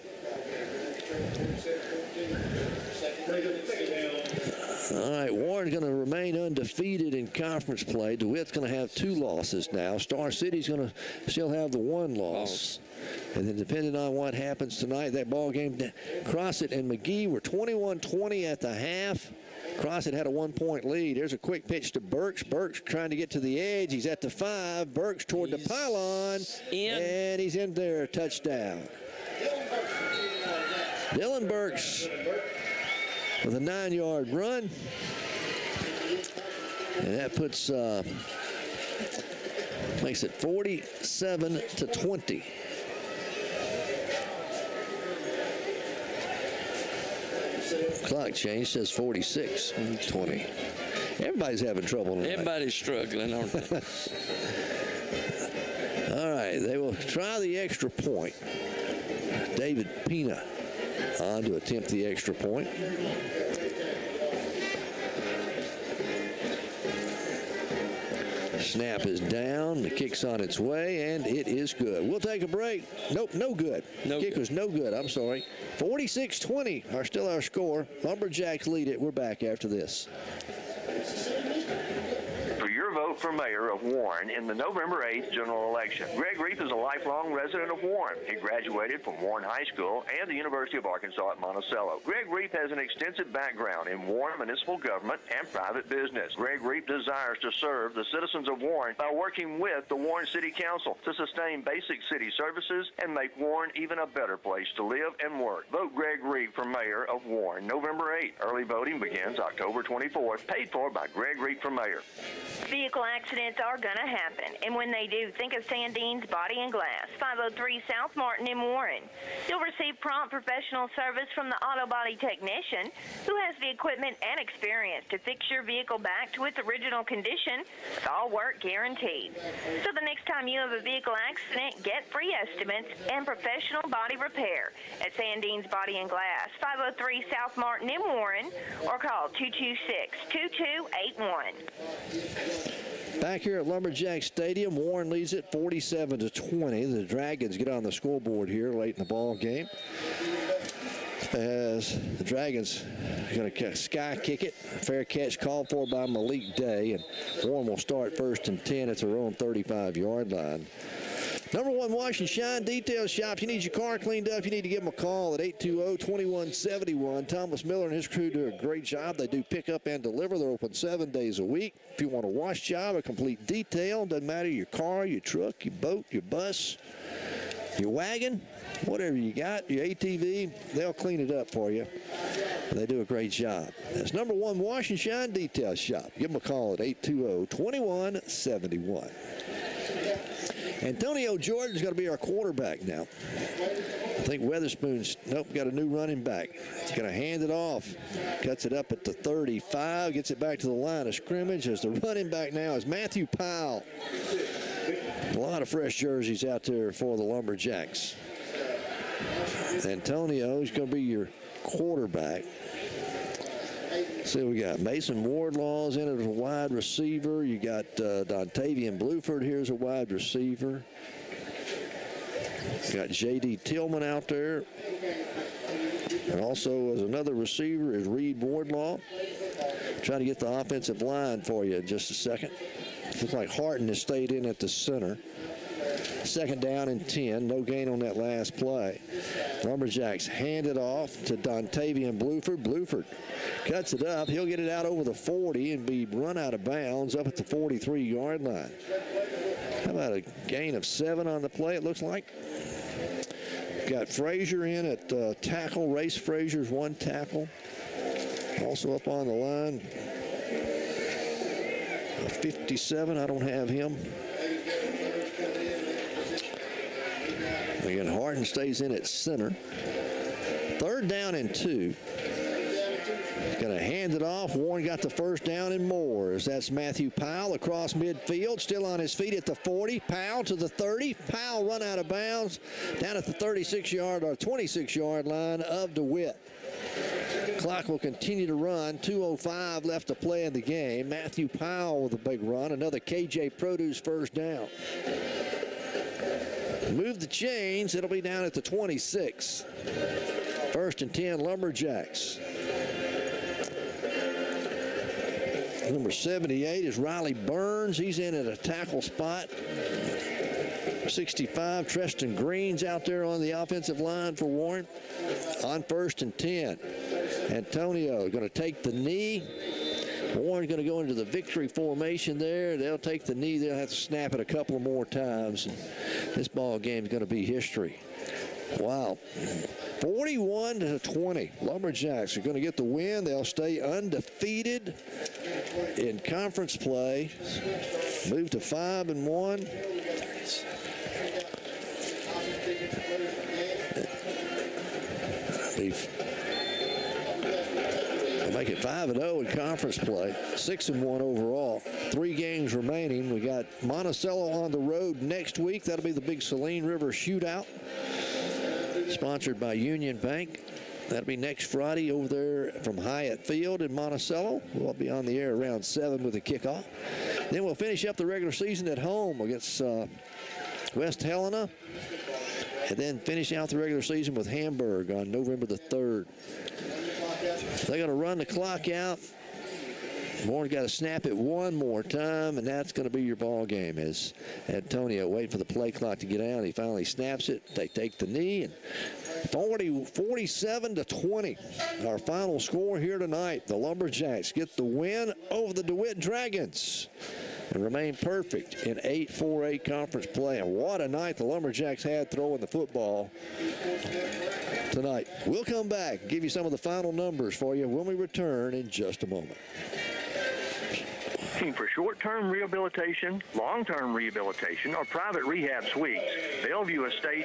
All right, Warren's going to remain undefeated in conference play. DeWitt's going to have 2 losses now. Star City's going to still have the 1 loss. And then depending on what happens tonight, that ball game, Crossett and McGee were 21-20 at the half. Crossett had a 1-point lead. There's a quick pitch to Burks. Burks trying to get to the edge. He's at the 5. Burks toward the pylon. And he's in there. Touchdown. Dylan Burks with a 9-yard run. And that puts makes it 47-20. Clock change says 46-20. Everybody's having trouble tonight. Everybody's struggling, aren't they? All right, they will try the extra point. David Pina on to attempt the extra point. Snap is down. The kick's on its way, and it is good. We'll take a break. Nope, no good. Kick was no good. I'm sorry. 46-20 are still our score. Lumberjacks lead it. We're back after this. For your vote for mayor of Warren in the November 8th general election. Greg Reef is a lifelong resident of Warren. He graduated from Warren High School and the University of Arkansas at Monticello. Greg Reef has an extensive background in Warren municipal government and private business. Greg Reef desires to serve the citizens of Warren by working with the Warren City Council to sustain basic city services and make Warren even a better place to live and work. Vote Greg Reef for mayor of Warren November 8th. Early voting begins October 24th. Paid for by Greg Reef for mayor. Vehicle accidents are going to happen, and when they do, think of Sandine's Body and Glass, 503 South Martin in Warren. You'll receive prompt professional service from the auto body technician who has the equipment and experience to fix your vehicle back to its original condition with all work guaranteed. So the next time you have a vehicle accident, get free estimates and professional body repair at Sandine's Body and Glass, 503 South Martin in Warren, or call 226-2281. Back here at Lumberjack Stadium, Warren leads it 47-20. The Dragons get on the scoreboard here late in the ball game, as the Dragons are going to sky kick it. Fair catch called for by Malik Day, and Warren will start first and 10 at their own 35-yard line. Number 1 Wash and Shine Detail Shop. You need your car cleaned up, you need to give them a call at 820-2171. Thomas Miller and his crew do a great job. They do pick up and deliver. They're open 7 days a week. If you want a wash job, a complete detail, doesn't matter your car, your truck, your boat, your bus, your wagon, whatever you got, your ATV, they'll clean it up for you. And they do a great job. That's Number 1 Wash and Shine Detail Shop. Give them a call at 820-2171. Antonio Jordan's going to be our quarterback now. I think Weatherspoon's, got a new running back. He's going to hand it off. Cuts it up at the 35, gets it back to the line of scrimmage. As the running back now is Matthew Powell. A lot of fresh jerseys out there for the Lumberjacks. Antonio is going to be your quarterback. See what we got. Mason Wardlaw's in it as a wide receiver. You got Dontavian Bluford here as a wide receiver. Got J.D. Tillman out there. And also as another receiver is Reed Wardlaw. Trying to get the offensive line for you in just a second. Looks like Harton has stayed in at the center. Second down and 10. No gain on that last play. Lumberjacks hand it off to Dontavian Bluford. Bluford cuts it up. He'll get it out over the 40 and be run out of bounds up at the 43-yard line. How about a gain of 7 on the play, it looks like? Got Frazier in at tackle. Race Frazier's 1 tackle. Also up on the line, 57. I don't have him. Again, Harden stays in at center. Third down and 2. Going to hand it off. Warren got the first down and more. As that's Matthew Powell across midfield, still on his feet at the 40. Powell to the 30. Powell run out of bounds down at the 36-yard or 26-yard line of DeWitt. Clock will continue to run. 2:05 left to play in the game. Matthew Powell with a big run. Another KJ Produce first down. Move the chains. It'll be down at the 26. First and 10 Lumberjacks. Number 78 is Riley Burns. He's in at a tackle spot. 65, Treston Green's out there on the offensive line for Warren. On 1st and 10. Antonio going to take the knee. Warren's going to go into the victory formation there. They'll take the knee. They'll have to snap it a couple more times. And this ball game is going to be history. Wow. 41-20. Lumberjacks are going to get the win. They'll stay undefeated in conference play. Move to 5-1. Make it 5-0 in conference play, 6-1 overall. 3 games remaining. We got Monticello on the road next week. That'll be the big Saline River Shootout, sponsored by Union Bank. That'll be next Friday over there from Hyatt Field in Monticello. We'll be on the air around 7 with the kickoff. Then we'll finish up the regular season at home against West Helena, and then finish out the regular season with Hamburg on November the 3rd. They're going to run the clock out. Warren's got to snap it one more time, and that's going to be your ball game as Antonio waiting for the play clock to get out. He finally snaps it. They take the knee, and 47-20. Our final score here tonight. The Lumberjacks get the win over the DeWitt Dragons and remain perfect in 8-4-8 conference play. And what a night the Lumberjacks had throwing the football tonight. We'll come back and give you some of the final numbers for you when we return in just a moment. Looking for short-term rehabilitation, long-term rehabilitation, or private rehab suites, Bellevue Estates